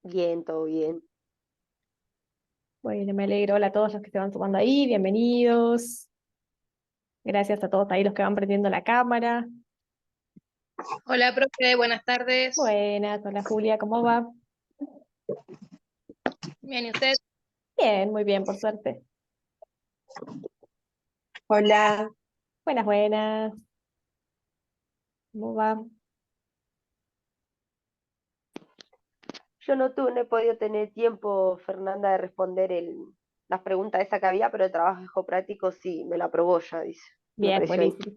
Bien, todo bien. Bueno, me alegro. Hola a todos los que se van sumando ahí, bienvenidos. Gracias a todos ahí los que van prendiendo la cámara. Hola, profe, buenas tardes. Buenas, hola Julia, ¿cómo va? Bien, ¿y usted? Bien, muy bien, por suerte. Hola. Buenas, buenas. ¿Cómo va? No he podido tener tiempo, Fernanda, de responder las preguntas esa que había, pero el trabajo práctico sí, me la aprobó ya, dice. Me Bien, apareció ahí. buenísimo.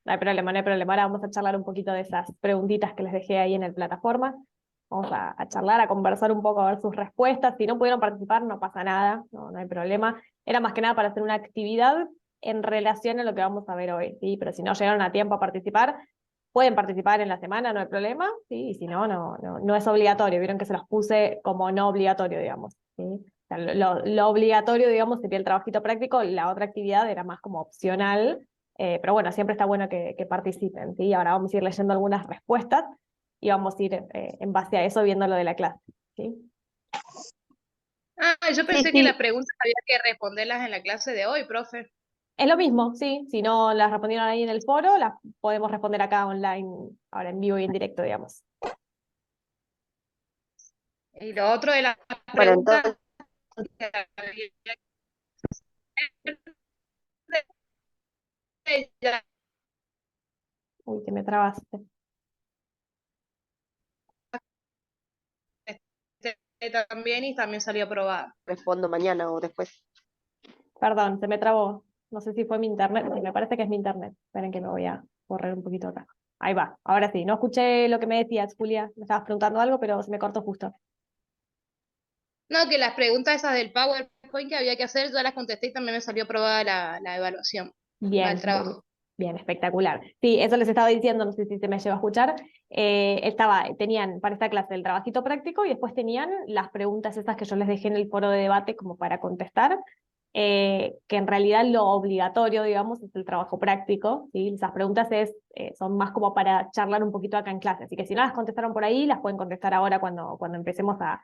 No hay problema, no hay problema. Ahora vamos a charlar un poquito de esas preguntitas que les dejé ahí en el plataforma. Vamos a charlar, a conversar un poco, a ver sus respuestas. Si no pudieron participar, no pasa nada, no hay problema. Era más que nada para hacer una actividad en relación a lo que vamos a ver hoy, ¿sí? Pero si no llegaron a tiempo a participar, pueden participar en la semana, no hay problema, ¿sí? Y si no, no es obligatorio. Vieron que se los puse como no obligatorio, digamos, ¿sí? O sea, lo obligatorio, digamos, sería el trabajito práctico, la otra actividad era más como opcional, pero bueno, siempre está bueno que participen, ¿sí? Ahora vamos a ir leyendo algunas respuestas y vamos a ir en base a eso viendo lo de la clase, ¿sí? Yo Sí, pensé que las sí. preguntas había que responderlas en la clase de hoy, profe. Es lo mismo, sí. Si no las respondieron ahí en el foro, las podemos responder acá online, ahora en vivo y en directo, digamos. Y lo otro de las Bueno, preguntas entonces, que había que hacer, ya Uy, que me trabaste. también y también salió aprobada. respondo mañana o después. Perdón, se me trabó. No sé si fue mi internet. Sí, me parece que es mi internet. Esperen que me voy a correr un poquito acá. Ahí va, ahora sí. No escuché lo que me decías, Julia. Me estabas preguntando algo, pero se me cortó justo. No, que las preguntas esas del PowerPoint que había que hacer, yo las contesté y también me salió aprobada la evaluación, va el Bien, trabajo. bien, espectacular. Sí, eso les estaba diciendo, no sé si se me lleva a escuchar. Tenían para esta clase el trabajito práctico y después tenían las preguntas esas que yo les dejé en el foro de debate como para contestar, que en realidad lo obligatorio, digamos, es el trabajo práctico, ¿sí? Esas preguntas son más como para charlar un poquito acá en clase, así que si no las contestaron por ahí, las pueden contestar ahora cuando empecemos a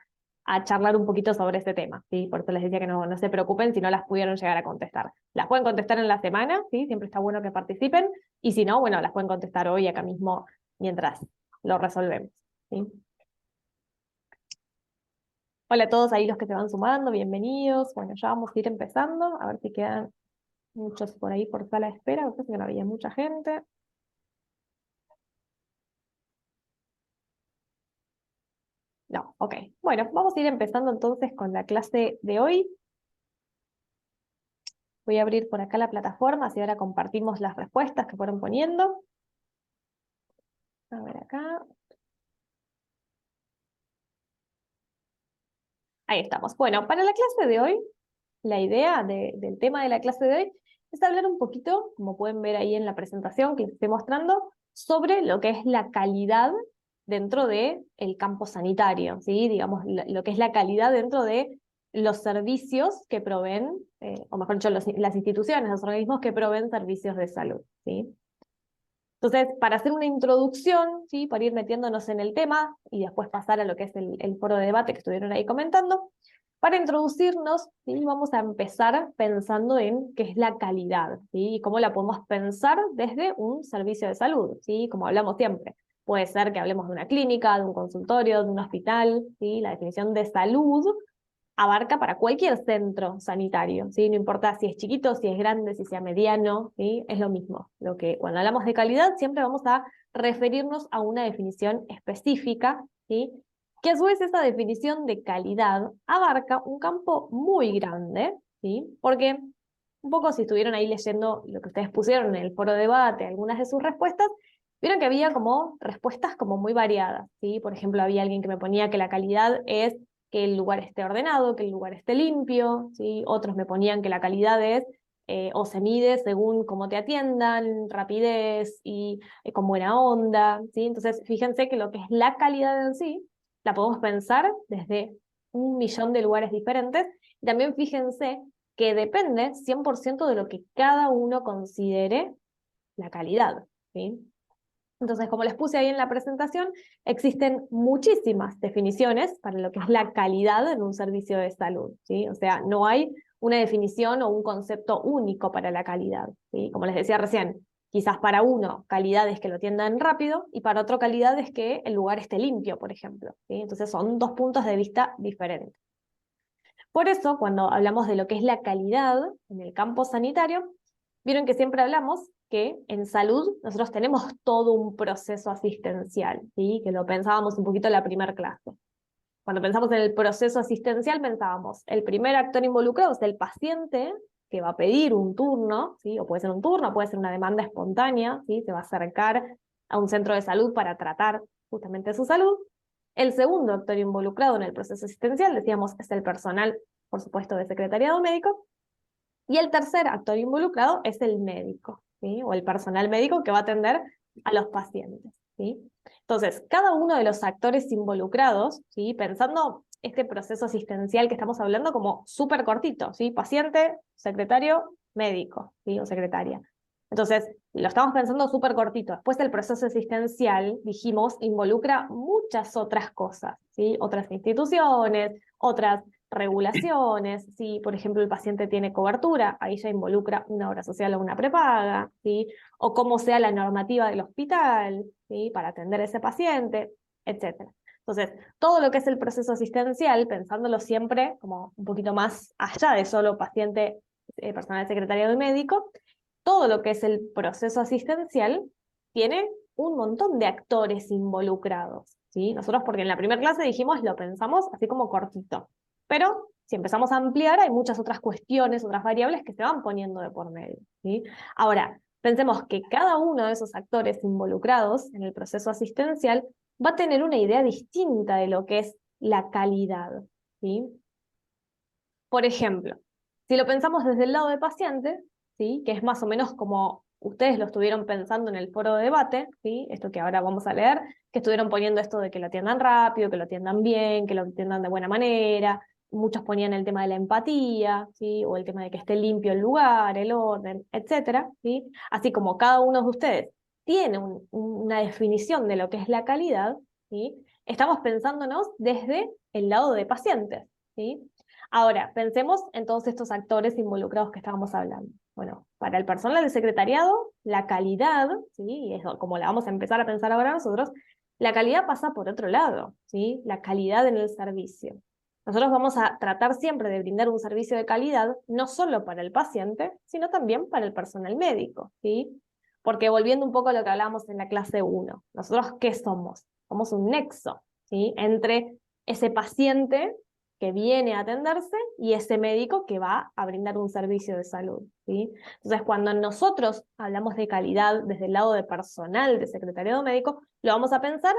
charlar un poquito sobre este tema, ¿sí? Por eso les decía que no se preocupen si no las pudieron llegar a contestar. Las pueden contestar en la semana, ¿sí? Siempre está bueno que participen, y si no, bueno, las pueden contestar hoy acá mismo mientras lo resolvemos, ¿sí? Hola a todos ahí los que se van sumando, bienvenidos. Bueno, ya vamos a ir empezando, a ver si quedan muchos por ahí por sala de espera, me parece que no había mucha gente. No, ok. Bueno, vamos a ir empezando entonces con la clase de hoy. Voy a abrir por acá la plataforma, así ahora compartimos las respuestas que fueron poniendo. A ver acá. Ahí estamos. Bueno, para la clase de hoy, la idea del tema de la clase de hoy es hablar un poquito, como pueden ver ahí en la presentación que les estoy mostrando, sobre lo que es la calidad dentro del campo sanitario, ¿sí? Digamos, lo que es la calidad dentro de los servicios que proveen, o mejor dicho, las instituciones, los organismos que proveen servicios de salud, ¿sí? Entonces, para hacer una introducción, ¿sí? Para ir metiéndonos en el tema y después pasar a lo que es el foro de debate que estuvieron ahí comentando, para introducirnos, ¿sí? Vamos a empezar pensando en qué es la calidad, ¿sí? Y cómo la podemos pensar desde un servicio de salud, ¿sí? Como hablamos siempre. Puede ser que hablemos de una clínica, de un consultorio, de un hospital, ¿sí? La definición de salud abarca para cualquier centro sanitario, ¿sí? No importa si es chiquito, si es grande, si sea mediano, ¿sí? Es lo mismo. Lo que cuando hablamos de calidad siempre vamos a referirnos a una definición específica, ¿sí? Que a su vez esa definición de calidad abarca un campo muy grande, ¿sí? Porque un poco si estuvieron ahí leyendo lo que ustedes pusieron en el foro de debate, algunas de sus respuestas, vieron que había como respuestas como muy variadas, ¿sí? Por ejemplo, había alguien que me ponía que la calidad es que el lugar esté ordenado, que el lugar esté limpio, ¿sí? Otros me ponían que la calidad es o se mide según cómo te atiendan, rapidez y con buena onda, ¿sí? Entonces, fíjense que lo que es la calidad en sí, la podemos pensar desde un millón de lugares diferentes. Y también fíjense que depende 100% de lo que cada uno considere la calidad, ¿sí? Entonces, como les puse ahí en la presentación, existen muchísimas definiciones para lo que es la calidad en un servicio de salud, ¿sí? O sea, no hay una definición o un concepto único para la calidad, ¿sí? Como les decía recién, quizás para uno calidad es que lo atiendan rápido y para otro calidad es que el lugar esté limpio, por ejemplo, ¿sí? Entonces son dos puntos de vista diferentes. Por eso, cuando hablamos de lo que es la calidad en el campo sanitario, vieron que siempre hablamos que en salud nosotros tenemos todo un proceso asistencial, ¿sí? Que lo pensábamos un poquito en la primera clase. Cuando pensamos en el proceso asistencial, pensábamos, el primer actor involucrado es el paciente que va a pedir un turno, ¿sí? O puede ser un turno, puede ser una demanda espontánea, ¿sí? Se va a acercar a un centro de salud para tratar justamente su salud. El segundo actor involucrado en el proceso asistencial, decíamos, es el personal, por supuesto, de secretariado médico. Y el tercer actor involucrado es el médico, ¿sí? O el personal médico que va a atender a los pacientes, ¿sí? Entonces, cada uno de los actores involucrados, ¿sí? Pensando este proceso asistencial que estamos hablando como súper cortito, ¿sí? Paciente, secretario, médico, ¿sí? O secretaria. Entonces, lo estamos pensando súper cortito. Después el proceso asistencial, dijimos, involucra muchas otras cosas, ¿sí? Otras instituciones, otras regulaciones, si por ejemplo el paciente tiene cobertura, ahí ya involucra una obra social o una prepaga, ¿sí? O cómo sea la normativa del hospital, ¿sí? Para atender a ese paciente, etc. Entonces, todo lo que es el proceso asistencial, pensándolo siempre como un poquito más allá de solo paciente, personal secretariado y médico, todo lo que es el proceso asistencial tiene un montón de actores involucrados, ¿sí? Nosotros, porque en la primera clase dijimos, lo pensamos así como cortito. Pero si empezamos a ampliar, hay muchas otras cuestiones, otras variables que se van poniendo de por medio, ¿sí? Ahora, pensemos que cada uno de esos actores involucrados en el proceso asistencial va a tener una idea distinta de lo que es la calidad, ¿sí? Por ejemplo, si lo pensamos desde el lado de paciente, ¿sí? Que es más o menos como ustedes lo estuvieron pensando en el foro de debate, ¿sí? Esto que ahora vamos a leer, que estuvieron poniendo esto de que lo atiendan rápido, que lo atiendan bien, que lo atiendan de buena manera. Muchos ponían el tema de la empatía, ¿sí? O el tema de que esté limpio el lugar, el orden, etcétera, ¿sí? Así como cada uno de ustedes tiene una definición de lo que es la calidad, ¿sí? Estamos pensándonos desde el lado de pacientes, ¿sí? Ahora, pensemos en todos estos actores involucrados que estábamos hablando. Bueno, para el personal del secretariado, la calidad, ¿sí? Y es como la vamos a empezar a pensar ahora nosotros, la calidad pasa por otro lado, ¿sí? La calidad en el servicio. Nosotros vamos a tratar siempre de brindar un servicio de calidad, no solo para el paciente, sino también para el personal médico, ¿sí? Porque volviendo un poco a lo que hablábamos en la clase 1, ¿nosotros qué somos? Somos un nexo, ¿sí? Entre ese paciente que viene a atenderse y ese médico que va a brindar un servicio de salud, ¿sí? Entonces, cuando nosotros hablamos de calidad desde el lado de personal de secretariado médico, lo vamos a pensar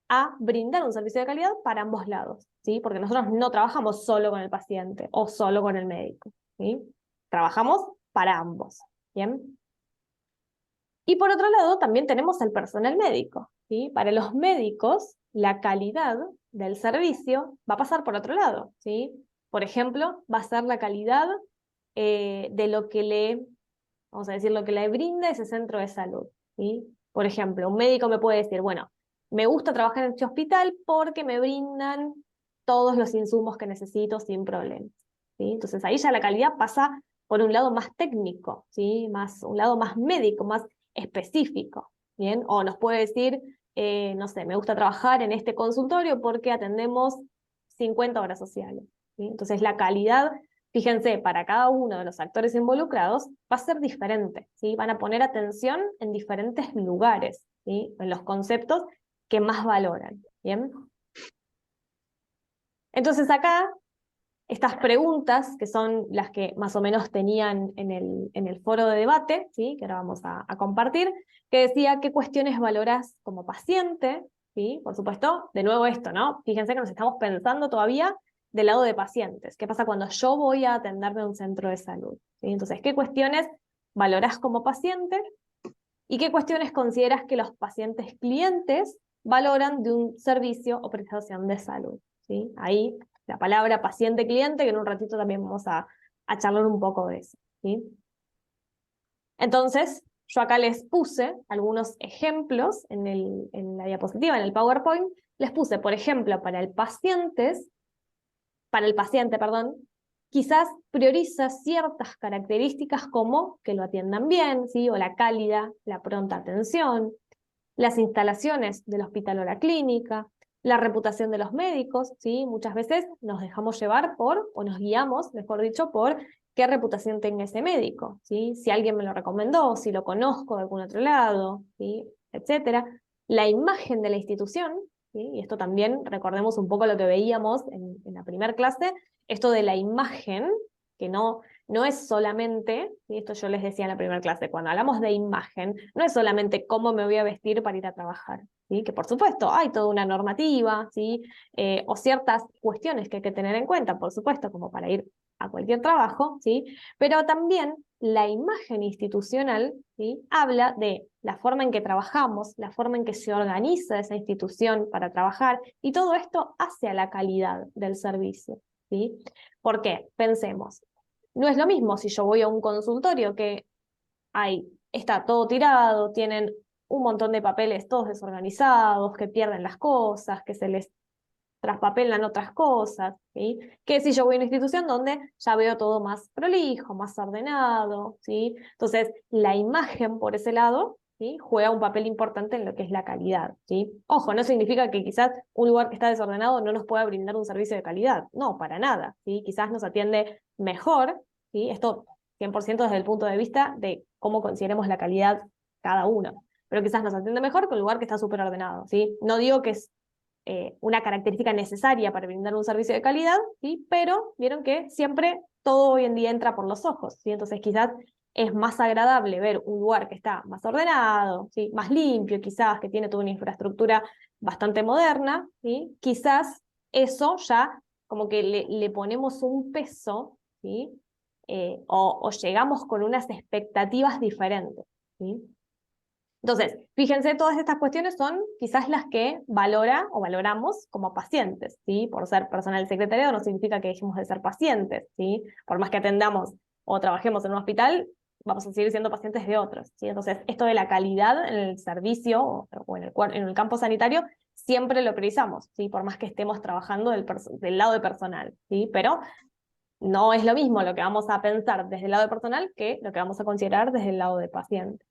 a brindar un servicio de calidad para ambos lados, ¿sí? Porque nosotros no trabajamos solo con el paciente o solo con el médico, ¿sí? Trabajamos para ambos, ¿bien? Y por otro lado, también tenemos el personal médico, ¿sí? Para los médicos, la calidad del servicio va a pasar por otro lado, ¿sí? Por ejemplo, va a ser la calidad de lo que vamos a decir, lo que le brinda ese centro de salud, ¿sí? Por ejemplo, un médico me puede decir, bueno, me gusta trabajar en este hospital porque me brindan todos los insumos que necesito sin problemas, ¿sí? Entonces ahí ya la calidad pasa por un lado más técnico, ¿sí? Un lado más médico, más específico, ¿bien? O nos puede decir, no sé, me gusta trabajar en este consultorio porque atendemos 50 horas sociales, ¿sí? Entonces la calidad, fíjense, para cada uno de los actores involucrados va a ser diferente, ¿sí? Van a poner atención en diferentes lugares, ¿sí? En los conceptos que más valoran, ¿bien? Entonces acá estas preguntas, que son las que más o menos tenían en el foro de debate, ¿sí? Que ahora vamos a compartir, que decía qué cuestiones valorás como paciente, ¿sí? Por supuesto, de nuevo esto, ¿no? Fíjense que nos estamos pensando todavía del lado de pacientes. ¿Qué pasa cuando yo voy a atenderme a un centro de salud? ¿Sí? Entonces, ¿qué cuestiones valorás como paciente? ¿Y qué cuestiones consideras que los pacientes clientes valoran de un servicio o prestación de salud? ¿Sí? Ahí la palabra paciente-cliente, que en un ratito también vamos a charlar un poco de eso, ¿sí? Entonces, Yo acá les puse algunos ejemplos en la diapositiva, en el PowerPoint. Les puse, por ejemplo, para el paciente, perdón, quizás prioriza ciertas características como que lo atiendan bien, ¿sí? O la cálida, la pronta atención, las instalaciones del hospital o la clínica, la reputación de los médicos, ¿sí? Muchas veces nos dejamos llevar o nos guiamos, mejor dicho, por qué reputación tenga ese médico, ¿sí? Si alguien me lo recomendó, si lo conozco de algún otro lado, ¿sí? Etcétera. La imagen de la institución, ¿sí? Y esto también, recordemos un poco lo que veíamos en la primera clase, esto de la imagen, que no es solamente, y esto yo les decía en la primera clase, cuando hablamos de imagen, no es solamente cómo me voy a vestir para ir a trabajar, ¿sí? Que por supuesto hay toda una normativa, ¿sí? O ciertas cuestiones que hay que tener en cuenta, por supuesto, como para ir a cualquier trabajo, ¿sí? Pero también la imagen institucional, ¿sí? Habla de la forma en que trabajamos, la forma en que se organiza esa institución para trabajar, y todo esto hace a la calidad del servicio, ¿sí? ¿Por qué? Pensemos, no es lo mismo si yo voy a un consultorio que está todo tirado, tienen un montón de papeles todos desorganizados, que pierden las cosas, que se les traspapelan otras cosas, ¿sí? Que si yo voy a una institución donde ya veo todo más prolijo, más ordenado, ¿sí? Entonces, la imagen por ese lado, ¿sí? Juega un papel importante en lo que es la calidad, ¿sí? Ojo, no significa que quizás un lugar que está desordenado no nos pueda brindar un servicio de calidad, no, para nada, ¿sí? Quizás nos atiende mejor, ¿sí? Esto 100% desde el punto de vista de cómo consideremos la calidad cada uno, pero quizás nos atiende mejor que un lugar que está súper ordenado, ¿sí? No digo que es una característica necesaria para brindar un servicio de calidad, ¿sí? Pero vieron que siempre todo hoy en día entra por los ojos, ¿sí? Entonces quizás es más agradable ver un lugar que está más ordenado, ¿sí? Más limpio quizás, que tiene toda una infraestructura bastante moderna, ¿sí? Quizás eso ya como que le ponemos un peso, ¿sí? O llegamos con unas expectativas diferentes, ¿sí? Entonces, fíjense, todas estas cuestiones son quizás las que valoramos como pacientes, ¿sí? Por ser personal del secretariado no significa que dejemos de ser pacientes, ¿sí? Por más que atendamos o trabajemos en un hospital, vamos a seguir siendo pacientes de otros, ¿sí? Entonces, esto de la calidad en el servicio o en el campo sanitario, siempre lo priorizamos, ¿sí? Por más que estemos trabajando del lado de personal, ¿sí? Pero no es lo mismo lo que vamos a pensar desde el lado de personal que lo que vamos a considerar desde el lado de paciente.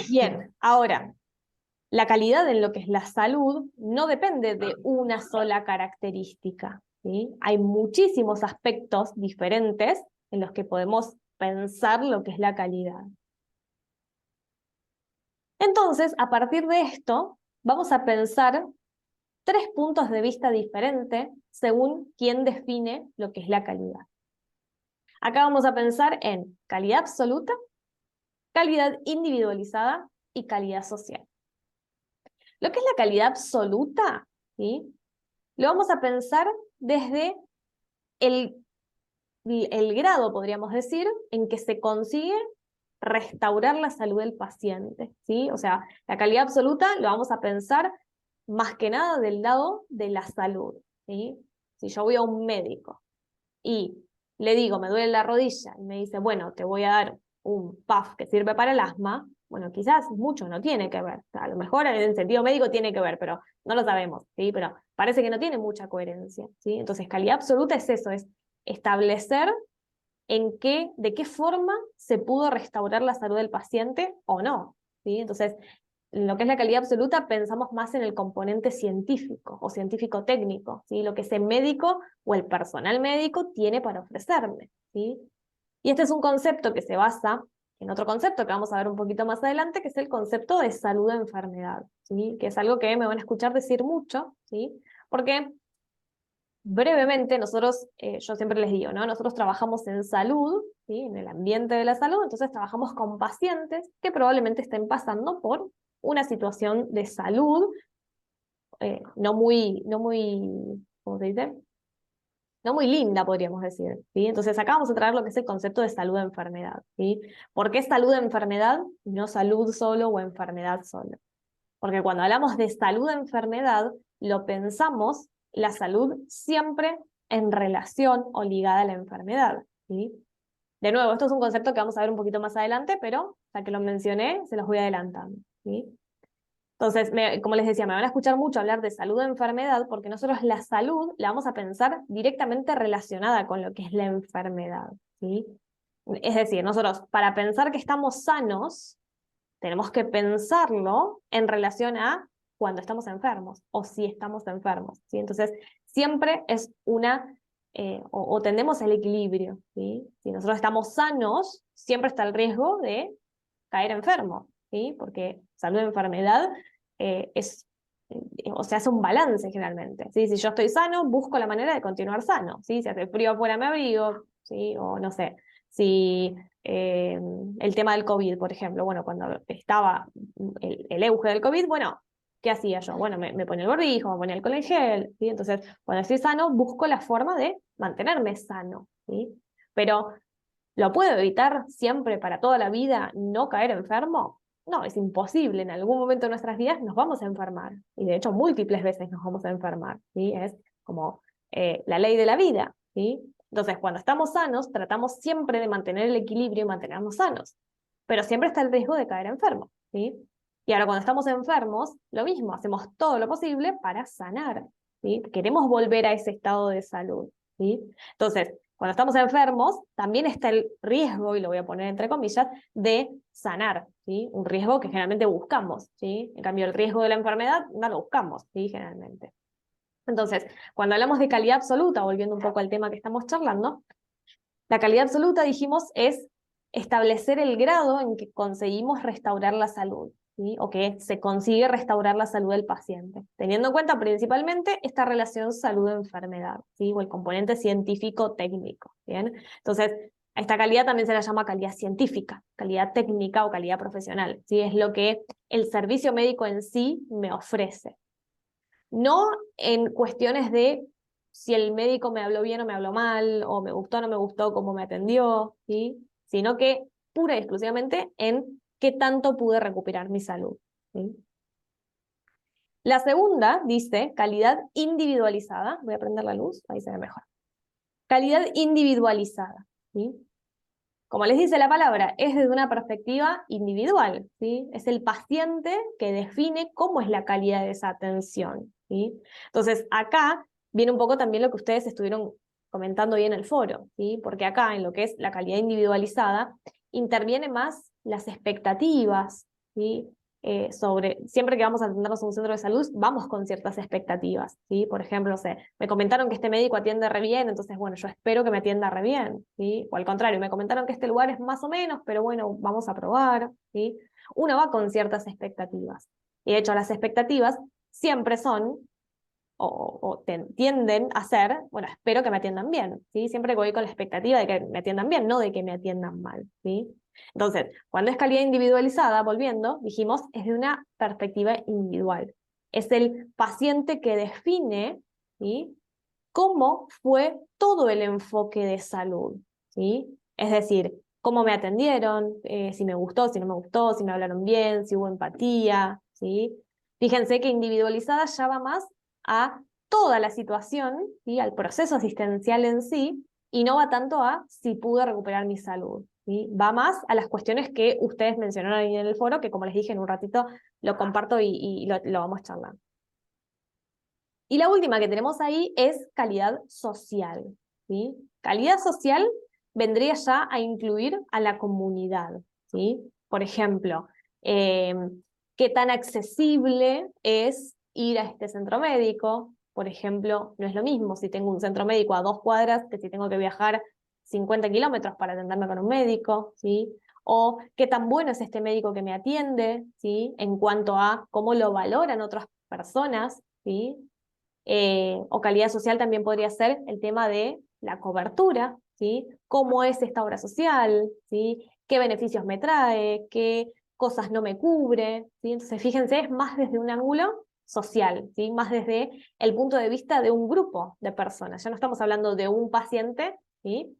Bien, ahora, la calidad en lo que es la salud no depende de una sola característica, ¿sí? Hay muchísimos aspectos diferentes en los que podemos pensar lo que es la calidad. Entonces, a partir de esto, vamos a pensar 3 puntos de vista diferentes según quién define lo que es la calidad. Acá vamos a pensar en calidad absoluta, calidad individualizada y calidad social. Lo que es la calidad absoluta, ¿sí? Lo vamos a pensar desde el grado, podríamos decir, en que se consigue restaurar la salud del paciente, ¿sí? O sea, la calidad absoluta lo vamos a pensar más que nada del lado de la salud, ¿sí? Si yo voy a un médico y le digo, me duele la rodilla, y me dice, bueno, te voy a dar un puff que sirve para el asma, bueno, quizás mucho no tiene que ver. A lo mejor en el sentido médico tiene que ver, pero no lo sabemos, ¿sí? Pero parece que no tiene mucha coherencia, ¿sí? Entonces, calidad absoluta es eso, es establecer de qué forma se pudo restaurar la salud del paciente o no, ¿sí? Entonces, en lo que es la calidad absoluta, pensamos más en el componente científico o científico-técnico, ¿sí? Lo que ese médico o el personal médico tiene para ofrecerme, ¿sí? Y este es un concepto que se basa en otro concepto que vamos a ver un poquito más adelante, que es el concepto de salud-enfermedad, ¿sí? Que es algo que me van a escuchar decir mucho, ¿sí? Porque brevemente, nosotros, yo siempre les digo, ¿no? Nosotros trabajamos en salud, ¿sí? En el ambiente de la salud, entonces trabajamos con pacientes que probablemente estén pasando por una situación de salud ¿cómo se dice? No muy linda, podríamos decir, ¿sí? Entonces acá vamos a traer lo que es el concepto de salud-enfermedad, ¿sí? ¿Por qué salud-enfermedad y no salud solo o enfermedad solo? Porque cuando hablamos de salud-enfermedad, lo pensamos la salud siempre en relación o ligada a la enfermedad, ¿sí? De nuevo, esto es un concepto que vamos a ver un poquito más adelante, pero ya que lo mencioné, se los voy adelantando, ¿sí? Entonces, como les decía, me van a escuchar mucho hablar de salud o enfermedad, porque nosotros la salud la vamos a pensar directamente relacionada con lo que es la enfermedad, ¿sí? Es decir, nosotros para pensar que estamos sanos, tenemos que pensarlo en relación a cuando estamos enfermos, o si estamos enfermos, ¿sí? Entonces, siempre es o tendemos al equilibrio, ¿sí? Si nosotros estamos sanos, siempre está el riesgo de caer enfermo, ¿sí? Porque salud y enfermedad o sea, hace un balance generalmente, ¿sí? Si yo estoy sano, busco la manera de continuar sano, ¿sí? Si hace frío afuera me abrigo, ¿sí? O no sé, si el tema del COVID, por ejemplo, bueno, cuando estaba el auge del COVID, bueno, ¿qué hacía yo? Bueno, me ponía el barbijo, me ponía alcohol en gel, ¿sí? Entonces, cuando estoy sano, busco la forma de mantenerme sano, ¿sí? Pero ¿lo puedo evitar siempre para toda la vida no caer enfermo? No, es imposible. En algún momento de nuestras vidas nos vamos a enfermar. Y de hecho, múltiples veces nos vamos a enfermar, ¿sí? Es como la ley de la vida, ¿sí? Entonces, cuando estamos sanos, tratamos siempre de mantener el equilibrio y mantenernos sanos. Pero siempre está el riesgo de caer enfermo, ¿sí? Y ahora, cuando estamos enfermos, lo mismo, hacemos todo lo posible para sanar, ¿sí? Queremos volver a ese estado de salud, ¿sí? Entonces, cuando estamos enfermos, también está el riesgo, y lo voy a poner entre comillas, de sanar, ¿sí? Un riesgo que generalmente buscamos, ¿sí? En cambio, el riesgo de la enfermedad no lo buscamos, ¿sí? Generalmente. Entonces, cuando hablamos de calidad absoluta, volviendo un poco al tema que estamos charlando, la calidad absoluta, dijimos, es establecer el grado en que conseguimos restaurar la salud, ¿sí? O que se consigue restaurar la salud del paciente, teniendo en cuenta principalmente esta relación salud-enfermedad, ¿sí? O el componente científico-técnico, ¿bien? Entonces, a esta calidad también se la llama calidad científica, calidad técnica o calidad profesional, ¿sí? Es lo que el servicio médico en sí me ofrece. No en cuestiones de si el médico me habló bien o me habló mal, o me gustó o no me gustó cómo me atendió, ¿sí? Sino que pura y exclusivamente en qué tanto pude recuperar mi salud, ¿sí? La segunda dice calidad individualizada. Voy a prender la luz, ahí se ve mejor. Calidad individualizada, ¿sí? Como les dice la palabra, es desde una perspectiva individual, ¿sí? Es el paciente que define cómo es la calidad de esa atención, ¿sí? Entonces, acá viene un poco también lo que ustedes estuvieron comentando hoy en el foro, ¿sí? Porque acá, en lo que es la calidad individualizada, interviene más las expectativas, ¿sí? Siempre que vamos a atendernos a un centro de salud, vamos con ciertas expectativas, ¿sí? Por ejemplo, no sé, me comentaron que este médico atiende re bien, entonces, bueno, yo espero que me atienda re bien, ¿sí? O al contrario, me comentaron que este lugar es más o menos, pero bueno, vamos a probar, ¿sí? Uno va con ciertas expectativas. Y de hecho, las expectativas siempre son, tienden a ser, bueno, espero que me atiendan bien, ¿sí? Siempre voy con la expectativa de que me atiendan bien, no de que me atiendan mal, ¿sí? Entonces, cuando es calidad individualizada, volviendo, dijimos, es de una perspectiva individual. Es el paciente que define, ¿sí? Cómo fue todo el enfoque de salud, ¿sí? Es decir, cómo me atendieron, si me gustó, si no me gustó, si me hablaron bien, si hubo empatía, ¿sí? Fíjense que individualizada ya va más a toda la situación, ¿sí? Al proceso asistencial en sí, y no va tanto a si pude recuperar mi salud, ¿sí? Va más a las cuestiones que ustedes mencionaron ahí en el foro, que como les dije en un ratito lo comparto y lo vamos charlando. Y la última que tenemos ahí es calidad social, ¿sí? Calidad social vendría ya a incluir a la comunidad, ¿sí? Por ejemplo, qué tan accesible es ir a este centro médico. Por ejemplo, no es lo mismo si tengo un centro médico a 2 cuadras que si tengo que viajar 50 kilómetros para atenderme con un médico, ¿sí? O qué tan bueno es este médico que me atiende, ¿sí? En cuanto a cómo lo valoran otras personas, ¿sí? O calidad social también podría ser el tema de la cobertura, ¿sí? ¿Cómo es esta obra social? ¿Sí? ¿Qué beneficios me trae? ¿Qué cosas no me cubre? ¿Sí? Entonces, fíjense, es más desde un ángulo social, ¿sí? Más desde el punto de vista de un grupo de personas. Ya no estamos hablando de un paciente, ¿sí?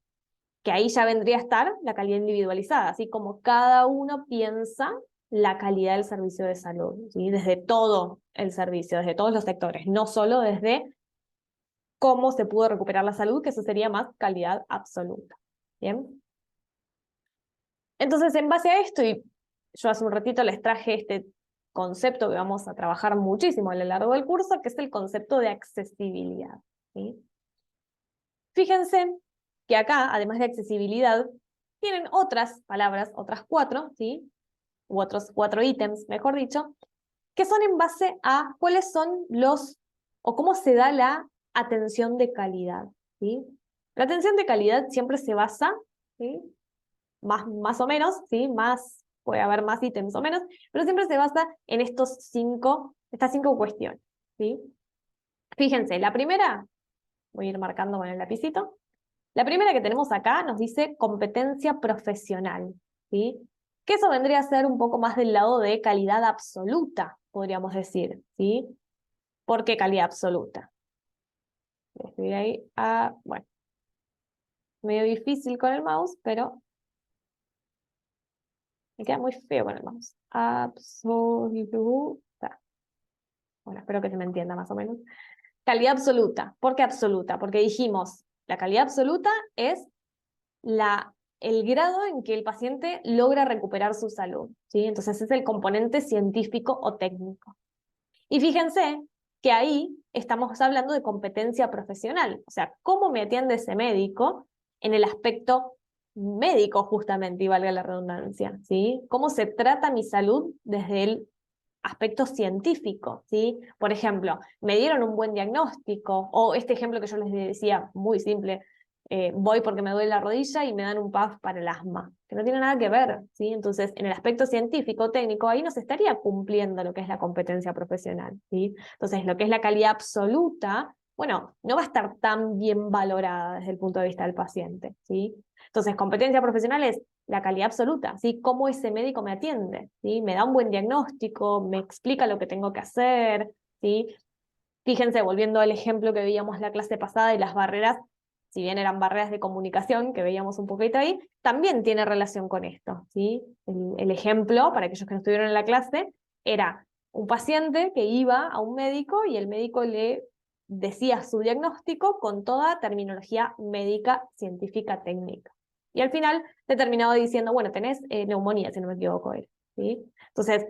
Que ahí ya vendría a estar la calidad individualizada, así como cada uno piensa la calidad del servicio de salud, ¿sí? Desde todo el servicio, desde todos los sectores, no solo desde cómo se pudo recuperar la salud, que eso sería más calidad absoluta. ¿Bien? Entonces, en base a esto, y yo hace un ratito les traje este concepto que vamos a trabajar muchísimo a lo largo del curso, que es el concepto de accesibilidad, ¿sí? Fíjense que acá, además de accesibilidad, tienen otras palabras, otras 4, ¿sí? U otros 4 ítems, mejor dicho, que son en base a cuáles son o cómo se da la atención de calidad, ¿sí? La atención de calidad siempre se basa, ¿sí? Más o menos, ¿sí? Puede haber más ítems o menos, pero siempre se basa en estas 5 cuestiones, ¿sí? Fíjense, la primera, voy a ir marcando con el lapicito, la primera que tenemos acá nos dice competencia profesional, ¿sí? Que eso vendría a ser un poco más del lado de calidad absoluta, podríamos decir, ¿sí? ¿Por qué calidad absoluta? Voy a escribir ahí, bueno, medio difícil con el mouse, pero me queda muy feo con el mouse. Absoluta. Bueno, espero que se me entienda más o menos. Calidad absoluta. ¿Por qué absoluta? Porque dijimos, la calidad absoluta es el grado en que el paciente logra recuperar su salud, ¿sí? Entonces es el componente científico o técnico. Y fíjense que ahí estamos hablando de competencia profesional, o sea, cómo me atiende ese médico en el aspecto médico justamente, y valga la redundancia, ¿sí? Cómo se trata mi salud desde el aspecto científico, ¿sí? Por ejemplo, me dieron un buen diagnóstico, o este ejemplo que yo les decía, muy simple, voy porque me duele la rodilla y me dan un puff para el asma, que no tiene nada que ver, ¿sí? Entonces, en el aspecto científico, técnico, ahí no se estaría cumpliendo lo que es la competencia profesional, ¿sí? Entonces, lo que es la calidad absoluta, bueno, no va a estar tan bien valorada desde el punto de vista del paciente, ¿sí? Entonces, competencia profesional es la calidad absoluta, ¿sí? Cómo ese médico me atiende, ¿sí? Me da un buen diagnóstico, me explica lo que tengo que hacer, ¿sí? Fíjense, volviendo al ejemplo que veíamos la clase pasada y las barreras, si bien eran barreras de comunicación, que veíamos un poquito ahí, también tiene relación con esto, ¿sí? El ejemplo, para aquellos que no estuvieron en la clase, era un paciente que iba a un médico y el médico le decía su diagnóstico con toda terminología médica, científica, técnica. Y al final te terminaba diciendo, bueno, tenés neumonía, si no me equivoco, ¿sí? Entonces,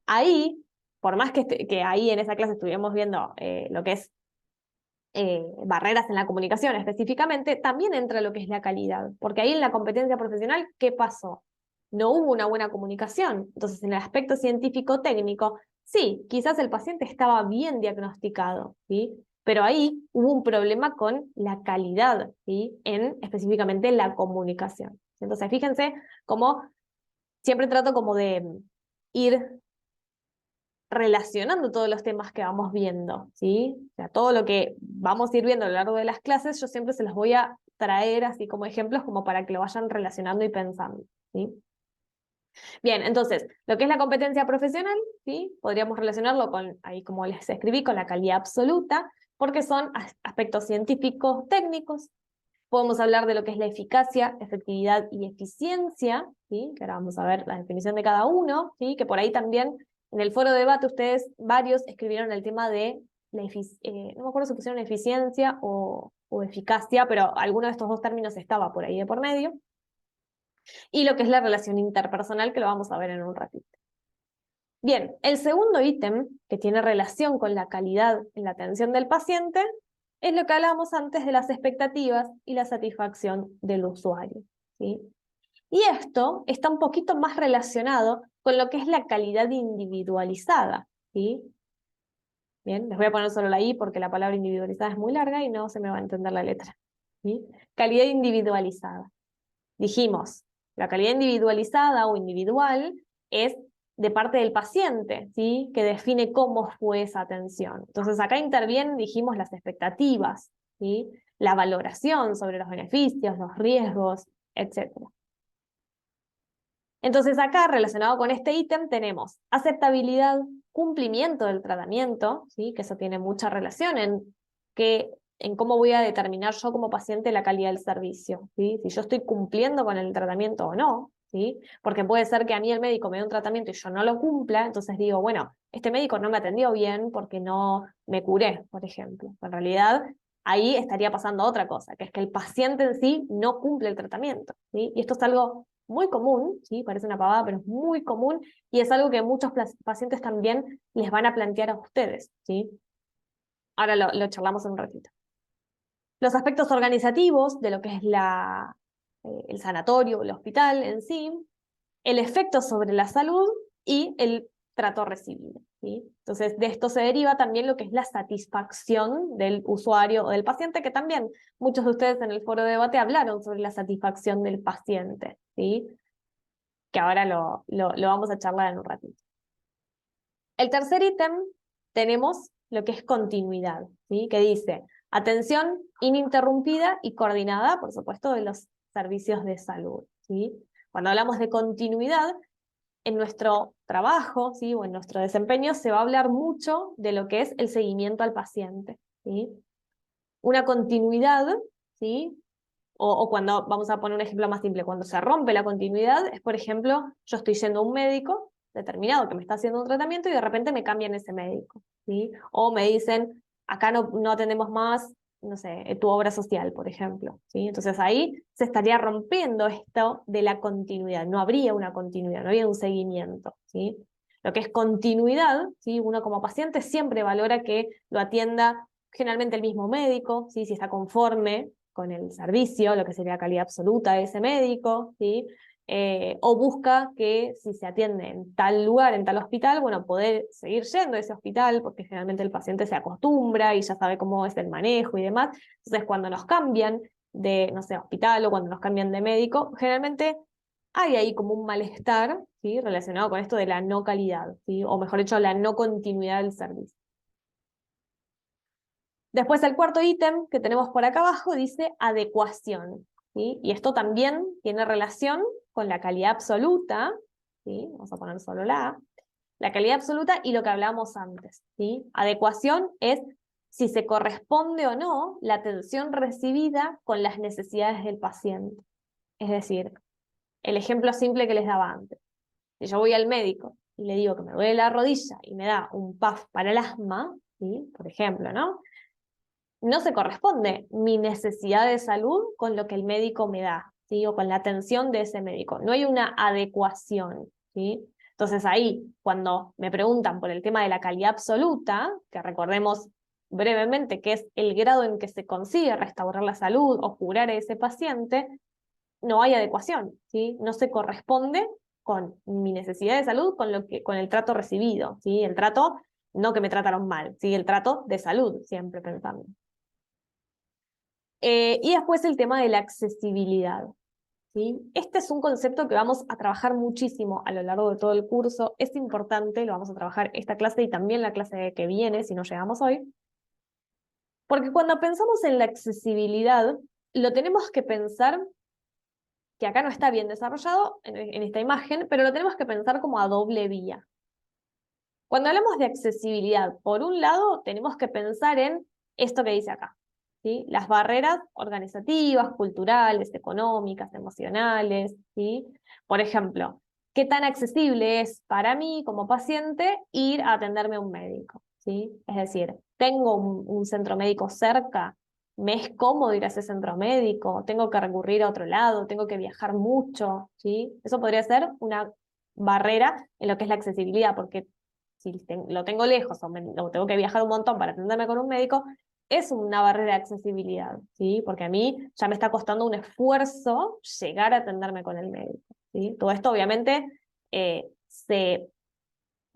ahí, por más que ahí en esa clase estuviéramos viendo lo que es barreras en la comunicación específicamente, también entra lo que es la calidad, porque ahí en la competencia profesional, ¿qué pasó? No hubo una buena comunicación. Entonces, en el aspecto científico-técnico, sí, quizás el paciente estaba bien diagnosticado, ¿sí? Pero ahí hubo un problema con la calidad, ¿sí? Específicamente la comunicación. Entonces, fíjense cómo siempre trato como de ir relacionando todos los temas que vamos viendo, ¿sí? O sea, todo lo que vamos a ir viendo a lo largo de las clases, yo siempre se los voy a traer así como ejemplos, como para que lo vayan relacionando y pensando, ¿sí? Bien, entonces, lo que es la competencia profesional, ¿sí? Podríamos relacionarlo con, ahí como les escribí, con la calidad absoluta, porque son aspectos científicos, técnicos. Podemos hablar de lo que es la eficacia, efectividad y eficiencia, ¿sí? Que ahora vamos a ver la definición de cada uno, ¿sí? Que por ahí también en el foro de debate ustedes varios escribieron el tema de no me acuerdo si pusieron eficiencia o eficacia, pero alguno de estos dos términos estaba por ahí de por medio. Y lo que es la relación interpersonal, que lo vamos a ver en un ratito. Bien, el segundo ítem que tiene relación con la calidad en la atención del paciente es lo que hablábamos antes de las expectativas y la satisfacción del usuario, ¿sí? Y esto está un poquito más relacionado con lo que es la calidad individualizada, ¿sí? Bien, les voy a poner solo la I porque la palabra individualizada es muy larga y no se me va a entender la letra, ¿sí? Calidad individualizada. Dijimos, la calidad individualizada o individual es de parte del paciente, ¿sí? Que define cómo fue esa atención. Entonces acá intervienen, dijimos, las expectativas, ¿sí? La valoración sobre los beneficios, los riesgos, etc. Entonces acá, relacionado con este ítem, tenemos aceptabilidad, cumplimiento del tratamiento, ¿sí? Que eso tiene mucha relación en cómo voy a determinar yo como paciente la calidad del servicio, ¿sí? Si yo estoy cumpliendo con el tratamiento o no, ¿sí? Porque puede ser que a mí el médico me dé un tratamiento y yo no lo cumpla, entonces digo, bueno, este médico no me atendió bien porque no me curé, por ejemplo. En realidad, ahí estaría pasando otra cosa, que es que el paciente en sí no cumple el tratamiento, ¿sí? Y esto es algo muy común, ¿sí? Parece una pavada, pero es muy común, y es algo que muchos pacientes también les van a plantear a ustedes, ¿sí? Ahora lo charlamos en un ratito. Los aspectos organizativos de lo que es el sanatorio, el hospital en sí, el efecto sobre la salud y el trato recibido, ¿sí? Entonces, de esto se deriva también lo que es la satisfacción del usuario o del paciente, que también muchos de ustedes en el foro de debate hablaron sobre la satisfacción del paciente, ¿sí? Que ahora lo vamos a charlar en un ratito. El tercer ítem tenemos lo que es continuidad, ¿sí? Que dice atención ininterrumpida y coordinada, por supuesto, de los servicios de salud, ¿sí? Cuando hablamos de continuidad, en nuestro trabajo, ¿sí? O en nuestro desempeño se va a hablar mucho de lo que es el seguimiento al paciente, ¿sí? Una continuidad, ¿sí? O cuando, vamos a poner un ejemplo más simple, cuando se rompe la continuidad, es por ejemplo, yo estoy yendo a un médico determinado que me está haciendo un tratamiento y de repente me cambian ese médico, ¿sí? O me dicen, acá no atendemos más, no sé, tu obra social, por ejemplo, ¿sí? Entonces ahí se estaría rompiendo esto de la continuidad, no habría una continuidad, no habría un seguimiento, ¿sí? Lo que es continuidad, ¿sí? Uno como paciente siempre valora que lo atienda generalmente el mismo médico, ¿sí? Si está conforme con el servicio, lo que sería calidad absoluta de ese médico, ¿sí? O busca que si se atiende en tal lugar, en tal hospital, bueno, poder seguir yendo a ese hospital, porque generalmente el paciente se acostumbra y ya sabe cómo es el manejo y demás. Entonces, cuando nos cambian de, no sé, hospital o cuando nos cambian de médico, generalmente hay ahí como un malestar, ¿sí? Relacionado con esto de la no calidad, ¿sí? O mejor dicho, la no continuidad del servicio. Después el cuarto ítem que tenemos por acá abajo dice adecuación, ¿sí? Y esto también tiene relación con la calidad absoluta, ¿sí? Vamos a poner solo la calidad absoluta y lo que hablábamos antes, ¿sí? Adecuación es si se corresponde o no la atención recibida con las necesidades del paciente. Es decir, el ejemplo simple que les daba antes. Si yo voy al médico y le digo que me duele la rodilla y me da un PAF para el asma, ¿sí? Por ejemplo, ¿no? No se corresponde mi necesidad de salud con lo que el médico me da, ¿sí? O con la atención de ese médico. No hay una adecuación, ¿sí? Entonces ahí, cuando me preguntan por el tema de la calidad absoluta, que recordemos brevemente que es el grado en que se consigue restaurar la salud o curar a ese paciente, no hay adecuación, ¿sí? No se corresponde con mi necesidad de salud con el trato recibido, ¿sí? El trato, no que me trataron mal, ¿sí? El trato de salud, siempre pensando. Y después el tema de la accesibilidad, ¿sí? Este es un concepto que vamos a trabajar muchísimo a lo largo de todo el curso. Es importante, lo vamos a trabajar esta clase y también la clase que viene, si no llegamos hoy. Porque cuando pensamos en la accesibilidad, lo tenemos que pensar, que acá no está bien desarrollado en esta imagen, pero lo tenemos que pensar como a doble vía. Cuando hablamos de accesibilidad, por un lado, tenemos que pensar en esto que dice acá, ¿sí? Las barreras organizativas, culturales, económicas, emocionales, ¿sí? Por ejemplo, ¿qué tan accesible es para mí como paciente ir a atenderme a un médico? ¿Sí? Es decir, ¿tengo un centro médico cerca? ¿Me es cómodo ir a ese centro médico? ¿Tengo que recurrir a otro lado? ¿Tengo que viajar mucho? ¿Sí? Eso podría ser una barrera en lo que es la accesibilidad, porque si lo tengo lejos o tengo que viajar un montón para atenderme con un médico, es una barrera de accesibilidad, ¿sí? Porque a mí ya me está costando un esfuerzo llegar a atenderme con el médico, ¿sí? Todo esto obviamente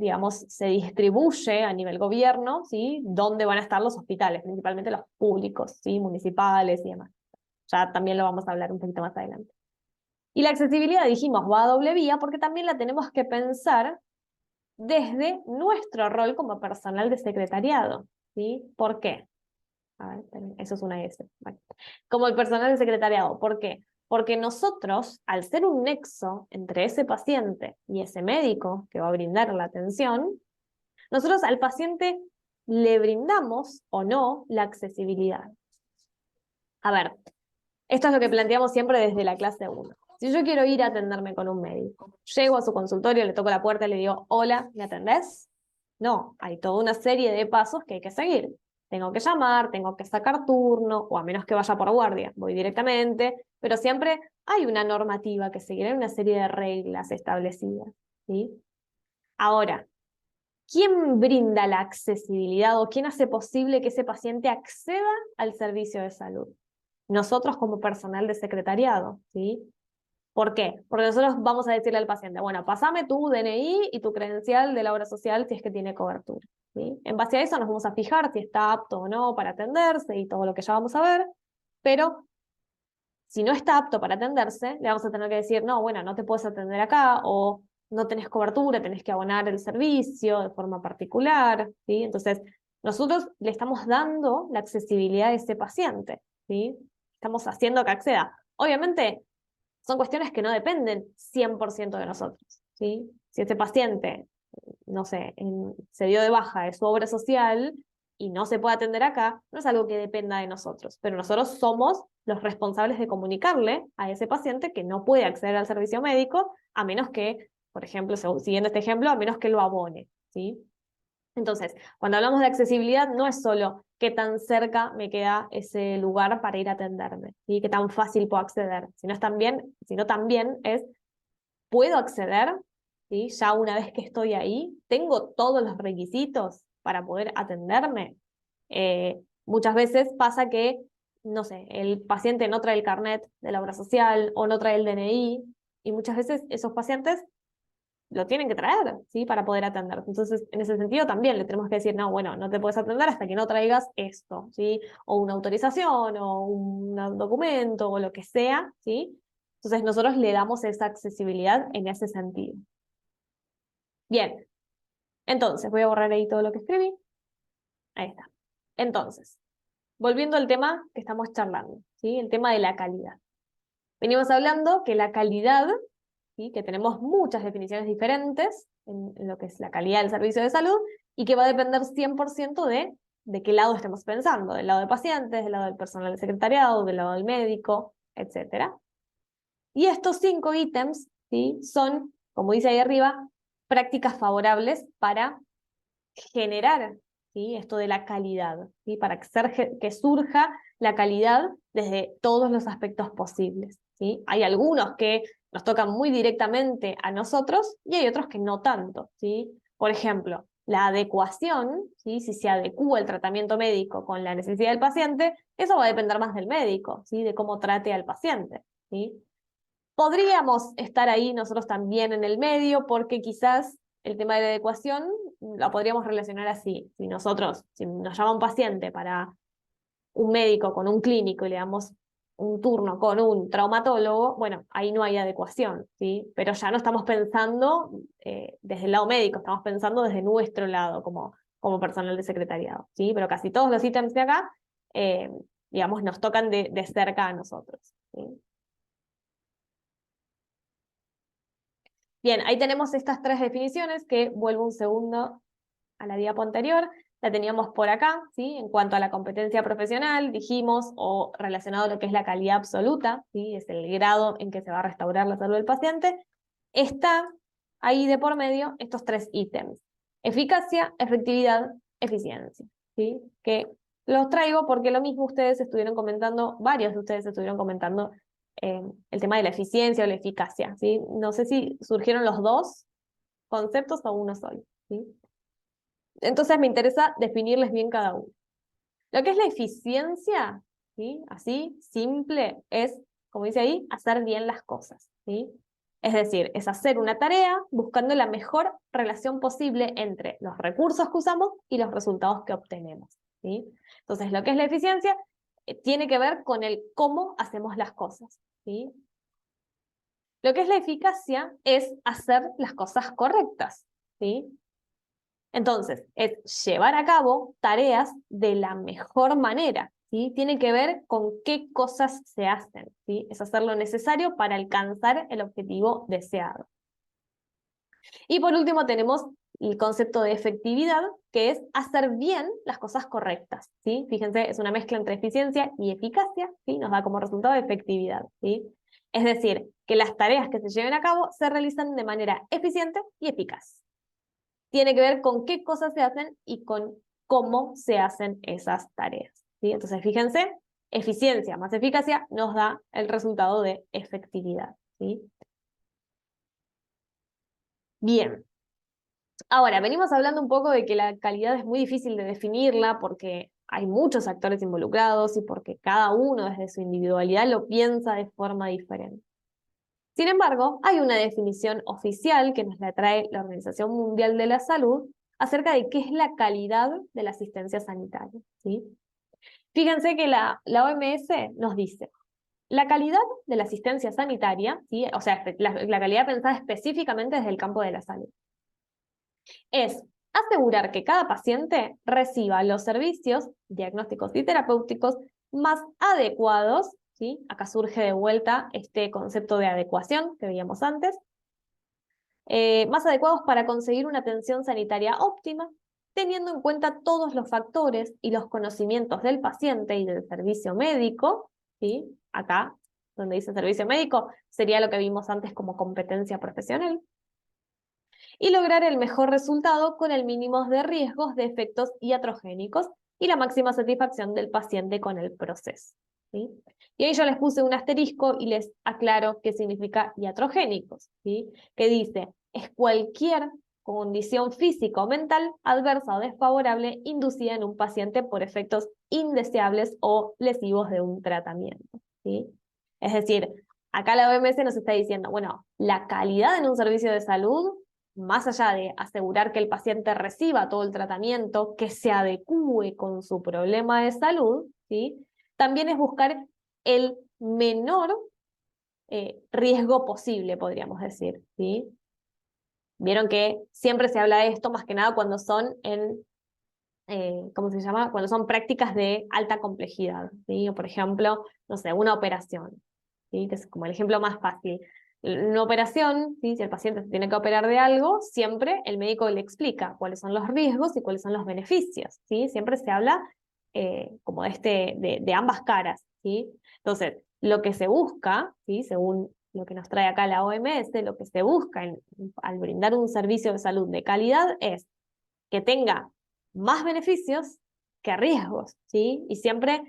digamos, se distribuye a nivel gobierno, ¿sí? Dónde van a estar los hospitales, principalmente los públicos, ¿sí? Municipales y demás. Ya también lo vamos a hablar un poquito más adelante. Y la accesibilidad, dijimos, va a doble vía porque también la tenemos que pensar desde nuestro rol como personal de secretariado, ¿sí? ¿Por qué? A ver, eso es una S. Vale. Como el personal de secretariado, ¿por qué? Porque nosotros, al ser un nexo entre ese paciente y ese médico que va a brindar la atención, nosotros al paciente le brindamos o no la accesibilidad. A ver, esto es lo que planteamos siempre desde la clase 1. Si yo quiero ir a atenderme con un médico, llego a su consultorio, le toco la puerta y le digo, hola, ¿me atendés? No, hay toda una serie de pasos que hay que seguir. tengo que llamar, tengo que sacar turno, o a menos que vaya por guardia, voy directamente, pero siempre hay una normativa que seguir, hay una serie de reglas establecidas, ¿sí? Ahora, ¿quién brinda la accesibilidad o quién hace posible que ese paciente acceda al servicio de salud? Nosotros como personal de secretariado, ¿sí? ¿Por qué? Porque nosotros vamos a decirle al paciente, bueno, pasame tu DNI y tu credencial de la obra social si es que tiene cobertura, ¿sí? En base a eso nos vamos a fijar si está apto o no para atenderse y todo lo que ya vamos a ver, pero si no está apto para atenderse, le vamos a tener que decir, no, bueno, no te puedes atender acá, o no tenés cobertura, tenés que abonar el servicio de forma particular, ¿sí? Entonces, nosotros le estamos dando la accesibilidad a ese paciente, ¿sí? Estamos haciendo que acceda. Obviamente, son cuestiones que no dependen 100% de nosotros, ¿sí? Si este paciente, no sé, se dio de baja de su obra social y no se puede atender acá, no es algo que dependa de nosotros, pero nosotros somos los responsables de comunicarle a ese paciente que no puede acceder al servicio médico, a menos que, por ejemplo, siguiendo este ejemplo, a menos que lo abone, ¿sí? Entonces, cuando hablamos de accesibilidad, no es solo qué tan cerca me queda ese lugar para ir a atenderme, ¿sí? Qué tan fácil puedo acceder, sino también es, ¿puedo acceder? ¿Sí? Ya una vez que estoy ahí, ¿tengo todos los requisitos para poder atenderme? Muchas veces pasa que, no sé, el paciente no trae el carnet de la obra social o no trae el DNI, y muchas veces esos pacientes lo tienen que traer, ¿sí? Para poder atender. Entonces, en ese sentido también le tenemos que decir, no, bueno, no te puedes atender hasta que no traigas esto, ¿sí? O una autorización, o un documento, o lo que sea, ¿sí? Entonces, nosotros le damos esa accesibilidad en ese sentido. Bien, entonces, voy a borrar ahí todo lo que escribí. Ahí está. Entonces, volviendo al tema que estamos charlando, ¿sí? El tema de la calidad. Venimos hablando que la calidad, ¿sí? Que tenemos muchas definiciones diferentes en lo que es la calidad del servicio de salud y que va a depender 100% de qué lado estemos pensando, del lado de pacientes, del lado del personal de secretariado, del lado del médico, etc. Y estos 5 ítems, ¿sí? Son, como dice ahí arriba, prácticas favorables para generar, ¿sí? Esto de la calidad, ¿sí? Para que surja la calidad desde todos los aspectos posibles, ¿sí? Hay algunos que nos tocan muy directamente a nosotros y hay otros que no tanto, ¿sí? Por ejemplo, la adecuación, ¿sí? Si se adecúa el tratamiento médico con la necesidad del paciente, eso va a depender más del médico, ¿sí? De cómo trate al paciente, ¿sí? Podríamos estar ahí nosotros también en el medio, porque quizás el tema de la adecuación la podríamos relacionar así. Si nos llama un paciente para un médico con un clínico y le damos un turno con un traumatólogo, bueno, ahí no hay adecuación, ¿sí? Pero ya no estamos pensando desde el lado médico, estamos pensando desde nuestro lado como personal de secretariado, ¿sí? Pero casi todos los ítems de acá, eh, digamos, nos tocan de cerca a nosotros, ¿sí? Bien, ahí tenemos estas 3 definiciones que vuelvo un segundo a la diapo anterior. La teníamos por acá, ¿sí? En cuanto a la competencia profesional, dijimos, o relacionado a lo que es la calidad absoluta, ¿sí? Es el grado en que se va a restaurar la salud del paciente. Está ahí de por medio estos 3 ítems: eficacia, efectividad, eficiencia, ¿sí? Que los traigo porque lo mismo ustedes estuvieron comentando, varios de ustedes estuvieron comentando el tema de la eficiencia o la eficacia, ¿sí? No sé si surgieron los dos conceptos o uno solo, ¿sí? Entonces me interesa definirles bien cada uno. Lo que es la eficiencia, ¿sí? Así, simple, es, como dice ahí, hacer bien las cosas, ¿sí? Es decir, es hacer una tarea buscando la mejor relación posible entre los recursos que usamos y los resultados que obtenemos, ¿sí? Entonces, lo que es la eficiencia tiene que ver con el cómo hacemos las cosas, ¿sí? Lo que es la eficacia es hacer las cosas correctas, ¿sí? Entonces, es llevar a cabo tareas de la mejor manera, ¿sí? Tiene que ver con qué cosas se hacen, ¿sí? Es hacer lo necesario para alcanzar el objetivo deseado. Y por último tenemos el concepto de efectividad, que es hacer bien las cosas correctas, ¿sí? Fíjense, es una mezcla entre eficiencia y eficacia, ¿sí? Nos da como resultado efectividad, ¿sí? Es decir, que las tareas que se lleven a cabo se realizan de manera eficiente y eficaz. Tiene que ver con qué cosas se hacen y con cómo se hacen esas tareas, ¿sí? Entonces, fíjense, eficiencia más eficacia nos da el resultado de efectividad, ¿sí? Bien. Ahora, venimos hablando un poco de que la calidad es muy difícil de definirla porque hay muchos actores involucrados y porque cada uno desde su individualidad lo piensa de forma diferente. Sin embargo, hay una definición oficial que nos la trae la Organización Mundial de la Salud acerca de qué es la calidad de la asistencia sanitaria, ¿sí? Fíjense que la OMS nos dice, la calidad de la asistencia sanitaria, ¿sí? O sea, la calidad pensada específicamente desde el campo de la salud, es asegurar que cada paciente reciba los servicios diagnósticos y terapéuticos más adecuados, ¿sí? Acá surge de vuelta este concepto de adecuación que veíamos antes, más adecuados para conseguir una atención sanitaria óptima, teniendo en cuenta todos los factores y los conocimientos del paciente y del servicio médico, ¿sí? Acá, donde dice servicio médico, sería lo que vimos antes como competencia profesional, y lograr el mejor resultado con el mínimo de riesgos de efectos iatrogénicos y la máxima satisfacción del paciente con el proceso, ¿sí? Y ahí yo les puse un asterisco y les aclaro qué significa iatrogénicos, ¿sí? Que dice, es cualquier condición física o mental adversa o desfavorable inducida en un paciente por efectos indeseables o lesivos de un tratamiento, ¿sí? Es decir, acá la OMS nos está diciendo, bueno, la calidad en un servicio de salud, más allá de asegurar que el paciente reciba todo el tratamiento, que se adecúe con su problema de salud, ¿sí? También es buscar el menor riesgo posible, podríamos decir, ¿sí? Vieron que siempre se habla de esto más que nada cuando son ¿cómo se llama? Cuando son prácticas de alta complejidad, ¿sí? O por ejemplo, no sé, una operación, ¿sí? Que es como el ejemplo más fácil. Una operación, ¿sí? Si el paciente se tiene que operar de algo, siempre el médico le explica cuáles son los riesgos y cuáles son los beneficios, ¿sí? Siempre se habla como de ambas caras, ¿sí? Entonces, lo que se busca, ¿sí? Según lo que nos trae acá la OMS, lo que se busca al brindar un servicio de salud de calidad es que tenga más beneficios que riesgos, ¿sí? Y siempre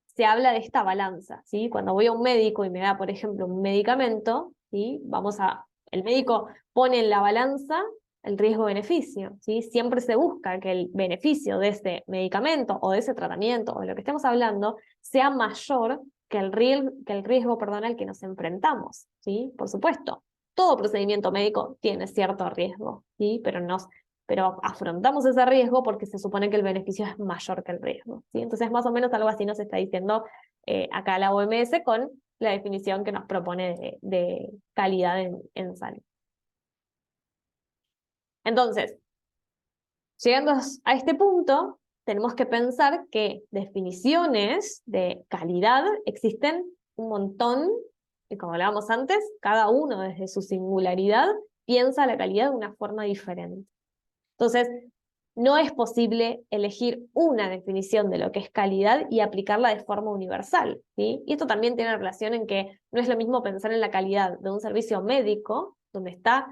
se habla de esta balanza, ¿sí? Cuando voy a un médico y me da, por ejemplo, un medicamento, ¿sí? El médico pone en la balanza el riesgo-beneficio, ¿sí? Siempre se busca que el beneficio de ese medicamento o de ese tratamiento o de lo que estemos hablando sea mayor que el riesgo, perdón, al que nos enfrentamos, ¿sí? Por supuesto, todo procedimiento médico tiene cierto riesgo, ¿sí? Pero afrontamos ese riesgo porque se supone que el beneficio es mayor que el riesgo, ¿sí? Entonces, más o menos algo así nos está diciendo acá la OMS con la definición que nos propone de calidad en salud. Entonces, llegando a este punto, tenemos que pensar que definiciones de calidad existen un montón, y como hablábamos antes, cada uno desde su singularidad piensa la calidad de una forma diferente. Entonces, no es posible elegir una definición de lo que es calidad y aplicarla de forma universal, ¿sí? Y esto también tiene relación en que no es lo mismo pensar en la calidad de un servicio médico, donde está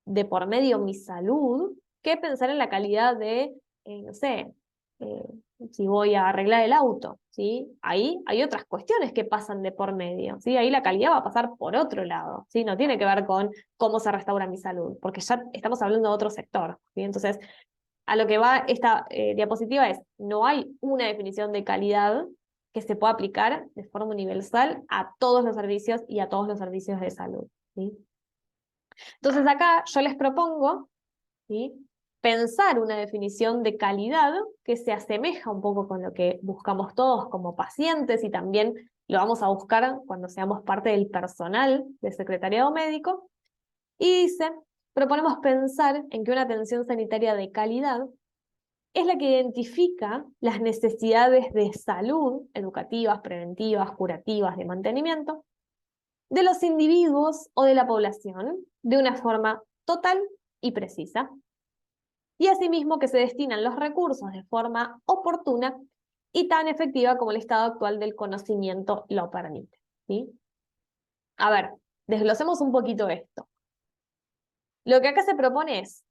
de por medio mi salud, que pensar en la calidad de, no sé, eh, si voy a arreglar el auto, ¿sí? Ahí hay otras cuestiones que pasan de por medio, ¿sí? Ahí la calidad va a pasar por otro lado, ¿sí? No tiene que ver con cómo se restaura mi salud, porque ya estamos hablando de otro sector, ¿sí? Entonces, a lo que va esta diapositiva es, no hay una definición de calidad que se pueda aplicar de forma universal a todos los servicios y a todos los servicios de salud, ¿sí? Entonces acá yo les propongo, ¿sí?, pensar una definición de calidad que se asemeja un poco con lo que buscamos todos como pacientes y también lo vamos a buscar cuando seamos parte del personal del secretariado médico. Y dice, proponemos pensar en que una atención sanitaria de calidad es la que identifica las necesidades de salud, educativas, preventivas, curativas, de mantenimiento, de los individuos o de la población de una forma total y precisa. Y asimismo que se destinan los recursos de forma oportuna y tan efectiva como el estado actual del conocimiento lo permite, ¿sí? A ver, desglosemos un poquito esto. Lo que acá se propone es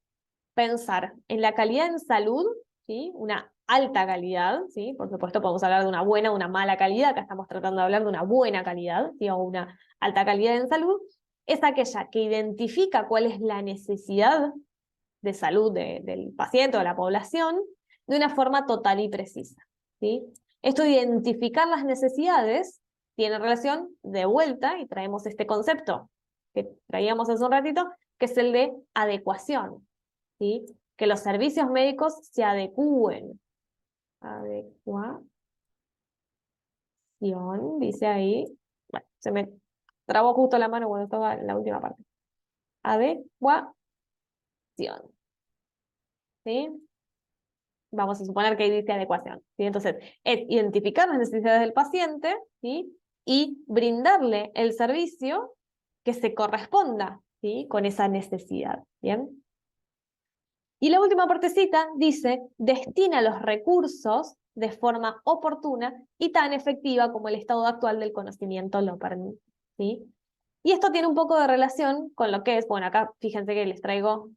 pensar en la calidad en salud ¿sí? Una alta calidad, ¿sí? Por supuesto podemos hablar de una buena o una mala calidad, acá estamos tratando de hablar de una buena calidad, ¿sí? O una alta calidad en salud, es aquella que identifica cuál es la necesidad de salud del paciente o de la población de una forma total y precisa, ¿sí? Esto de identificar las necesidades tiene relación de vuelta, y traemos este concepto que traíamos hace un ratito, que es el de adecuación, ¿sí? Que los servicios médicos se adecúen. Adecuación, dice ahí. Bueno, se me trabó justo la mano cuando estaba en la última parte. Adecuación, ¿sí? Vamos a suponer que ahí dice adecuación, ¿sí? Entonces, es identificar las necesidades del paciente, ¿sí? Y brindarle el servicio que se corresponda, ¿sí? Con esa necesidad, ¿bien? Y la última partecita dice, destina los recursos de forma oportuna y tan efectiva como el estado actual del conocimiento lo permite, ¿sí? Y esto tiene un poco de relación con lo que es, bueno, acá fíjense que les traigo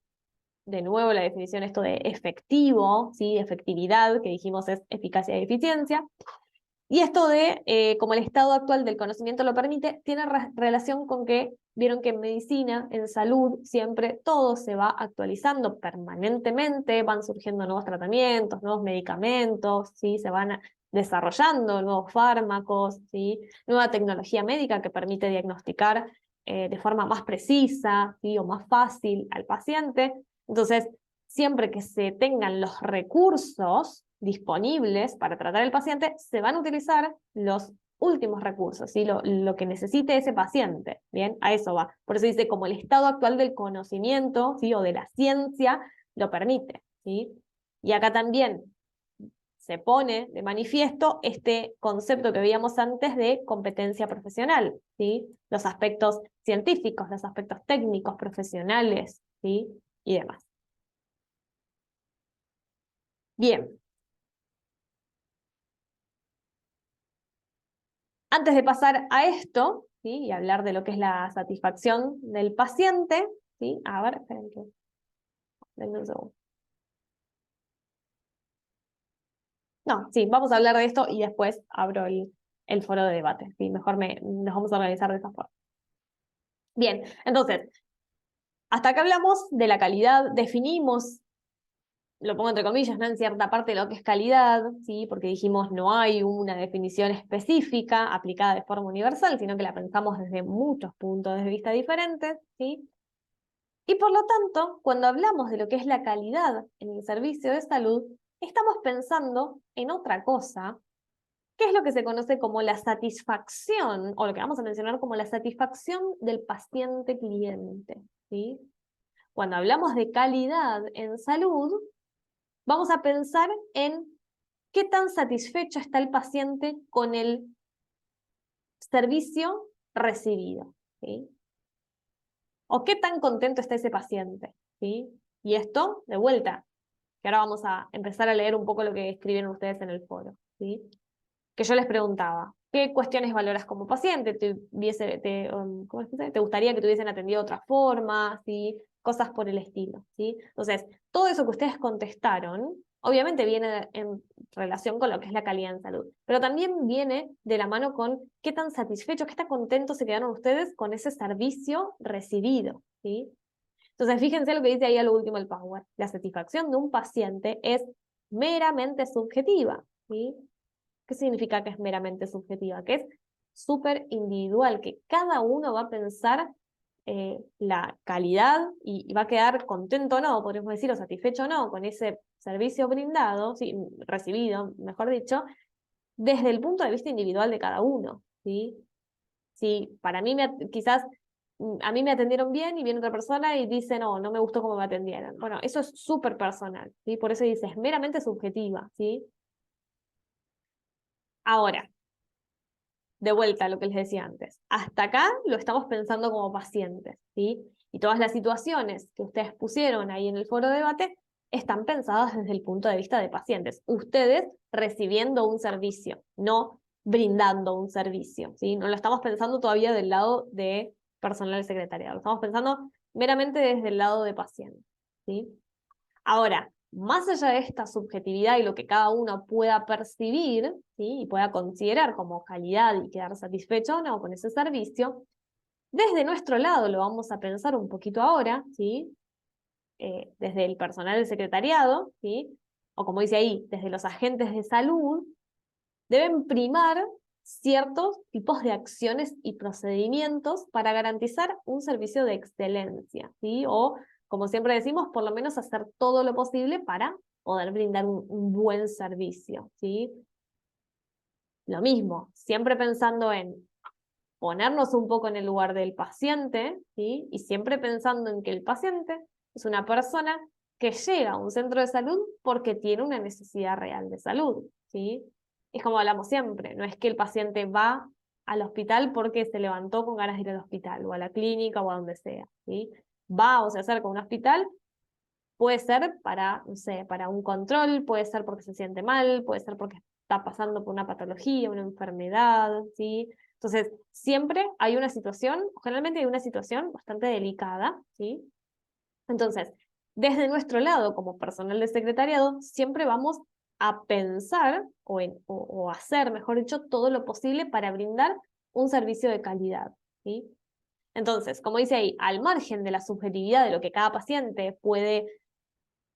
de nuevo la definición esto de efectivo, ¿sí? Efectividad, que dijimos es eficacia y eficiencia. Y esto de, como el estado actual del conocimiento lo permite, tiene relación con que vieron que en medicina, en salud, siempre todo se va actualizando permanentemente, van surgiendo nuevos tratamientos, nuevos medicamentos, ¿sí? Se van desarrollando nuevos fármacos, ¿sí? Nueva tecnología médica que permite diagnosticar de forma más precisa, ¿sí? O más fácil al paciente. Entonces, siempre que se tengan los recursos disponibles para tratar al paciente, se van a utilizar los últimos recursos, ¿sí? Lo que necesite ese paciente, ¿bien? A eso va. Por eso dice, como el estado actual del conocimiento, ¿sí? O de la ciencia lo permite, ¿sí? Y acá también se pone de manifiesto este concepto que veíamos antes de competencia profesional, ¿sí? Los aspectos científicos, los aspectos técnicos, profesionales, ¿sí? Y demás. Bien. Antes de pasar a esto, ¿sí? Y hablar de lo que es la satisfacción del paciente, ¿sí? A ver, esperen que... denme un segundo. No, sí, vamos a hablar de esto y después abro el foro de debate, ¿sí? Mejor nos vamos a organizar de esa forma. Bien, entonces, hasta acá hablamos de la calidad, definimos, lo pongo entre comillas, ¿no? En cierta parte lo que es calidad, ¿sí? Porque dijimos no hay una definición específica aplicada de forma universal, sino que la pensamos desde muchos puntos de vista diferentes, ¿sí? Y por lo tanto, cuando hablamos de lo que es la calidad en el servicio de salud, estamos pensando en otra cosa, que es lo que se conoce como la satisfacción, o lo que vamos a mencionar como la satisfacción del paciente cliente, ¿sí? Cuando hablamos de calidad en salud, vamos a pensar en qué tan satisfecho está el paciente con el servicio recibido, ¿sí? O qué tan contento está ese paciente, ¿sí? Y esto, de vuelta, que ahora vamos a empezar a leer un poco lo que escribieron ustedes en el foro, ¿sí? Que yo les preguntaba, ¿qué cuestiones valoras como paciente? ¿Cómo es que se? ¿Te gustaría que te hubiesen atendido de otra forma? ¿Sí? Cosas por el estilo, ¿sí? Entonces, todo eso que ustedes contestaron, obviamente viene en relación con lo que es la calidad en salud, pero también viene de la mano con qué tan satisfechos, qué tan contentos se quedaron ustedes con ese servicio recibido, ¿sí? Entonces, fíjense lo que dice ahí a lo último el Power. La satisfacción de un paciente es meramente subjetiva, ¿sí? ¿Qué significa que es meramente subjetiva? Que es súper individual, que cada uno va a pensar la calidad y va a quedar contento o no, podríamos decir, o satisfecho o no, con ese servicio brindado, sí, recibido, mejor dicho, desde el punto de vista individual de cada uno, ¿sí? Sí, para mí quizás a mí me atendieron bien y viene otra persona y dice, no, no me gustó cómo me atendieron. Bueno, eso es súper personal, ¿sí? Por eso dice, es meramente subjetiva, ¿sí? Ahora, de vuelta a lo que les decía antes. Hasta acá lo estamos pensando como pacientes, ¿sí? Y todas las situaciones que ustedes pusieron ahí en el foro de debate están pensadas desde el punto de vista de pacientes. Ustedes recibiendo un servicio, no brindando un servicio, ¿sí? No lo estamos pensando todavía del lado de personal secretariado, lo estamos pensando meramente desde el lado de paciente, ¿sí? Ahora, más allá de esta subjetividad y lo que cada uno pueda percibir, ¿sí? Y pueda considerar como calidad y quedar satisfecho o no con ese servicio, desde nuestro lado lo vamos a pensar un poquito ahora, ¿sí? Desde el personal del secretariado, ¿sí? O como dice ahí, desde los agentes de salud, deben primar ciertos tipos de acciones y procedimientos para garantizar un servicio de excelencia, ¿sí? O, como siempre decimos, por lo menos hacer todo lo posible para poder brindar un buen servicio, ¿sí? Lo mismo, siempre pensando en ponernos un poco en el lugar del paciente, ¿sí? Y siempre pensando en que el paciente es una persona que llega a un centro de salud porque tiene una necesidad real de salud, ¿sí? Es como hablamos siempre, no es que el paciente va al hospital porque se levantó con ganas de ir al hospital, o a la clínica, o a donde sea, ¿sí? Va o se acerca a un hospital, puede ser para, no sé, para un control, puede ser porque se siente mal, puede ser porque está pasando por una patología, una enfermedad, ¿sí? Entonces, siempre hay una situación, generalmente hay una situación bastante delicada, ¿sí? Entonces, desde nuestro lado, como personal de secretariado, siempre vamos a pensar o hacer, mejor dicho, todo lo posible para brindar un servicio de calidad, ¿sí? Entonces, como dice ahí, al margen de la subjetividad de lo que cada paciente puede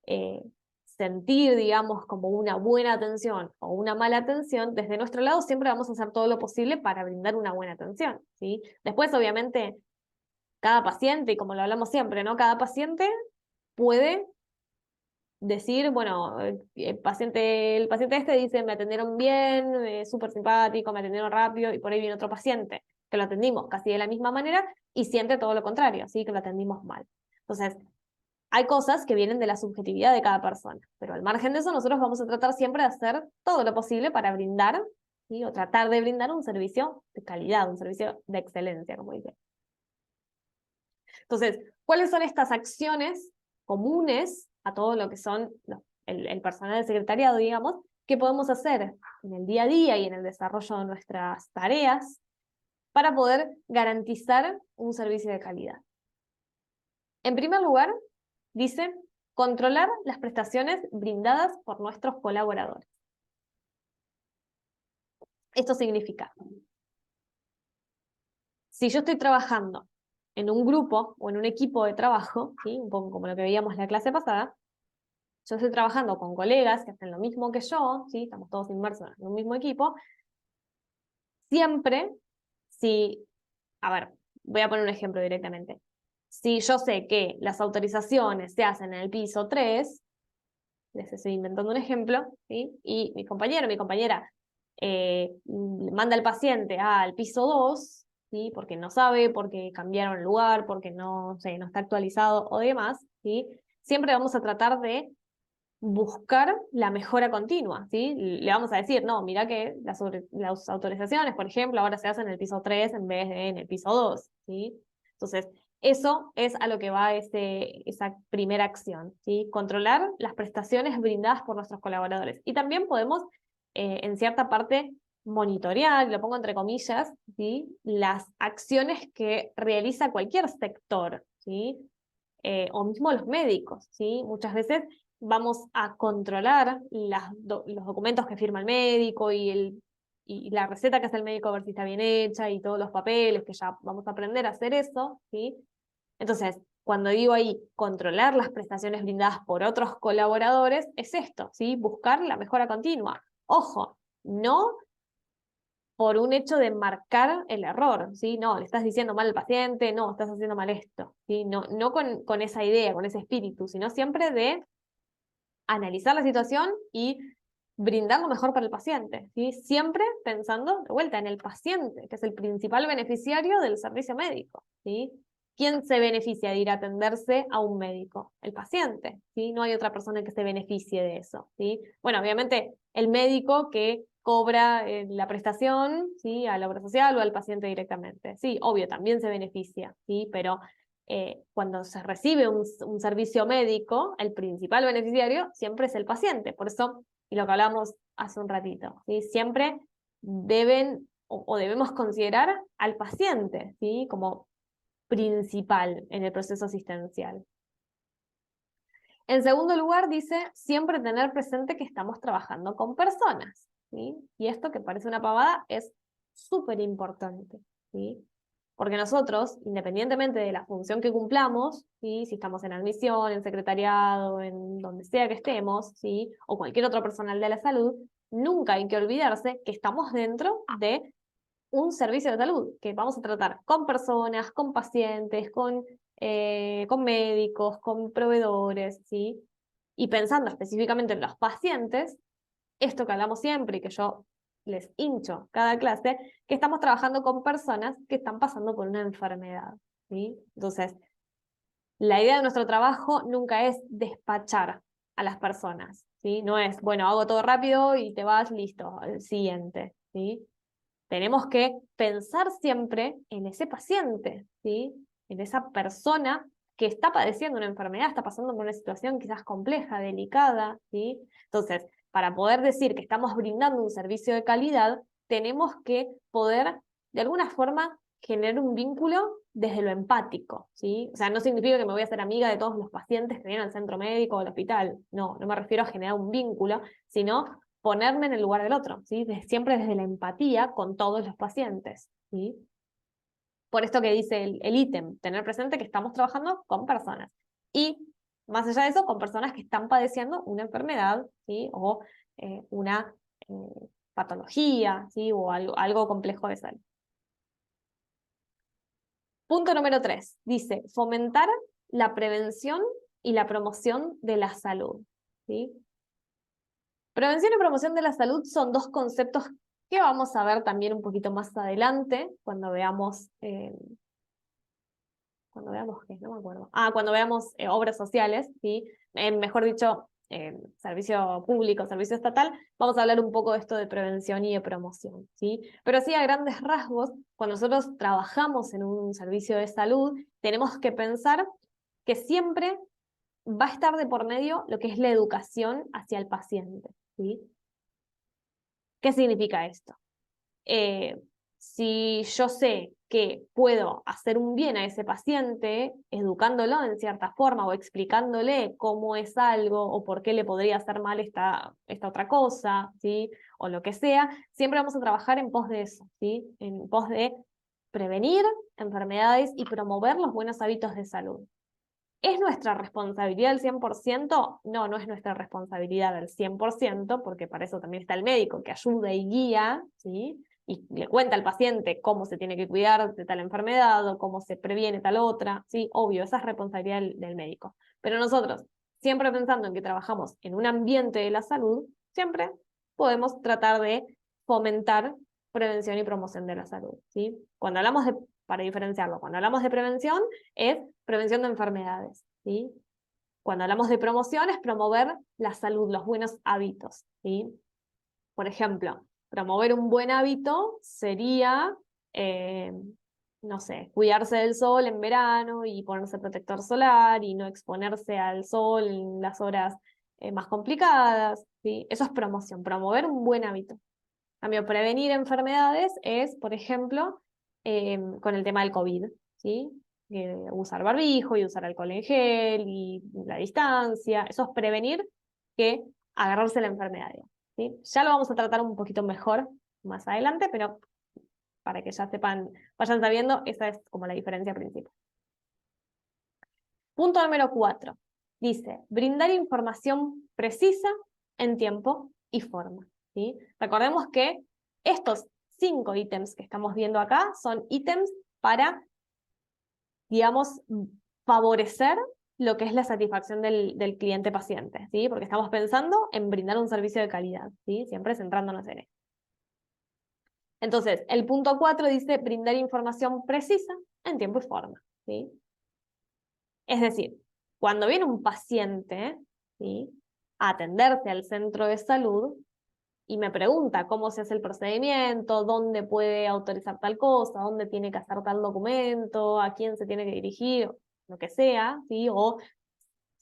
eh, sentir, digamos, como una buena atención o una mala atención, desde nuestro lado siempre vamos a hacer todo lo posible para brindar una buena atención, ¿sí? Después, obviamente, cada paciente, y como lo hablamos siempre, ¿no? Cada paciente puede decir, bueno, el paciente este dice, me atendieron bien, súper simpático, me atendieron rápido, y por ahí viene otro paciente que lo atendimos casi de la misma manera y siente todo lo contrario, ¿sí? Que lo atendimos mal. Entonces, hay cosas que vienen de la subjetividad de cada persona, pero al margen de eso nosotros vamos a tratar siempre de hacer todo lo posible para brindar, ¿sí? O tratar de brindar un servicio de calidad, un servicio de excelencia, como dice. Entonces, ¿cuáles son estas acciones comunes a todo lo que son el personal del secretariado, digamos, que podemos hacer en el día a día y en el desarrollo de nuestras tareas para poder garantizar un servicio de calidad? En primer lugar, dice, controlar las prestaciones brindadas por nuestros colaboradores. Esto significa, si yo estoy trabajando en un grupo o en un equipo de trabajo, ¿sí? Un poco como lo que veíamos en la clase pasada, yo estoy trabajando con colegas que hacen lo mismo que yo, ¿sí? Estamos todos inmersos en un mismo equipo, siempre, si, a ver, voy a poner un ejemplo directamente. Si yo sé que las autorizaciones se hacen en el piso 3, les estoy inventando un ejemplo, ¿sí? Y mi compañero, mi compañera manda al paciente al piso 2, ¿sí? Porque no sabe, porque cambiaron el lugar, porque no, sé, no está actualizado o demás, ¿sí? Siempre vamos a tratar de buscar la mejora continua, ¿sí? Le vamos a decir, no, mira que las autorizaciones, por ejemplo, ahora se hacen en el piso 3 en vez de en el piso 2, ¿sí? Entonces, eso es a lo que va esa primera acción, ¿sí? Controlar las prestaciones brindadas por nuestros colaboradores. Y también podemos, en cierta parte, monitorear, lo pongo entre comillas, ¿sí? Las acciones que realiza cualquier sector, ¿sí? O mismo los médicos, ¿sí? Muchas veces vamos a controlar los documentos que firma el médico y la receta que hace el médico a ver si está bien hecha y todos los papeles, que ya vamos a aprender a hacer eso, ¿sí? Entonces, cuando digo ahí controlar las prestaciones brindadas por otros colaboradores, es esto, ¿sí? Buscar la mejora continua. Ojo, no por un hecho de marcar el error, ¿sí? No, le estás diciendo mal al paciente, no, estás haciendo mal esto, ¿sí? No, no con esa idea, con ese espíritu, sino siempre de analizar la situación y brindar lo mejor para el paciente, ¿sí? Siempre pensando de vuelta en el paciente, que es el principal beneficiario del servicio médico, ¿sí? ¿Quién se beneficia de ir a atenderse a un médico? El paciente, ¿sí? No hay otra persona que se beneficie de eso, ¿sí? Bueno, obviamente el médico que cobra la prestación, ¿sí? A la obra social o al paciente directamente. Sí, obvio, también se beneficia, ¿sí? Pero cuando se recibe un servicio médico, el principal beneficiario siempre es el paciente. Por eso, y lo que hablamos hace un ratito, ¿sí? Siempre deben o debemos considerar al paciente, ¿sí? Como principal en el proceso asistencial. En segundo lugar, dice, siempre tener presente que estamos trabajando con personas, ¿sí? Y esto, que parece una pavada, es súper importante, ¿sí? Porque nosotros, independientemente de la función que cumplamos, ¿sí? Si estamos en admisión, en secretariado, en donde sea que estemos, ¿sí? O cualquier otro personal de la salud, nunca hay que olvidarse que estamos dentro de un servicio de salud, que vamos a tratar con personas, con pacientes, con médicos, con proveedores, ¿sí? Y pensando específicamente en los pacientes, esto que hablamos siempre y que yo les hincho cada clase, que estamos trabajando con personas que están pasando por una enfermedad, ¿sí? Entonces, la idea de nuestro trabajo nunca es despachar a las personas, ¿sí? No es, bueno, hago todo rápido y te vas, listo, el siguiente, ¿sí? Tenemos que pensar siempre en ese paciente, ¿sí? En esa persona que está padeciendo una enfermedad, está pasando por una situación quizás compleja, delicada, ¿sí? Entonces, para poder decir que estamos brindando un servicio de calidad, tenemos que poder, de alguna forma, generar un vínculo desde lo empático, ¿sí? O sea, no significa que me voy a hacer amiga de todos los pacientes que vienen al centro médico o al hospital, no, no me refiero a generar un vínculo, sino ponerme en el lugar del otro, ¿sí? Siempre desde la empatía con todos los pacientes, ¿sí? Por esto que dice el ítem, tener presente que estamos trabajando con personas. Y más allá de eso, con personas que están padeciendo una enfermedad, ¿sí? O una patología, ¿sí? O algo complejo de salud. Punto número 3, dice, fomentar la prevención y la promoción de la salud, ¿sí? Prevención y promoción de la salud son dos conceptos que vamos a ver también un poquito más adelante, cuando veamos qué, no me acuerdo. Cuando veamos obras sociales, ¿sí? Mejor dicho, servicio público, servicio estatal, vamos a hablar un poco de esto de prevención y de promoción, ¿sí? Pero sí, a grandes rasgos, cuando nosotros trabajamos en un servicio de salud, tenemos que pensar que siempre va a estar de por medio lo que es la educación hacia el paciente, ¿sí? ¿Qué significa esto? Si yo sé que puedo hacer un bien a ese paciente, educándolo en cierta forma o explicándole cómo es algo o por qué le podría hacer mal esta otra cosa, ¿sí? O lo que sea, siempre vamos a trabajar en pos de eso, ¿sí? En pos de prevenir enfermedades y promover los buenos hábitos de salud. ¿Es nuestra responsabilidad al 100%? No, no es nuestra responsabilidad al 100%, porque para eso también está el médico que ayuda y guía, ¿sí? Y le cuenta al paciente cómo se tiene que cuidar de tal enfermedad o cómo se previene tal otra, ¿sí? Obvio, esa es responsabilidad del médico. Pero nosotros, siempre pensando en que trabajamos en un ambiente de la salud, siempre podemos tratar de fomentar prevención y promoción de la salud, ¿sí? Para diferenciarlo, cuando hablamos de prevención, es prevención de enfermedades, ¿sí? Cuando hablamos de promoción es promover la salud, los buenos hábitos, ¿sí? Por ejemplo, promover un buen hábito sería, eh, no sé, cuidarse del sol en verano y ponerse protector solar y no exponerse al sol en las horas más complicadas, ¿sí? Eso es promoción, promover un buen hábito. Cambio, prevenir enfermedades es, por ejemplo, con el tema del COVID, ¿sí? Usar barbijo y usar alcohol en gel y la distancia. Eso es prevenir que agarrarse la enfermedad, digamos, ¿sí? Ya lo vamos a tratar un poquito mejor más adelante, pero para que ya sepan, vayan sabiendo, esa es como la diferencia principal. Punto número 4. Dice, brindar información precisa en tiempo y forma, ¿sí? Recordemos que estos 5 ítems que estamos viendo acá son ítems para, digamos, favorecer lo que es la satisfacción del cliente paciente, ¿sí? Porque estamos pensando en brindar un servicio de calidad, ¿sí? Siempre centrándonos en esto. Entonces, el punto 4 dice brindar información precisa en tiempo y forma, ¿sí? Es decir, cuando viene un paciente, ¿sí?, a atenderse al centro de salud y me pregunta cómo se hace el procedimiento, dónde puede autorizar tal cosa, dónde tiene que hacer tal documento, a quién se tiene que dirigir, lo que sea, ¿sí? O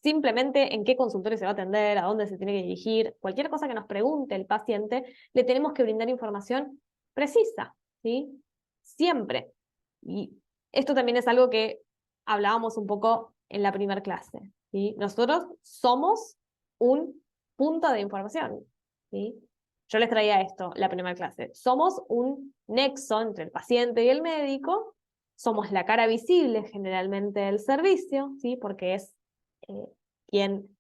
simplemente en qué consultorio se va a atender, a dónde se tiene que dirigir, cualquier cosa que nos pregunte el paciente, le tenemos que brindar información precisa, ¿sí? Siempre. Y esto también es algo que hablábamos un poco en la primera clase. ¿sí? Nosotros somos un punto de información, ¿sí? Yo les traía esto, la primera clase. Somos un nexo entre el paciente y el médico, somos la cara visible generalmente del servicio, ¿sí? Porque es eh, quien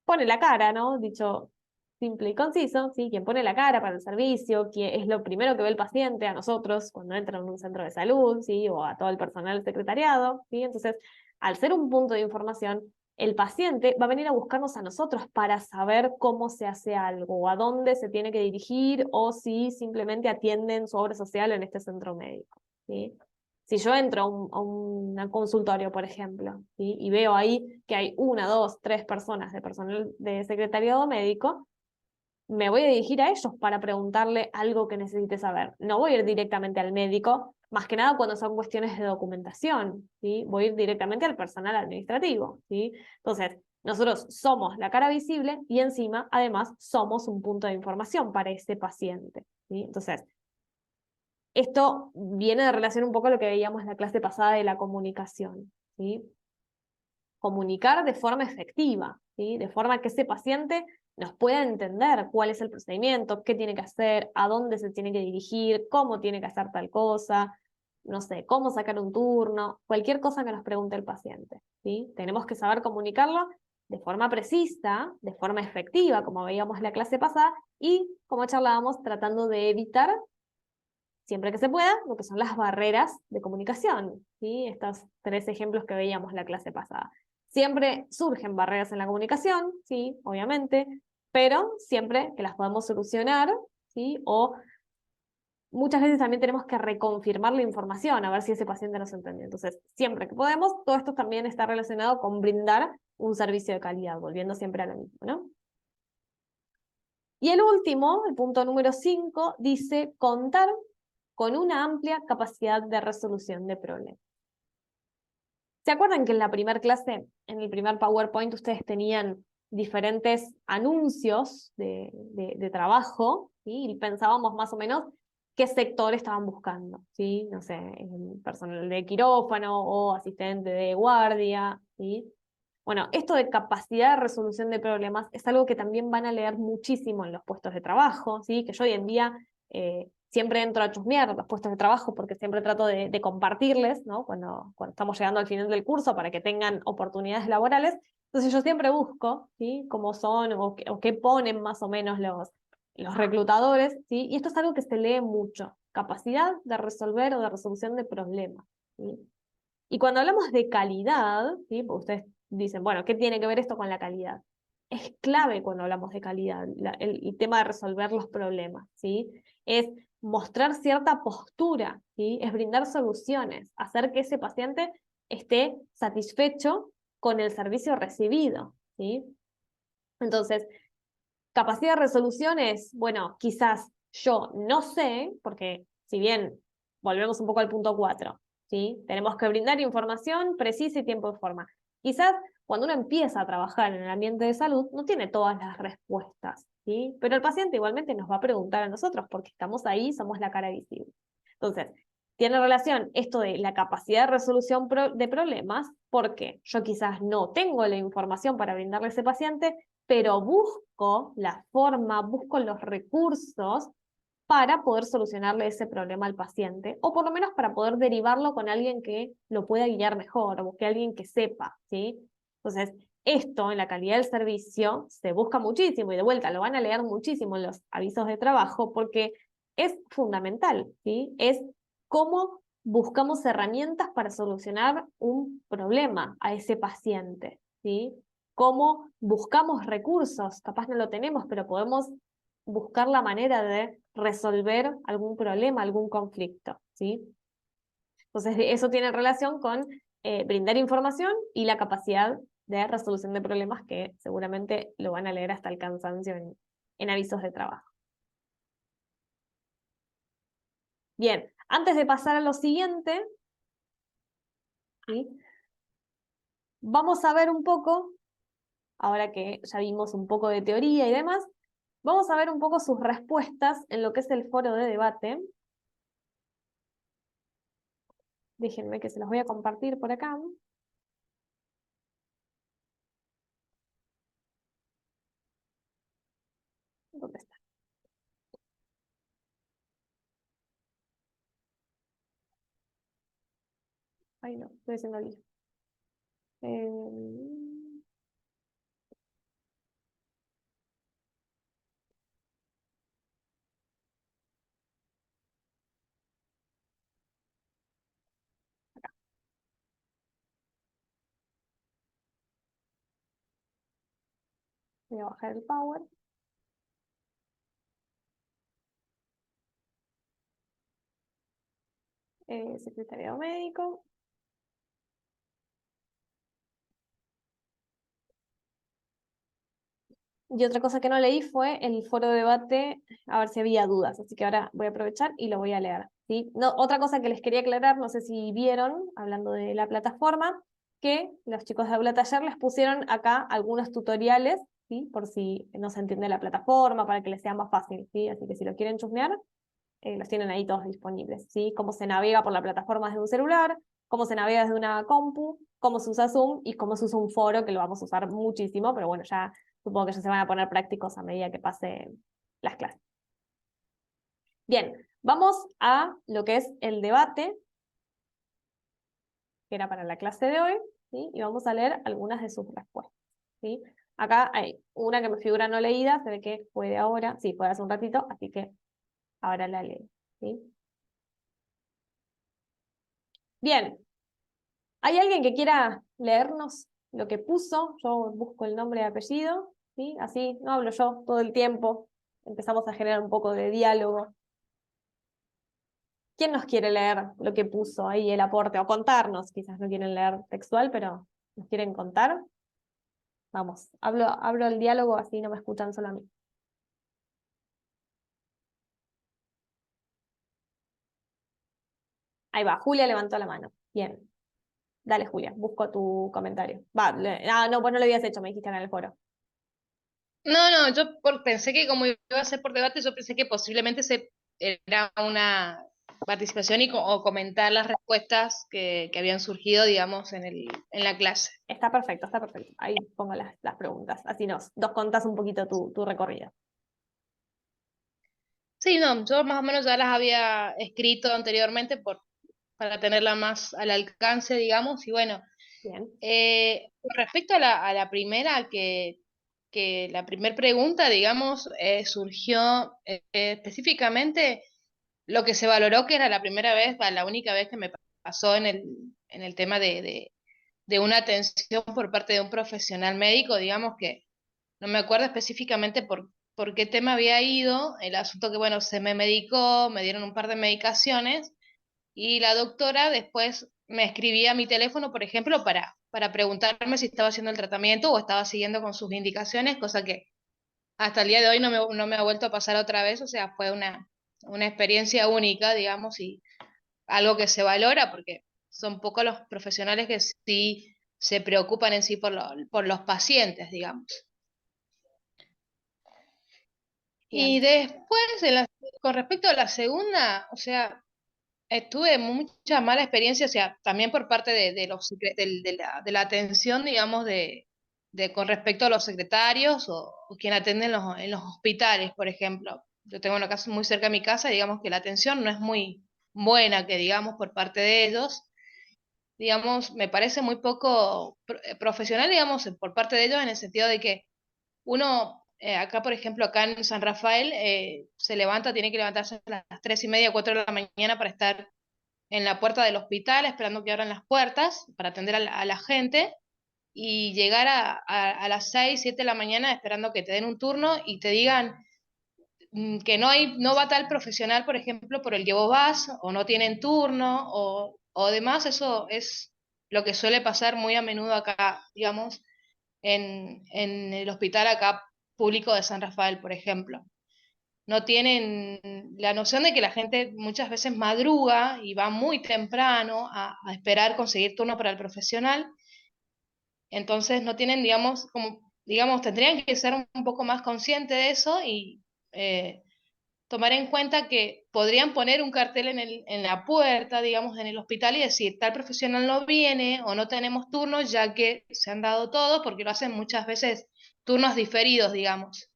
pone la cara, ¿no? Dicho simple y conciso, ¿sí? Quien pone la cara para el servicio, quien es lo primero que ve el paciente, a nosotros, cuando entra en un centro de salud, ¿sí? O a todo el personal del secretariado, ¿sí? Entonces, al ser un punto de información, el paciente va a venir a buscarnos a nosotros para saber cómo se hace algo, o a dónde se tiene que dirigir, o si simplemente atienden su obra social en este centro médico, ¿sí? Si yo entro a un consultorio, por ejemplo, ¿sí? Y veo ahí que hay una, dos, tres personas de personal de secretariado médico, me voy a dirigir a ellos para preguntarle algo que necesite saber. No voy a ir directamente al médico, más que nada cuando son cuestiones de documentación, ¿sí? Voy a ir directamente al personal administrativo, ¿sí? Entonces, nosotros somos la cara visible y encima, además, somos un punto de información para ese paciente, ¿sí? Entonces, esto viene de relación un poco a lo que veíamos en la clase pasada de la comunicación, ¿sí? Comunicar de forma efectiva, ¿sí? De forma que ese paciente nos pueda entender cuál es el procedimiento, qué tiene que hacer, a dónde se tiene que dirigir, cómo tiene que hacer tal cosa, no sé, cómo sacar un turno, cualquier cosa que nos pregunte el paciente, ¿sí? Tenemos que saber comunicarlo de forma precisa, de forma efectiva, como veíamos en la clase pasada, y como charlábamos, tratando de evitar siempre que se pueda, lo que son las barreras de comunicación, ¿sí? Estos tres ejemplos que veíamos en la clase pasada. Siempre surgen barreras en la comunicación, sí, obviamente, pero siempre que las podemos solucionar, ¿sí? O muchas veces también tenemos que reconfirmar la información, a ver si ese paciente nos entendió. Entonces, siempre que podemos, todo esto también está relacionado con brindar un servicio de calidad, volviendo siempre a lo mismo, ¿no? Y el último, el punto número 5, dice contar con una amplia capacidad de resolución de problemas. ¿Se acuerdan que en la primera clase, en el primer PowerPoint, ustedes tenían diferentes anuncios de trabajo, ¿sí? Y pensábamos más o menos qué sector estaban buscando, ¿sí? No sé, el personal de quirófano o asistente de guardia, ¿sí? Bueno, esto de capacidad de resolución de problemas es algo que también van a leer muchísimo en los puestos de trabajo, ¿sí? Que yo hoy en día siempre entro a chusmear los puestos de trabajo porque siempre trato de compartirles, ¿no? Cuando estamos llegando al final del curso para que tengan oportunidades laborales. Entonces yo siempre busco, ¿sí? Cómo son o qué ponen más o menos los reclutadores, ¿sí? Y esto es algo que se lee mucho, capacidad de resolver o de resolución de problemas, ¿sí? Y cuando hablamos de calidad, ¿sí? Porque ustedes dicen, bueno, ¿qué tiene que ver esto con la calidad? Es clave cuando hablamos de calidad, el tema de resolver los problemas, ¿sí? Es mostrar cierta postura, ¿sí? Es brindar soluciones, hacer que ese paciente esté satisfecho con el servicio recibido, ¿sí? Entonces, capacidad de resolución es, bueno, quizás yo no sé, porque si bien volvemos un poco al punto 4, ¿sí? Tenemos que brindar información precisa y tiempo de forma. Quizás cuando uno empieza a trabajar en el ambiente de salud no tiene todas las respuestas, ¿sí? Pero el paciente igualmente nos va a preguntar a nosotros porque estamos ahí, somos la cara visible. Entonces, tiene relación esto de la capacidad de resolución de problemas porque yo quizás no tengo la información para brindarle a ese paciente, pero busco la forma, busco los recursos para poder solucionarle ese problema al paciente, o por lo menos para poder derivarlo con alguien que lo pueda guiar mejor, o que alguien que sepa, ¿sí? Entonces, esto en la calidad del servicio se busca muchísimo, y de vuelta lo van a leer muchísimo en los avisos de trabajo, porque es fundamental, ¿sí? Es cómo buscamos herramientas para solucionar un problema a ese paciente, ¿sí? Cómo buscamos recursos, capaz no lo tenemos, pero podemos buscar la manera de resolver algún problema, algún conflicto, ¿sí? Entonces, eso tiene relación con brindar información y la capacidad de resolución de problemas que seguramente lo van a leer hasta el cansancio en avisos de trabajo. Bien, antes de pasar a lo siguiente, ¿sí? Vamos a ver un poco, ahora que ya vimos un poco de teoría y demás, vamos a ver un poco sus respuestas en lo que es el foro de debate. Déjenme que se los voy a compartir por acá. Ay, no, estoy haciendo lío. Voy a bajar el power. Secretariado médico. Y otra cosa que no leí fue el foro de debate, a ver si había dudas, así que ahora voy a aprovechar y lo voy a leer, ¿sí? No, otra cosa que les quería aclarar, no sé si vieron, hablando de la plataforma, que los chicos de Aula Taller les pusieron acá algunos tutoriales, ¿sí? Por si no se entiende la plataforma, para que les sea más fácil, ¿sí? Así que si lo quieren chusmear, los tienen ahí todos disponibles, ¿sí? Cómo se navega por la plataforma desde un celular, cómo se navega desde una compu, cómo se usa Zoom y cómo se usa un foro, que lo vamos a usar muchísimo, pero bueno, ya supongo que ya se van a poner prácticos a medida que pase las clases. Bien, vamos a lo que es el debate, que era para la clase de hoy, ¿sí? Y vamos a leer algunas de sus respuestas, ¿sí? Acá hay una que me figura no leída, se ve que fue de ahora, sí, fue de hace un ratito, así que ahora la leo, ¿sí? Bien, ¿hay alguien que quiera leernos lo que puso? Yo busco el nombre y apellido, ¿sí? Así no hablo yo todo el tiempo. Empezamos a generar un poco de diálogo. ¿Quién nos quiere leer lo que puso ahí el aporte? O contarnos, quizás no quieren leer textual, pero ¿nos quieren contar? Vamos, hablo el diálogo, así no me escuchan solo a mí. Ahí va, Julia levantó la mano. Bien. Dale, Julia, busco tu comentario. No, pues no lo habías hecho, me dijiste en el foro. No, no, yo pensé que como iba a ser por debate, yo pensé que posiblemente era una participación o comentar las respuestas que habían surgido, digamos, en la clase. Está perfecto, está perfecto. Ahí pongo las preguntas. Así nos contás un poquito tu recorrido. Sí, no, yo más o menos ya las había escrito anteriormente para tenerla más al alcance, digamos, y bueno, Bien. con respecto a la primera, que la primera pregunta, digamos, surgió específicamente lo que se valoró que era la primera vez, la única vez que me pasó en el tema de una atención por parte de un profesional médico, digamos que no me acuerdo específicamente por qué tema había ido, el asunto que, bueno, se me medicó, me dieron un par de medicaciones y la doctora después me escribía a mi teléfono, por ejemplo, para preguntarme si estaba haciendo el tratamiento o estaba siguiendo con sus indicaciones, cosa que hasta el día de hoy no me ha vuelto a pasar otra vez, o sea, fue una experiencia única, digamos, y algo que se valora porque son pocos los profesionales que sí se preocupan en sí por los pacientes, digamos. Bien. Y después, con respecto a la segunda, o sea, tuve mucha mala experiencia, o sea, también por parte de de la atención, digamos, con respecto a los secretarios o quien atiende en los hospitales, por ejemplo. Yo tengo una casa muy cerca de mi casa, y digamos que la atención no es muy buena, que digamos, por parte de ellos. Digamos, me parece muy poco profesional, digamos, por parte de ellos, en el sentido de que uno, acá por ejemplo, acá en San Rafael, se levanta, tiene que levantarse a las 3:30, 4 de la mañana para estar en la puerta del hospital esperando que abran las puertas para atender a la gente y llegar a las 6, 7 de la mañana esperando que te den un turno y te digan que no va tal profesional, por ejemplo, por el que vos vas, o no tienen turno, o demás. Eso es lo que suele pasar muy a menudo acá, digamos, en el hospital acá público de San Rafael, por ejemplo. No tienen la noción de que la gente muchas veces madruga y va muy temprano a esperar conseguir turno para el profesional. Entonces no tienen, digamos, digamos, tendrían que ser un poco más conscientes de eso y eh, tomar en cuenta que podrían poner un cartel en la puerta, digamos, en el hospital y decir, tal profesional no viene o no tenemos turnos, ya que se han dado todos, porque lo hacen muchas veces turnos diferidos, digamos.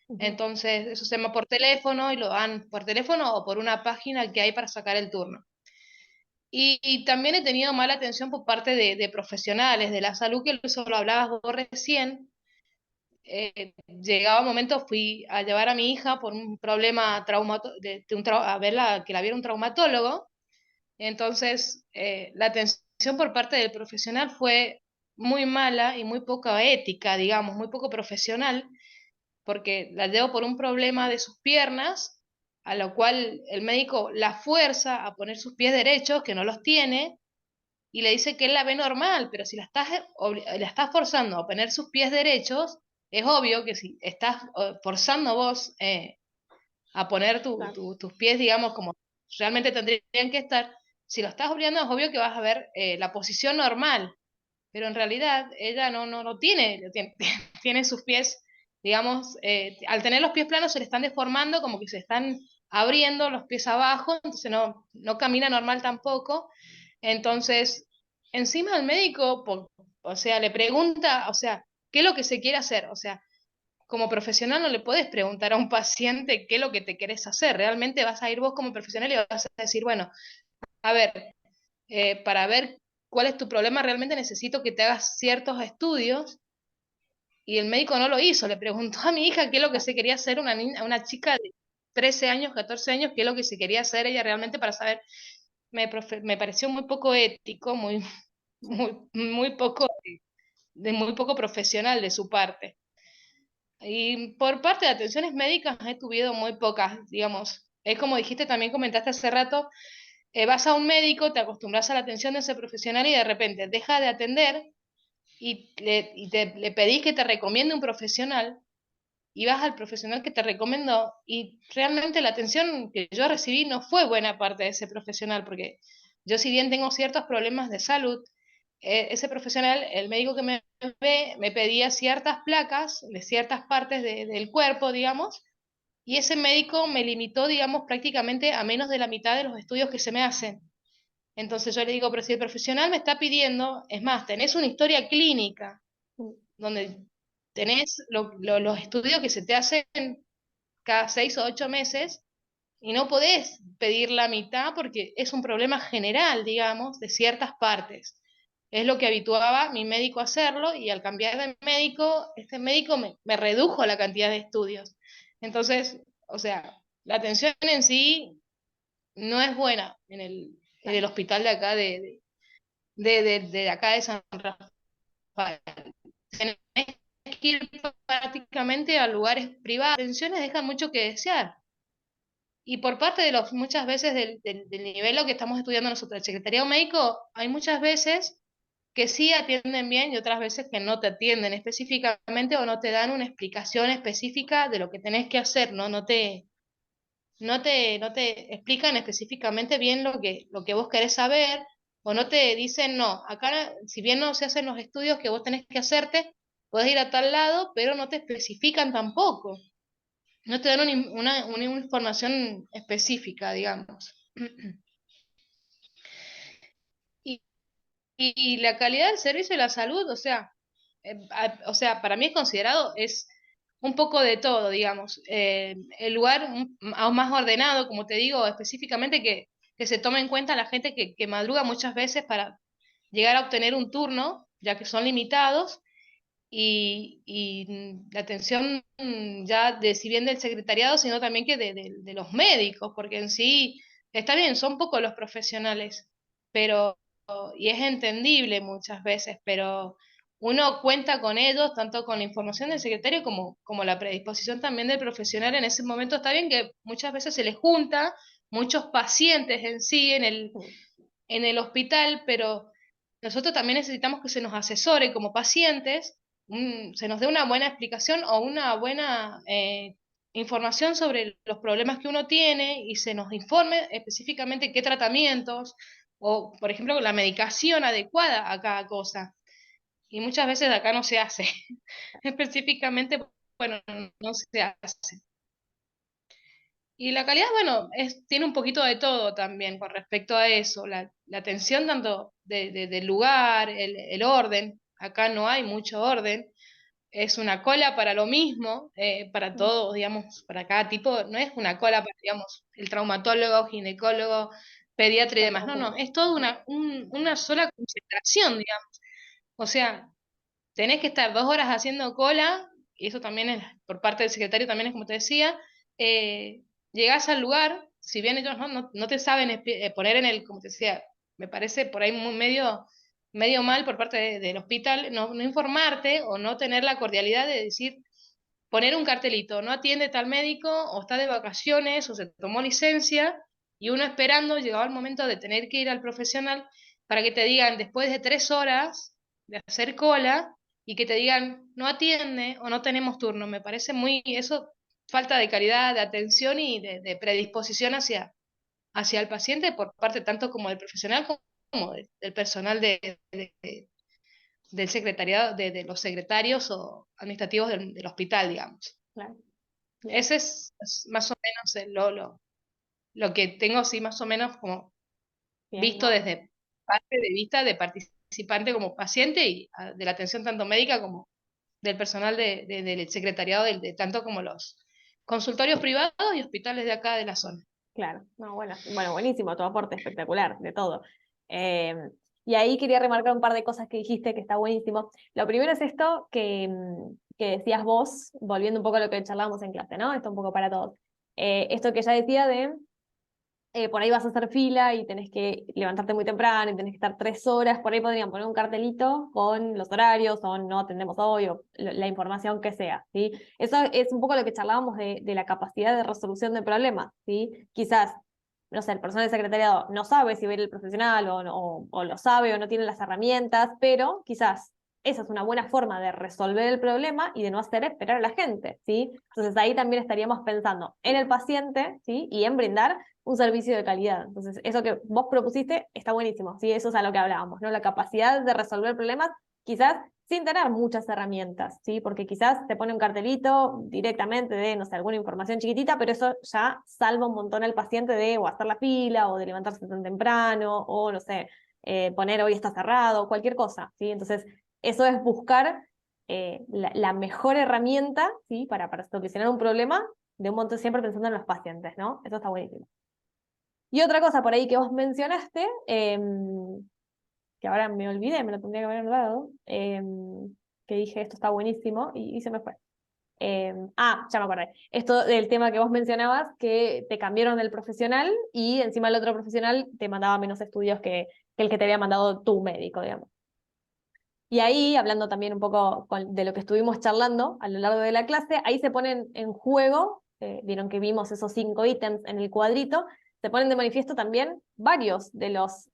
Ujú. Entonces, eso se llama por teléfono y lo dan por teléfono o por una página que hay para sacar el turno. Y también he tenido mala atención por parte de profesionales de la salud, que eso lo hablabas vos recién. Llegaba un momento, fui a llevar a mi hija por un problema a verla, que la viera un traumatólogo. Entonces, la atención por parte del profesional fue muy mala y muy poca ética, digamos, muy poco profesional, porque la llevo por un problema de sus piernas, a lo cual el médico la fuerza a poner sus pies derechos, que no los tiene, y le dice que él la ve normal, pero si la estás forzando a poner sus pies derechos, es obvio que si estás forzando vos a poner Claro. tus pies, digamos, como realmente tendrían que estar, si lo estás obligando es obvio que vas a ver la posición normal, pero en realidad ella no tiene, tiene sus pies, digamos, al tener los pies planos se le están deformando, como que se están abriendo los pies abajo, entonces no camina normal tampoco. Entonces, encima el médico, o sea, le pregunta, o sea, ¿qué es lo que se quiere hacer? O sea, como profesional no le puedes preguntar a un paciente qué es lo que te querés hacer. Realmente vas a ir vos como profesional y vas a decir, bueno, a ver, para ver cuál es tu problema, realmente necesito que te hagas ciertos estudios. Y el médico no lo hizo, le preguntó a mi hija qué es lo que se quería hacer, una chica de 13 años, 14 años, qué es lo que se quería hacer ella realmente para saber. Me pareció muy poco ético, muy poco, muy poco profesional de su parte. Y por parte de atenciones médicas he tenido muy pocas, digamos. Es como dijiste, también comentaste hace rato, vas a un médico, te acostumbras a la atención de ese profesional y de repente deja de atender le pedís que te recomiende un profesional y vas al profesional que te recomendó y realmente la atención que yo recibí no fue buena parte de ese profesional, porque yo si bien tengo ciertos problemas de salud, ese profesional, el médico que me ve, me pedía ciertas placas de ciertas partes del cuerpo, digamos, y ese médico me limitó, digamos, prácticamente a menos de la mitad de los estudios que se me hacen. Entonces yo le digo, pero si el profesional me está pidiendo, es más, tenés una historia clínica donde tenés los estudios que se te hacen cada 6 o 8 meses y no podés pedir la mitad porque es un problema general, digamos, de ciertas partes. Es lo que habituaba mi médico a hacerlo y al cambiar de médico, este médico me redujo la cantidad de estudios. Entonces, o sea, la atención en sí no es buena en el hospital de acá de acá de San Rafael. Tenés que ir prácticamente a lugares privados. Las atenciones dejan mucho que desear. Y por parte de los, muchas veces del nivel lo que estamos estudiando nosotros, el secretariado médico, hay muchas veces que sí atienden bien y otras veces que no te atienden específicamente o no te dan una explicación específica de lo que tenés que hacer, ¿no? No te explican específicamente bien lo que vos querés saber, o no te dicen, no, acá, si bien no se hacen los estudios que vos tenés que hacerte, podés ir a tal lado, pero no te especifican tampoco, no te dan una información específica, digamos. Y, y la calidad del servicio de la salud, o sea, o sea, para mí es considerado, es un poco de todo, digamos. El lugar aún más ordenado, como te digo, específicamente que se tome en cuenta la gente que madruga muchas veces para llegar a obtener un turno, ya que son limitados, y la atención ya de si bien del secretariado, sino también que de los médicos, porque en sí, está bien, son pocos los profesionales, pero, y es entendible muchas veces, pero uno cuenta con ellos, tanto con la información del secretario como la predisposición también del profesional en ese momento. Está bien que muchas veces se les junta muchos pacientes en sí en el hospital, pero nosotros también necesitamos que se nos asesore como pacientes, se nos dé una buena explicación o una buena información sobre los problemas que uno tiene y se nos informe específicamente qué tratamientos o, por ejemplo, la medicación adecuada a cada cosa. Y muchas veces acá no se hace. Específicamente, bueno, no se hace. Y la calidad, bueno, tiene un poquito de todo también con respecto a eso, la atención tanto del lugar, el orden, acá no hay mucho orden, es una cola para lo mismo, para todo, digamos, para cada tipo, no es una cola para, digamos, el traumatólogo, ginecólogo, pediatra y demás. No, no, Totalmente. es toda una sola concentración, digamos. O sea, tenés que estar 2 horas haciendo cola, y eso también es por parte del secretario, también es como te decía, llegás al lugar, si bien ellos no te saben poner en el, como te decía, me parece por ahí medio mal por parte del hospital, no informarte o no tener la cordialidad de decir, poner un cartelito, no atiende tal médico, o está de vacaciones, o se tomó licencia, y uno esperando, llegaba el momento de tener que ir al profesional para que te digan, después de 3 horas de hacer cola, y que te digan, no atiende o no tenemos turno. Me parece eso, falta de calidad, de atención y de predisposición hacia el paciente por parte tanto como del profesional como del personal del secretariado, de los secretarios o administrativos del hospital, digamos. Claro. Bien, Ese es más o menos lo que tengo, sí, más o menos como bien, visto ¿no? desde parte de vista de participante como paciente y de la atención tanto médica como del personal del secretariado, tanto como los consultorios privados y hospitales de acá de la zona. Claro, no, bueno, bueno, buenísimo, tu aporte espectacular, de todo. Eh, y ahí quería remarcar un par de cosas que dijiste que está buenísimo. Lo primero es esto que decías vos, volviendo un poco a lo que charlábamos en clase, ¿no? Esto un poco para todos. Esto que ya decía de por ahí vas a hacer fila y tenés que levantarte muy temprano y tenés que estar 3 horas, por ahí podrían poner un cartelito con los horarios o no atendemos hoy o la información que sea, ¿sí? Eso es un poco lo que charlábamos de la capacidad de resolución de problemas, ¿sí? Quizás, no sé, el personal de secretariado no sabe si va a ir el profesional o lo sabe o no tiene las herramientas, pero quizás esa es una buena forma de resolver el problema y de no hacer esperar a la gente, ¿sí? Entonces ahí también estaríamos pensando en el paciente, ¿sí? Y en brindar un servicio de calidad. Entonces, eso que vos propusiste está buenísimo, ¿sí? Eso es a lo que hablábamos, ¿no? La capacidad de resolver problemas, quizás sin tener muchas herramientas, ¿sí? Porque quizás te pone un cartelito directamente de, no sé, alguna información chiquitita, pero eso ya salva un montón al paciente de o hacer la fila, o de levantarse tan temprano, o, no sé, poner hoy está cerrado, cualquier cosa, ¿sí? Entonces, eso es buscar la mejor herramienta, ¿sí? Para solucionar un problema de un montón, siempre pensando en los pacientes, ¿no? Eso está buenísimo. Y otra cosa por ahí que vos mencionaste, que ahora me olvidé, me lo tendría que haber dado, que dije esto está buenísimo y se me fue. Ya me acordé. Esto del tema que vos mencionabas, que te cambiaron del profesional y encima el otro profesional te mandaba menos estudios que el que te había mandado tu médico, digamos. Y ahí, hablando también un poco de lo que estuvimos charlando a lo largo de la clase, ahí se ponen en juego, vieron que vimos esos 5 ítems en el cuadrito, se ponen de manifiesto también varios de los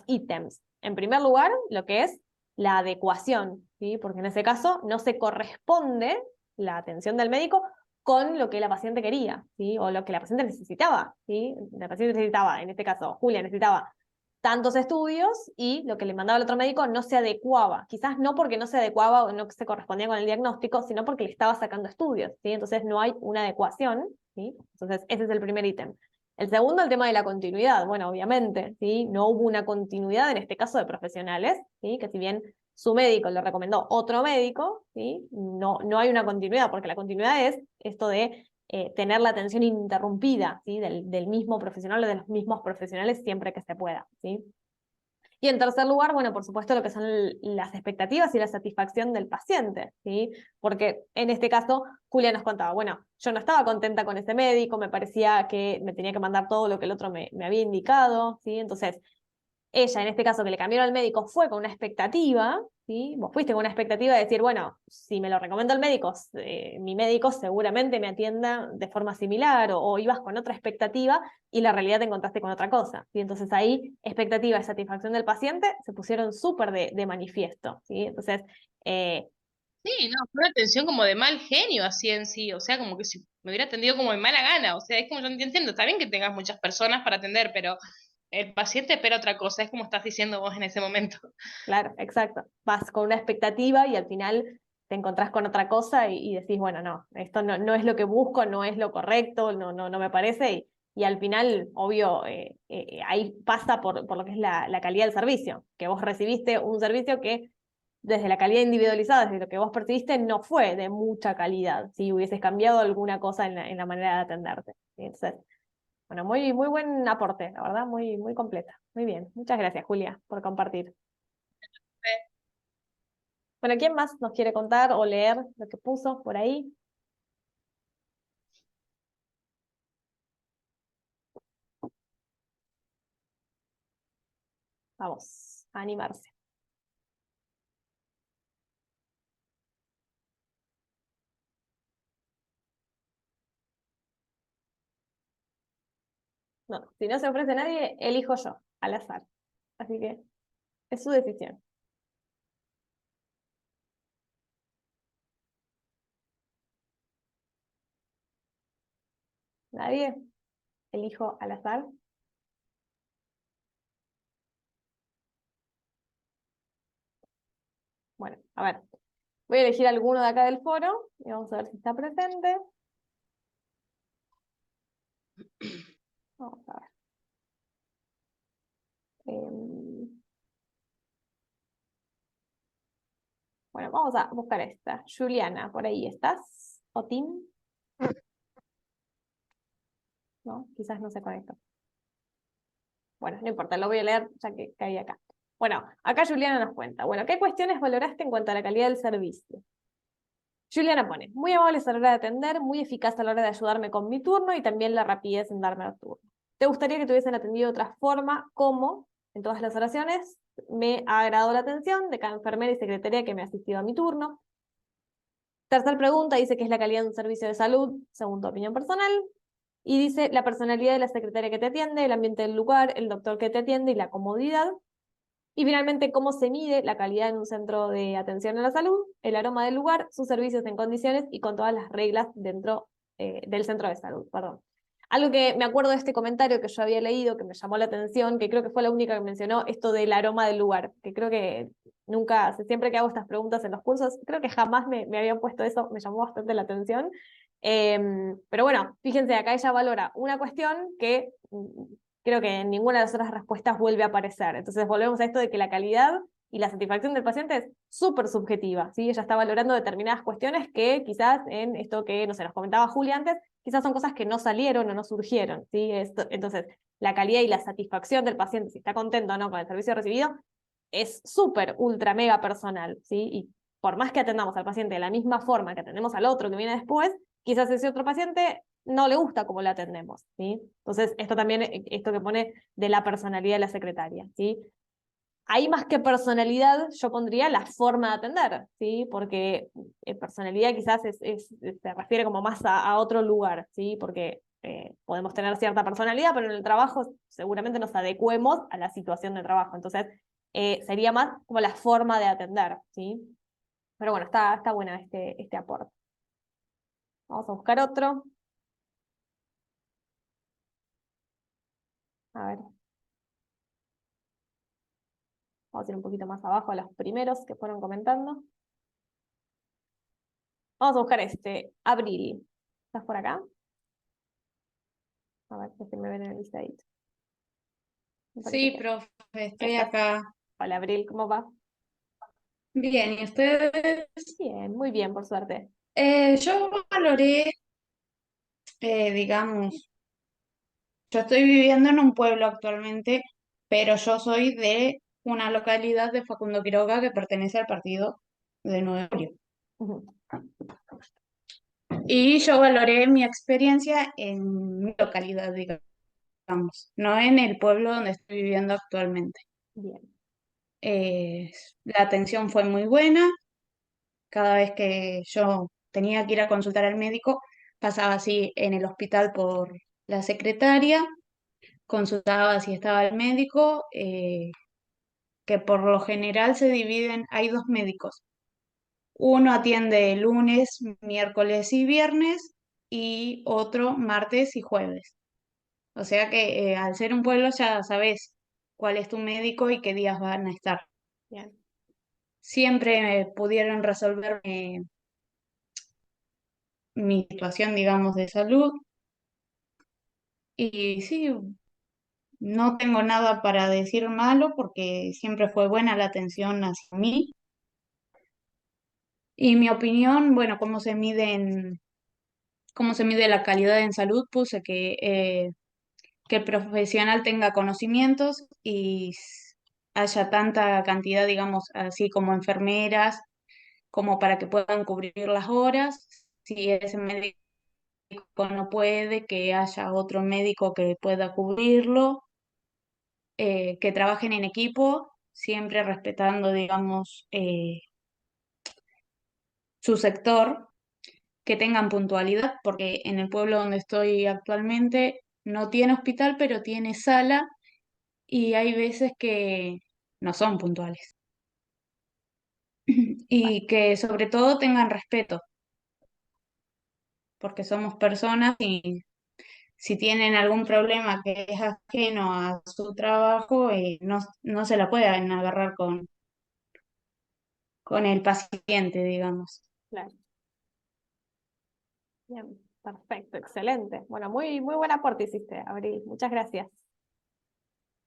ítems. En primer lugar, lo que es la adecuación, ¿sí? Porque en ese caso no se corresponde la atención del médico con lo que la paciente quería, ¿sí? O lo que la paciente necesitaba, ¿sí? La paciente necesitaba, en este caso, Julia necesitaba tantos estudios y lo que le mandaba el otro médico no se adecuaba. Quizás no porque no se adecuaba o no se correspondía con el diagnóstico, sino porque le estaba sacando estudios, ¿sí? Entonces no hay una adecuación, ¿sí? Entonces ese es el primer ítem. El segundo, el tema de la continuidad. Bueno, obviamente, ¿sí? No hubo una continuidad en este caso de profesionales, ¿sí? Que si bien su médico le recomendó otro médico, ¿sí? No hay una continuidad, porque la continuidad es esto de tener la atención ininterrumpida, ¿sí? Del mismo profesional o de los mismos profesionales siempre que se pueda, ¿sí? Y en tercer lugar, bueno, por supuesto, lo que son las expectativas y la satisfacción del paciente, ¿sí? Porque en este caso, Julia nos contaba, bueno, yo no estaba contenta con ese médico, me parecía que me tenía que mandar todo lo que el otro me había indicado, ¿sí? Entonces, ella, en este caso, que le cambiaron al médico, fue con una expectativa, ¿sí? Vos fuiste con una expectativa de decir, bueno, si me lo recomienda el médico, mi médico seguramente me atienda de forma similar, o ibas con otra expectativa y la realidad te encontraste con otra cosa, ¿sí? Entonces ahí, expectativa y satisfacción del paciente se pusieron súper de manifiesto, ¿sí? Entonces, Sí, no, fue una atención como de mal genio así en sí, o sea, como que si me hubiera atendido como de mala gana, o sea, es como yo entiendo, está bien que tengas muchas personas para atender, pero el paciente espera otra cosa, es como estás diciendo vos en ese momento. claro, exacto. Vas con una expectativa y al final te encontrás con otra cosa y decís, bueno, no, esto no es lo que busco, no es lo correcto, no me parece. Y al final, obvio, ahí pasa por lo que es la calidad del servicio, que vos recibiste un servicio que desde la calidad individualizada, desde lo que vos percibiste, no fue de mucha calidad, si hubieses cambiado alguna cosa en la manera de atenderte, ¿sí? Entonces, Bueno, muy, muy buen aporte, la verdad, muy, muy completa. Muy bien. Muchas gracias, Julia, por compartir. Bueno, ¿quién más nos quiere contar o leer lo que puso por ahí? Vamos, a animarse. No, si no se ofrece nadie, elijo yo, al azar. Así que es su decisión. ¿Nadie? Elijo al azar. Bueno, a ver. Voy a elegir alguno de acá del foro y vamos a ver si está presente. Vamos a ver. Bueno, vamos a buscar esta. Juliana, ¿por ahí estás? ¿O Tim? No, quizás no se conectó. Bueno, no importa, lo voy a leer ya que caí acá. Bueno, acá Juliana nos cuenta. Bueno, ¿qué cuestiones valoraste en cuanto a la calidad del servicio? Juliana pone, muy amables a la hora de atender, muy eficaz a la hora de ayudarme con mi turno y también la rapidez en darme el turno. ¿Te gustaría que te hubiesen atendido de otra forma? Como en todas las oraciones, me ha agradado la atención de cada enfermera y secretaria que me ha asistido a mi turno. Tercer pregunta dice que es la calidad de un servicio de salud, según tu opinión personal. Y dice la personalidad de la secretaria que te atiende, el ambiente del lugar, el doctor que te atiende y la comodidad. Y finalmente, cómo se mide la calidad en un centro de atención a la salud, el aroma del lugar, sus servicios en condiciones y con todas las reglas dentro del centro de salud. Perdón. Algo que me acuerdo de este comentario que yo había leído, que me llamó la atención, que creo que fue la única que mencionó, esto del aroma del lugar, que creo que nunca, siempre que hago estas preguntas en los cursos, creo que jamás me habían puesto eso, me llamó bastante la atención. Pero bueno, fíjense, acá ella valora una cuestión que creo que en ninguna de las otras respuestas vuelve a aparecer. Entonces volvemos a esto de que la calidad y la satisfacción del paciente es súper subjetiva, ¿sí? Ella está valorando determinadas cuestiones que quizás en esto que, no sé, nos comentaba Julia antes, quizás son cosas que no salieron o no surgieron, ¿sí? Entonces, la calidad y la satisfacción del paciente, si está contento o no con el servicio recibido, es súper, ultra, mega personal, ¿sí? Y por más que atendamos al paciente de la misma forma que atendemos al otro que viene después, quizás ese otro paciente no le gusta cómo la atendemos, ¿sí? Entonces, esto también, esto que pone de la personalidad de la secretaria, ¿sí? Ahí más que personalidad, yo pondría la forma de atender, ¿sí? Porque personalidad quizás se refiere como más a otro lugar, ¿sí? Porque podemos tener cierta personalidad, pero en el trabajo seguramente nos adecuemos a la situación de trabajo. Entonces, sería más como la forma de atender, ¿sí? Pero bueno, está buena este aporte. Vamos a buscar otro. A ver. Vamos a ir un poquito más abajo a los primeros que fueron comentando. Vamos a buscar Abril. ¿Estás por acá? A ver si me ven en el listadito. Me parece Sí, que profe, estoy estás. acá. Hola, Abril, ¿cómo va? Bien, ¿y ustedes? Bien, muy bien, por suerte. Yo valoré, digamos, yo estoy viviendo en un pueblo actualmente, pero yo soy de una localidad de Facundo Quiroga que pertenece al partido de Nuevo León. Ujú. Y yo valoré mi experiencia en mi localidad, digamos, no en el pueblo donde estoy viviendo actualmente. Bien. La atención fue muy buena. Cada vez que yo tenía que ir a consultar al médico, pasaba así en el hospital por la secretaria, consultaba si estaba el médico, que por lo general se dividen, hay dos médicos. Uno atiende lunes, miércoles y viernes y otro martes y jueves. O sea que al ser un pueblo ya sabes cuál es tu médico y qué días van a estar. Bien. Siempre pudieron resolverme mi situación, digamos, de salud. Y sí, no tengo nada para decir malo porque siempre fue buena la atención hacia mí. Y mi opinión, bueno, cómo se mide la calidad en salud, puse que que el profesional tenga conocimientos y haya tanta cantidad, digamos, así como enfermeras, como para que puedan cubrir las horas. Si ese médico no puede, que haya otro médico que pueda cubrirlo, que trabajen en equipo, siempre respetando, digamos, su sector, que tengan puntualidad, porque en el pueblo donde estoy actualmente no tiene hospital, pero tiene sala y hay veces que no son puntuales. Y que sobre todo tengan respeto, porque somos personas y si tienen algún problema que es ajeno a su trabajo, no se la pueden agarrar con el paciente, digamos. Claro. Bien, perfecto, excelente. Bueno, muy buen aporte hiciste, Abril. Muchas gracias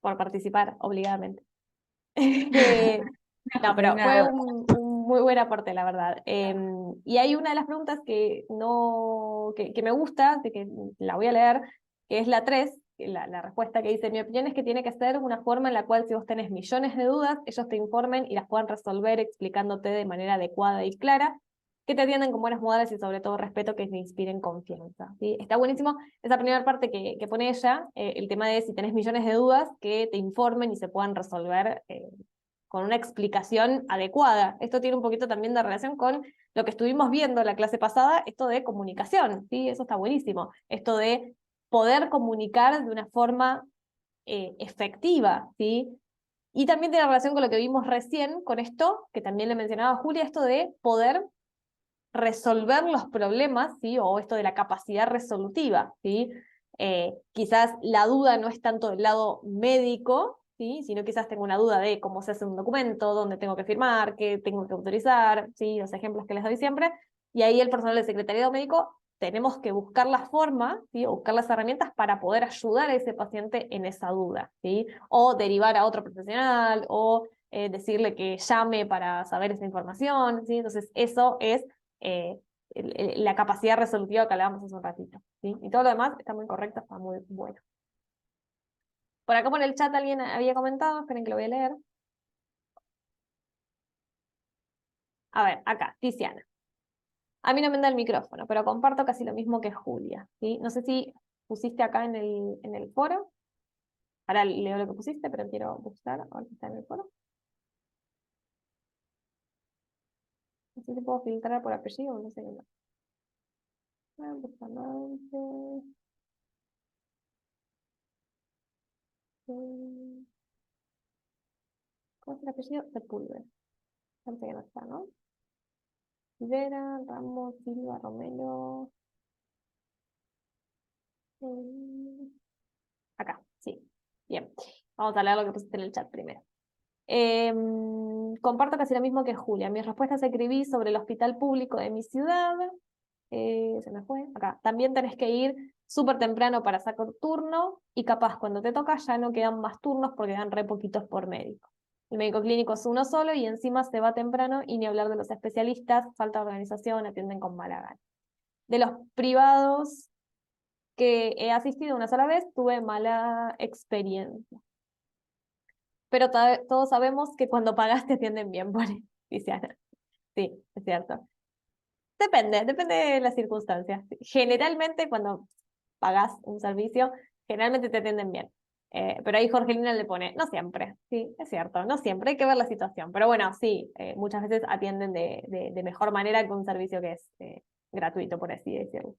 por participar obligadamente. No, De pero fue nada. un muy buen aporte, la verdad. Y hay una de las preguntas que, no, que me gusta, de que la voy a leer, que es la 3, la respuesta que dice: mi opinión es que tiene que ser una forma en la cual, si vos tenés millones de dudas, ellos te informen y las puedan resolver explicándote de manera adecuada y clara, que te atiendan con buenas modales y sobre todo respeto, que te inspiren confianza. ¿Sí? Está buenísimo esa primera parte que pone ella, el tema de si tenés millones de dudas, que te informen y se puedan resolver con una explicación adecuada. Esto tiene un poquito también de relación con lo que estuvimos viendo en la clase pasada, esto de comunicación, ¿sí? Eso está buenísimo. Esto de poder comunicar de una forma efectiva, ¿sí? Y también tiene relación con lo que vimos recién, con esto, que también le mencionaba a Julia, esto de poder resolver los problemas, ¿sí? O esto de la capacidad resolutiva, ¿sí? Quizás la duda no es tanto del lado médico, ¿sí? Sino quizás tengo una duda de cómo se hace un documento, dónde tengo que firmar, qué tengo que autorizar, ¿sí? Los ejemplos que les doy siempre. Y ahí el personal del secretariado médico tenemos que buscar la forma, ¿sí? O buscar las herramientas para poder ayudar a ese paciente en esa duda, ¿sí? O derivar a otro profesional, o decirle que llame para saber esa información, ¿sí? Entonces eso es eh, la capacidad resolutiva que hablábamos hace un ratito, ¿sí? Y todo lo demás está muy correcto, está muy bueno. Por acá por el chat alguien había comentado, esperen que lo voy a leer. A ver, acá, Tiziana. A mí no me da el micrófono, pero comparto casi lo mismo que Julia, ¿sí? No sé si pusiste acá en el foro. Ahora leo lo que pusiste, pero quiero buscar a ver si está en el foro. No sé si puedo filtrar por apellido, no sé qué más. Bustamante. ¿Cómo es el apellido? Sepúlveda. Parece que no está, ¿no? Rivera, Ramos, Silva, Romero. eh, Acá, sí. Bien. Vamos a leer lo que pusiste en el chat primero. Comparto casi lo mismo que Julia. Mis respuestas escribí sobre el hospital público de mi ciudad. Se me fue. Acá. También tenés que ir súper temprano para sacar turno y capaz cuando te toca ya no quedan más turnos porque dan re poquitos por médico. El médico clínico es uno solo y encima se va temprano y ni hablar de los especialistas, falta de organización, atienden con mala gana. De los privados que he asistido una sola vez, tuve mala experiencia. Pero todos sabemos que cuando pagas te atienden bien, dice Ana. Sí, es cierto. Depende de las circunstancias. Generalmente cuando pagas un servicio, generalmente te atienden bien. Pero ahí Jorgelina le pone, no siempre, sí, es cierto, no siempre, hay que ver la situación. Pero bueno, sí, muchas veces atienden de mejor manera que un servicio que es gratuito, por así decirlo.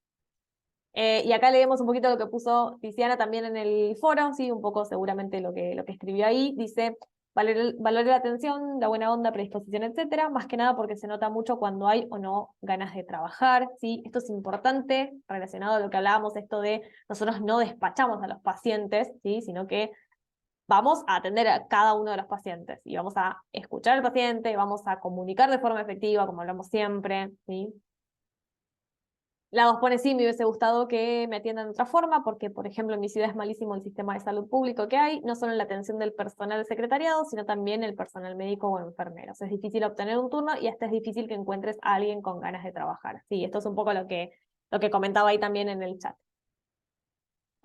Y acá leemos un poquito lo que puso Tiziana también en el foro, sí, un poco seguramente lo que escribió ahí. Dice: valore la atención, la buena onda, predisposición, etcétera, más que nada porque se nota mucho cuando hay o no ganas de trabajar, ¿sí? Esto es importante, relacionado a lo que hablábamos, esto de nosotros no despachamos a los pacientes, ¿sí? Sino que vamos a atender a cada uno de los pacientes y vamos a escuchar al paciente, vamos a comunicar de forma efectiva, como hablamos siempre, ¿sí? La 2 pone: sí, me hubiese gustado que me atiendan de otra forma, porque, por ejemplo, en mi ciudad es malísimo el sistema de salud público que hay, no solo en la atención del personal del secretariado, sino también el personal médico o enfermeros. Es difícil obtener un turno y hasta es difícil que encuentres a alguien con ganas de trabajar. Sí, esto es un poco lo que comentaba ahí también en el chat.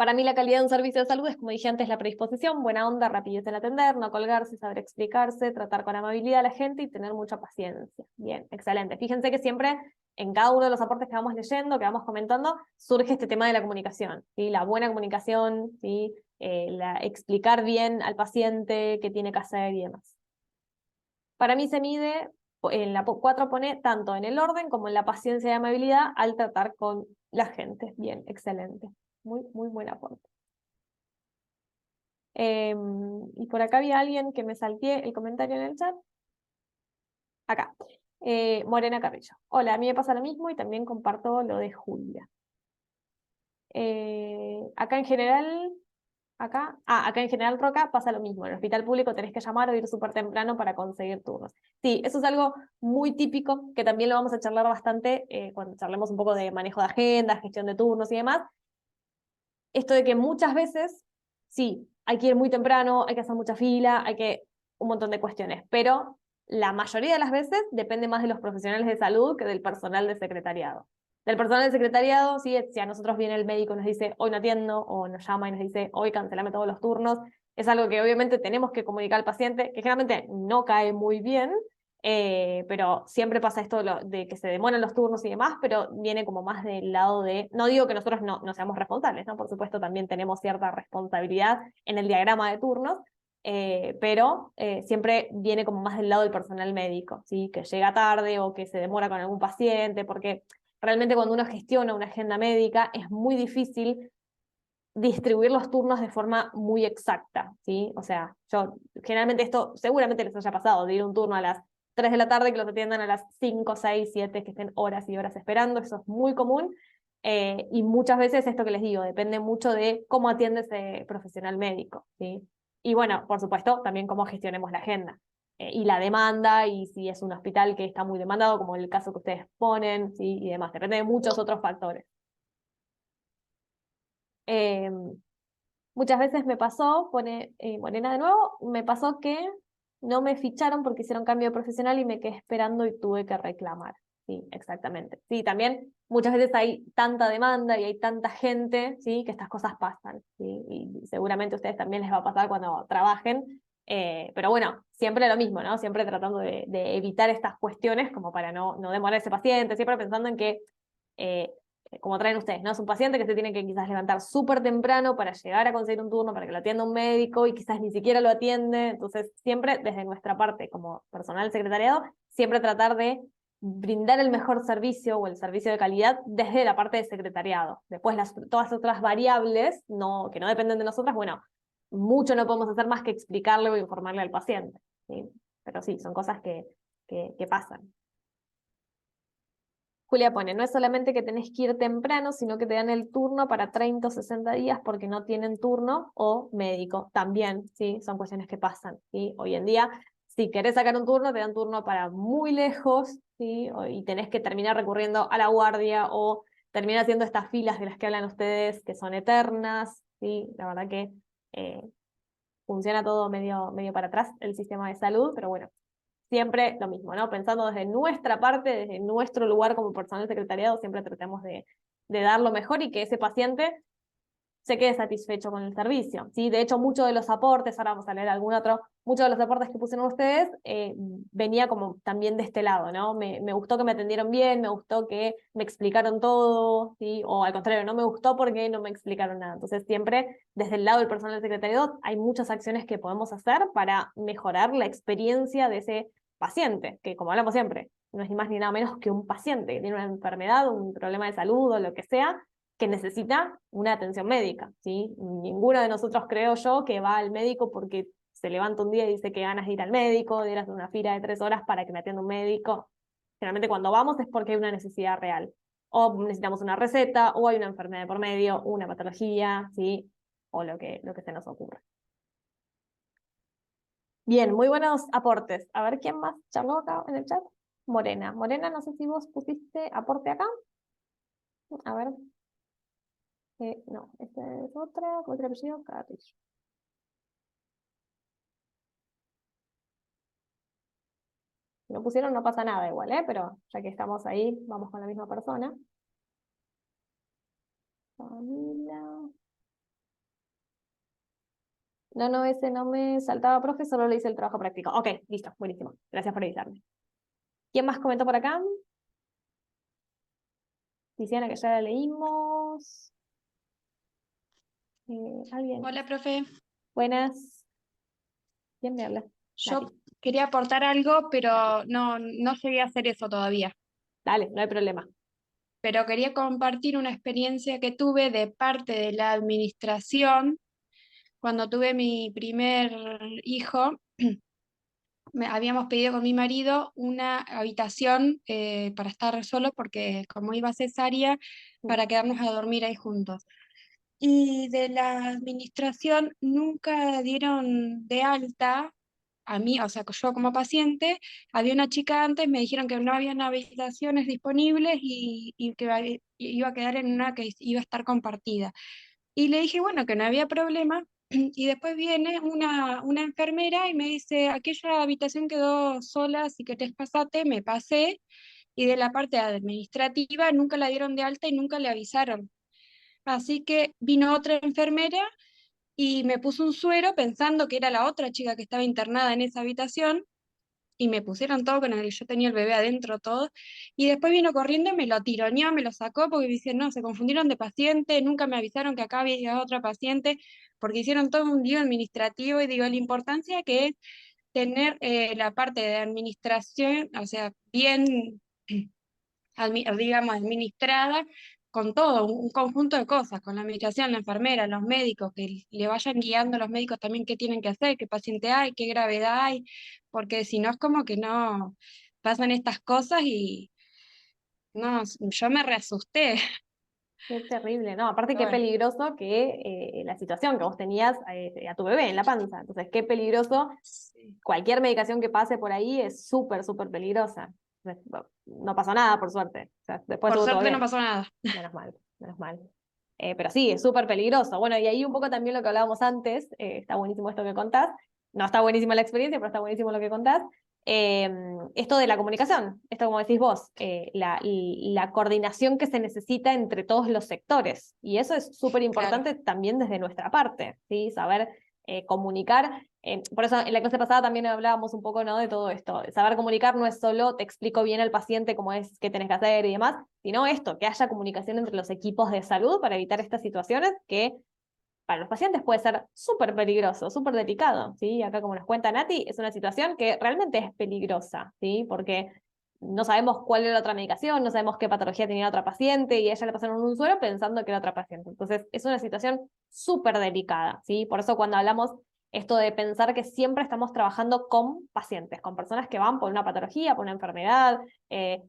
Para mí la calidad de un servicio de salud es, como dije antes, la predisposición, buena onda, rapidez en atender, no colgarse, saber explicarse, tratar con amabilidad a la gente y tener mucha paciencia. Bien, excelente. Fíjense que siempre en cada uno de los aportes que vamos leyendo, que vamos comentando, surge este tema de la comunicación, ¿sí? La buena comunicación, ¿sí? Explicar bien al paciente qué tiene que hacer y demás. Para mí se mide, en la 4 pone tanto en el orden como en la paciencia y amabilidad al tratar con la gente. Bien, excelente. Muy, muy buen aporte. Y por acá había alguien que me salteé el comentario en el chat. Acá. Morena Carrillo. Hola, a mí me pasa lo mismo y también comparto lo de Julia. Acá en general, acá en General Roca pasa lo mismo. En el hospital público tenés que llamar o ir súper temprano para conseguir turnos. Sí, eso es algo muy típico que también lo vamos a charlar bastante cuando charlemos un poco de manejo de agendas, gestión de turnos y demás. Esto de que muchas veces, sí, hay que ir muy temprano, hay que hacer mucha fila, un montón de cuestiones, pero la mayoría de las veces depende más de los profesionales de salud que del personal de secretariado. Del personal de secretariado, sí, si a nosotros viene el médico y nos dice, hoy no atiendo, o nos llama y nos dice, hoy cancelame todos los turnos, es algo que obviamente tenemos que comunicar al paciente, que generalmente no cae muy bien, pero siempre pasa esto de que se demoran los turnos y demás, pero viene como más del lado de, no digo que nosotros no seamos responsables, ¿no? Por supuesto también tenemos cierta responsabilidad en el diagrama de turnos, pero siempre viene como más del lado del personal médico, ¿sí? Que llega tarde o que se demora con algún paciente, porque realmente cuando uno gestiona una agenda médica es muy difícil distribuir los turnos de forma muy exacta, ¿sí? O sea, yo generalmente esto seguramente les haya pasado, de ir un turno a las 3 de la tarde, que los atiendan a las 5, 6, 7, que estén horas y horas esperando, eso es muy común, y muchas veces esto que les digo, depende mucho de cómo atiende ese profesional médico, ¿sí? Y bueno, por supuesto, también cómo gestionemos la agenda, y la demanda, y si es un hospital que está muy demandado, como el caso que ustedes ponen, ¿sí? Y demás, depende de muchos otros factores. Eh, Muchas veces me pasó, pone Morena de nuevo, me pasó que no me ficharon porque hicieron cambio de profesional y me quedé esperando y tuve que reclamar. Sí, exactamente. Sí, también muchas veces hay tanta demanda y hay tanta gente, sí, que estas cosas pasan, ¿sí? Y seguramente a ustedes también les va a pasar cuando trabajen. Pero bueno, siempre lo mismo, ¿no? Siempre tratando de evitar estas cuestiones como para no demorar a ese paciente, siempre pensando en que eh, como traen ustedes, ¿no? Es un paciente que se tiene que quizás levantar súper temprano para llegar a conseguir un turno, para que lo atienda un médico y quizás ni siquiera lo atiende. Entonces, siempre desde nuestra parte, como personal del secretariado, siempre tratar de brindar el mejor servicio o el servicio de calidad desde la parte de secretariado. Después, todas otras variables que no dependen de nosotras, bueno, mucho no podemos hacer más que explicarle o informarle al paciente, ¿sí? Pero sí, son cosas que pasan. Julia pone, no es solamente que tenés que ir temprano, sino que te dan el turno para 30 o 60 días porque no tienen turno o médico. También, ¿sí? Son cuestiones que pasan, ¿sí? Hoy en día, si querés sacar un turno, te dan turno para muy lejos, ¿sí? Y tenés que terminar recurriendo a la guardia o terminar haciendo estas filas de las que hablan ustedes, que son eternas, ¿sí? La verdad que eh, funciona todo medio para atrás el sistema de salud, pero bueno, siempre lo mismo, ¿no? Pensando desde nuestra parte, desde nuestro lugar como personal secretariado, siempre tratamos de dar lo mejor y que ese paciente se quede satisfecho con el servicio, ¿sí? De hecho, muchos de los aportes, ahora vamos a leer algún otro, muchos de los aportes que pusieron ustedes venía como también de este lado, ¿no? Me gustó que me atendieron bien, me gustó que me explicaron todo, ¿sí? O al contrario, no me gustó porque no me explicaron nada. Entonces, siempre desde el lado del personal del secretariado hay muchas acciones que podemos hacer para mejorar la experiencia de ese paciente, que como hablamos siempre, no es ni más ni nada menos que un paciente que tiene una enfermedad, un problema de salud o lo que sea, que necesita una atención médica, ¿sí? Ninguno de nosotros, creo yo, que va al médico porque se levanta un día y dice que ganas de ir al médico, de ir a hacer una fila de 3 horas para que me atienda un médico. Generalmente cuando vamos es porque hay una necesidad real. O necesitamos una receta, o hay una enfermedad de por medio, una patología, ¿sí? O lo que se nos ocurre. Bien, muy buenos aportes. A ver, ¿quién más charló acá en el chat? Morena. Morena, no sé si vos pusiste aporte acá. A ver. No, esta es otra. ¿Cómo es el apellido? Carrillo. Si no pusieron, no pasa nada igual, ¿eh? Pero ya que estamos ahí, vamos con la misma persona. Camila. No, ese no me saltaba, profe, solo le hice el trabajo práctico. Ok, listo, buenísimo. Gracias por avisarme. ¿Quién más comentó por acá? Tiziana, que ya la leímos. ¿Alguien? Hola, profe. Buenas. ¿Quién me habla? Nati. Yo quería aportar algo, pero no llegué a hacer eso todavía. Dale, no hay problema. Pero quería compartir una experiencia que tuve de parte de la administración cuando tuve mi primer hijo. Habíamos pedido con mi marido una habitación para estar solo porque como iba cesárea, para quedarnos a dormir ahí juntos. Y de la administración nunca dieron de alta a mí, o sea, yo como paciente, había una chica antes, me dijeron que no habían habitaciones disponibles y que iba a quedar en una que iba a estar compartida. Y le dije, bueno, que no había problema. Y después viene una enfermera y me dice, aquella habitación quedó sola, si querés pasate, me pasé. Y de la parte administrativa nunca la dieron de alta y nunca le avisaron. Así que vino otra enfermera y me puso un suero pensando que era la otra chica que estaba internada en esa habitación y me pusieron todo con el que yo tenía el bebé adentro, todo. Y después vino corriendo y me lo tironeó, me lo sacó porque me dice, no, se confundieron de paciente, nunca me avisaron que acá había otra paciente, porque hicieron todo un lío administrativo y digo, la importancia que es tener la parte de administración, o sea, bien digamos, administrada con todo, un conjunto de cosas, con la administración, la enfermera, los médicos, que le vayan guiando a los médicos también qué tienen que hacer, qué paciente hay, qué gravedad hay, porque si no es como que no pasan estas cosas y no, yo me reasusté. Qué terrible, ¿no? Aparte, Pero qué bueno, peligroso que la situación que vos tenías a tu bebé en la panza. Entonces, qué peligroso. sí. Cualquier medicación que pase por ahí es súper, súper peligrosa. Entonces, no pasó nada, por suerte. O sea, después Por estuvo todo suerte no bien. pasó nada. Menos mal, menos mal. Pero sí, es súper peligroso. Bueno, y ahí un poco también lo que hablábamos antes, está buenísimo esto que contás. No está buenísima la experiencia, pero está buenísimo lo que contás. Eh, Esto de la comunicación, esto como decís vos, la coordinación que se necesita entre todos los sectores. Y eso es súper Claro, importante también desde nuestra parte, ¿sí? Saber comunicar. Por eso en la clase pasada también hablábamos un poco, ¿no?, de todo esto. Saber comunicar no es solo te explico bien al paciente cómo es, qué tenés que hacer y demás, sino esto, que haya comunicación entre los equipos de salud para evitar estas situaciones que para los pacientes puede ser súper peligroso, súper delicado, ¿sí? Acá, como nos cuenta Nati, es una situación que realmente es peligrosa, ¿sí? Porque no sabemos cuál era la otra medicación, no sabemos qué patología tenía la otra paciente y a ella le pasaron un suero pensando que era otra paciente. Entonces, es una situación súper delicada, ¿sí? Por eso cuando hablamos esto de pensar que siempre estamos trabajando con pacientes, con personas que van por una patología, por una enfermedad,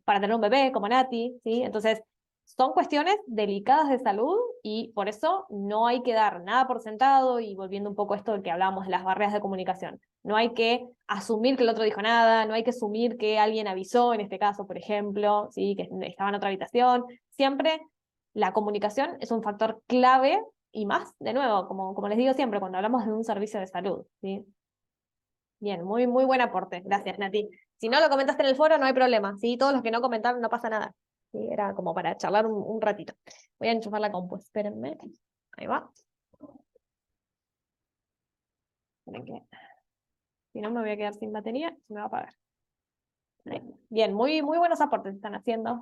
para tener un bebé, como Nati, ¿sí? Entonces, son cuestiones delicadas de salud y por eso no hay que dar nada por sentado y volviendo un poco a esto de que hablábamos de las barreras de comunicación. No hay que asumir que el otro dijo nada, no hay que asumir que alguien avisó, en este caso, por ejemplo, ¿sí?, que estaba en otra habitación. Siempre la comunicación es un factor clave y más, de nuevo, como les digo siempre, cuando hablamos de un servicio de salud, ¿sí? Bien, muy, muy buen aporte. Gracias, Nati. Si no lo comentaste en el foro, no hay problema, ¿sí? Todos los que no comentaron, no pasa nada. ¿Sí? Era como para charlar un ratito. Voy a enchufar la compu, espérenme. Ahí va. Esperen que, si no, me voy a quedar sin batería, se me va a apagar. Ahí. Bien, muy, muy buenos aportes están haciendo.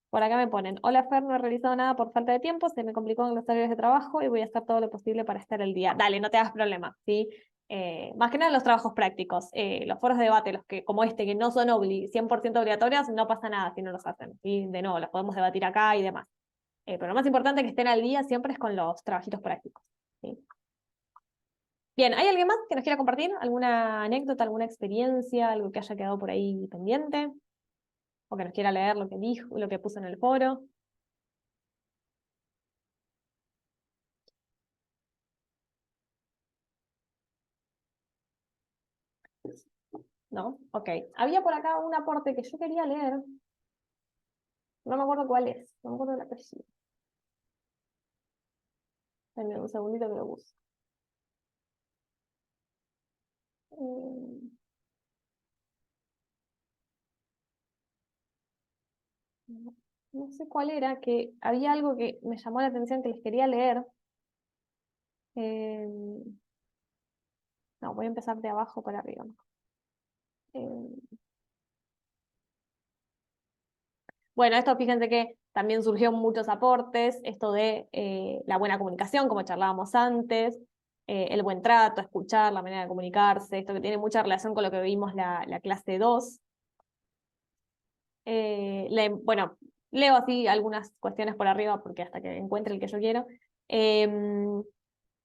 Por acá me ponen, hola Fer, no he realizado nada por falta de tiempo, se me complicó en los horarios de trabajo y voy a hacer todo lo posible para estar el día. Dale, no te hagas problema, ¿sí? Más que nada los trabajos prácticos, los foros de debate, los que, como este, que no son 100% obligatorios, no pasa nada si no los hacen, ¿sí? De nuevo, los podemos debatir acá y demás. Pero lo más importante que estén al día siempre es con los trabajitos prácticos, ¿sí? Bien, ¿hay alguien más que nos quiera compartir? ¿Alguna anécdota, alguna experiencia, algo que haya quedado por ahí pendiente? ¿O que nos quiera leer lo que dijo, lo que puso en el foro? ¿No? Ok. Había por acá un aporte que yo quería leer. No me acuerdo cuál es. No me acuerdo el apellido. Dame un segundito que lo busco. Mm, no sé cuál era, que había algo que me llamó la atención que les quería leer. Eh, no, voy a empezar de abajo para arriba. Bueno, esto fíjense que también surgió muchos aportes, esto de la buena comunicación, como charlábamos antes, el buen trato, escuchar, la manera de comunicarse, esto que tiene mucha relación con lo que vimos la clase 2. Bueno, leo así algunas cuestiones por arriba, porque hasta que encuentre el que yo quiero.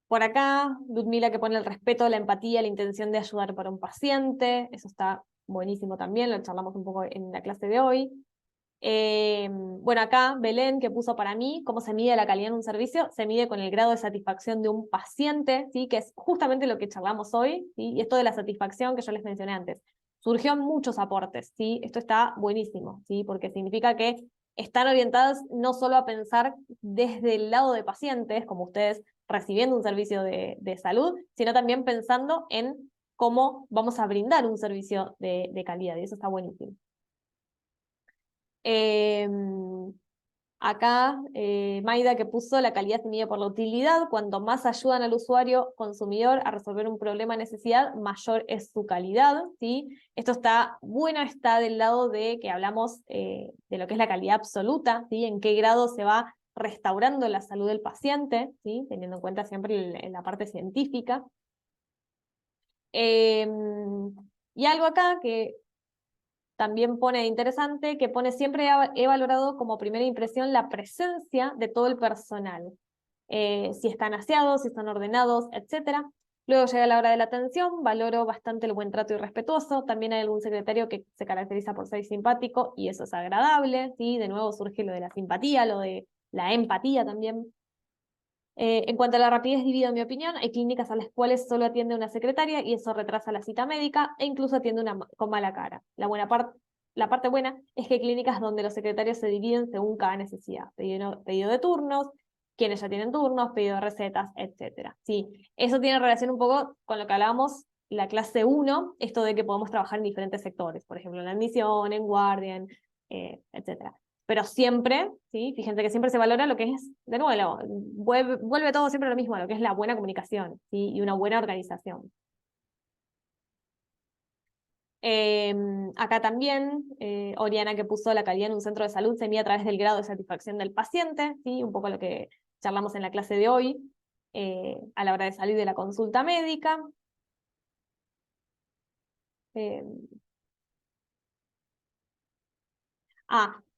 Por acá, Ludmila que pone el respeto, la empatía, la intención de ayudar para un paciente, eso está buenísimo también, lo charlamos un poco en la clase de hoy. Bueno, acá Belén que puso para mí, ¿cómo se mide la calidad en un servicio? Se mide con el grado de satisfacción de un paciente, ¿sí? Que es justamente lo que charlamos hoy, ¿sí? Y esto de la satisfacción que yo les mencioné antes. Surgió muchos aportes, ¿sí? Esto está buenísimo, ¿sí? Porque significa que están orientadas no solo a pensar desde el lado de pacientes, como ustedes recibiendo un servicio de salud, sino también pensando en cómo vamos a brindar un servicio de calidad, y eso está buenísimo. Acá, Maida que puso la calidad se mide por la utilidad, cuanto más ayudan al usuario consumidor a resolver un problema o necesidad, mayor es su calidad, ¿sí? Esto está bueno, está del lado de que hablamos de lo que es la calidad absoluta, ¿sí? En qué grado se va restaurando la salud del paciente, ¿sí? Teniendo en cuenta siempre la parte científica. Y algo acá que también pone interesante, que pone siempre he valorado como primera impresión la presencia de todo el personal. Si están aseados, si están ordenados, etc. Luego llega la hora de la atención, valoro bastante el buen trato y respetuoso. También hay algún secretario que se caracteriza por ser simpático y eso es agradable, ¿sí? De nuevo surge lo de la simpatía, lo de la empatía también. En cuanto a la rapidez, divido mi opinión. Hay clínicas a las cuales solo atiende una secretaria y eso retrasa la cita médica e incluso atiende con mala cara. La parte buena es que hay clínicas donde los secretarios se dividen según cada necesidad. Pedido de turnos, quienes ya tienen turnos, pedido de recetas, etc. Sí, eso tiene relación un poco con lo que hablábamos la clase 1, esto de que podemos trabajar en diferentes sectores, por ejemplo, en la admisión, en guardia, etc. Pero siempre, ¿sí? Fíjense que siempre se valora lo que es, de nuevo, vuelve todo siempre a lo mismo, a lo que es la buena comunicación, ¿sí? Y una buena organización. Acá también, Oriana que puso la calidad en un centro de salud se mide a través del grado de satisfacción del paciente, ¿sí? Un poco lo que charlamos en la clase de hoy, a la hora de salir de la consulta médica.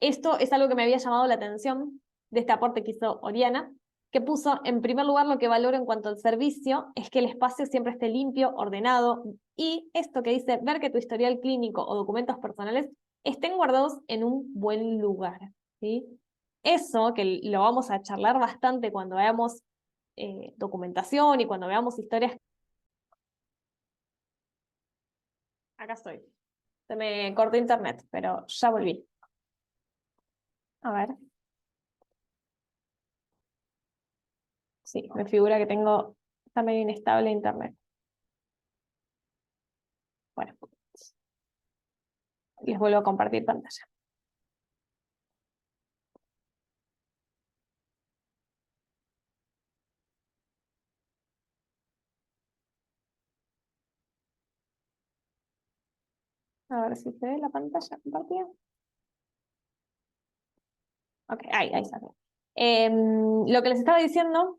Esto es algo que me había llamado la atención de este aporte que hizo Oriana, que puso, en primer lugar, lo que valoro en cuanto al servicio es que el espacio siempre esté limpio, ordenado, y esto que dice, ver que tu historial clínico o documentos personales estén guardados en un buen lugar, ¿sí? Eso, que lo vamos a charlar bastante cuando veamos documentación y cuando veamos historias. Acá estoy. Se me cortó internet, pero ya volví. A ver. Sí, me figura que está medio inestable internet. Bueno, les vuelvo a compartir pantalla. A ver si se ve la pantalla compartida. Ok, ahí está. Lo que les estaba diciendo,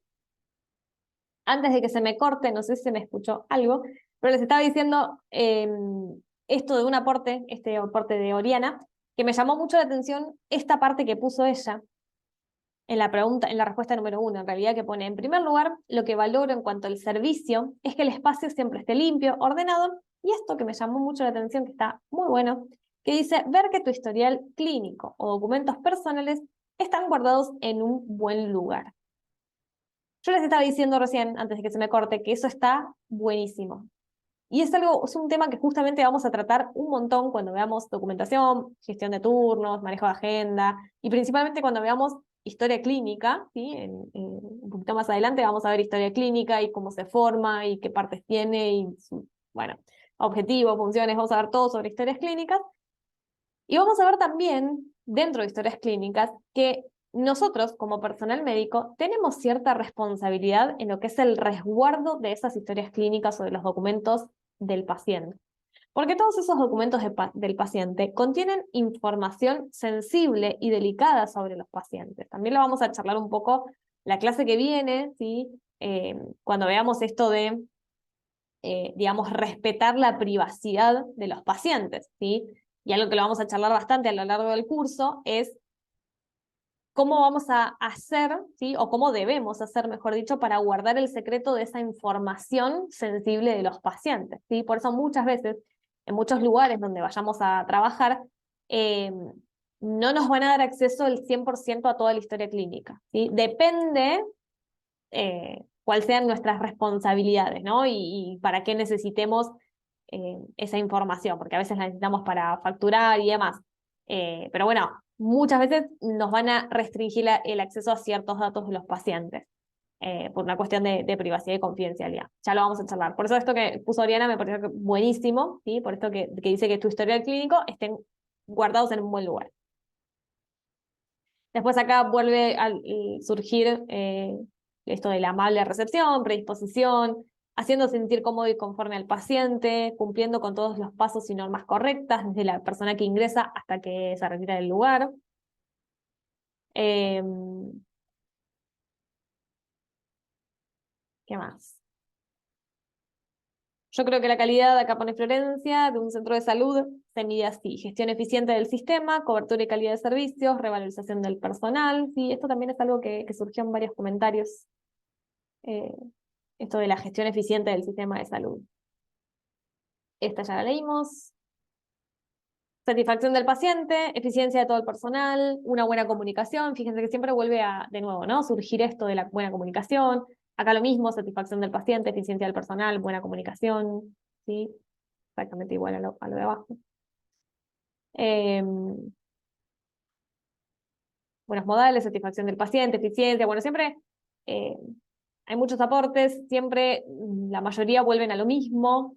antes de que se me corte, no sé si se me escuchó algo, pero les estaba diciendo esto de un aporte, este aporte de Oriana, que me llamó mucho la atención esta parte que puso ella en la pregunta, en la respuesta número 1, en realidad, que pone, en primer lugar, lo que valoro en cuanto al servicio es que el espacio siempre esté limpio, ordenado, y esto que me llamó mucho la atención, que está muy bueno, que dice, ver que tu historial clínico o documentos personales están guardados en un buen lugar. Yo les estaba diciendo recién, antes de que se me corte, que eso está buenísimo. Y es un tema que justamente vamos a tratar un montón cuando veamos documentación, gestión de turnos, manejo de agenda, y principalmente cuando veamos historia clínica, ¿sí? Un poquito más adelante vamos a ver historia clínica y cómo se forma y qué partes tiene y bueno, objetivos, funciones, vamos a ver todo sobre historias clínicas. Y vamos a ver también, dentro de historias clínicas, que nosotros, como personal médico, tenemos cierta responsabilidad en lo que es el resguardo de esas historias clínicas o de los documentos del paciente. Porque todos esos documentos del paciente contienen información sensible y delicada sobre los pacientes. También lo vamos a charlar un poco la clase que viene, ¿sí? Cuando veamos esto de, digamos, respetar la privacidad de los pacientes, ¿sí? Y algo que lo vamos a charlar bastante a lo largo del curso es cómo vamos a hacer, ¿sí? O cómo debemos hacer, mejor dicho, para guardar el secreto de esa información sensible de los pacientes, ¿sí? Por eso muchas veces, en muchos lugares donde vayamos a trabajar, no nos van a dar acceso el 100% a toda la historia clínica, ¿sí? Depende cuáles sean nuestras responsabilidades, ¿no? Y para qué necesitemos esa información, porque a veces la necesitamos para facturar y demás. Pero bueno, muchas veces nos van a restringir el acceso a ciertos datos de los pacientes, por una cuestión de privacidad y confidencialidad. Ya lo vamos a charlar. Por eso esto que puso Oriana me pareció buenísimo, ¿sí? Por esto que dice que tu historial clínico estén guardados en un buen lugar. Después acá vuelve a surgir esto de la amable recepción, predisposición, haciendo sentir cómodo y conforme al paciente, cumpliendo con todos los pasos y normas correctas, desde la persona que ingresa hasta que se retira del lugar. ¿Qué más? Yo creo que la calidad, acá pone Florencia, de un centro de salud se mide así: gestión eficiente del sistema, cobertura y calidad de servicios, revalorización del personal. Sí, esto también es algo que surgió en varios comentarios, esto de la gestión eficiente del sistema de salud. Esta ya la leímos. Satisfacción del paciente, eficiencia de todo el personal, una buena comunicación. Fíjense que siempre vuelve a, de nuevo, ¿no? Surgir esto de la buena comunicación. Acá lo mismo: satisfacción del paciente, eficiencia del personal, buena comunicación, ¿sí? Exactamente igual a lo de abajo. Buenos modales, satisfacción del paciente, eficiencia. Bueno, siempre hay muchos aportes, siempre la mayoría vuelven a lo mismo.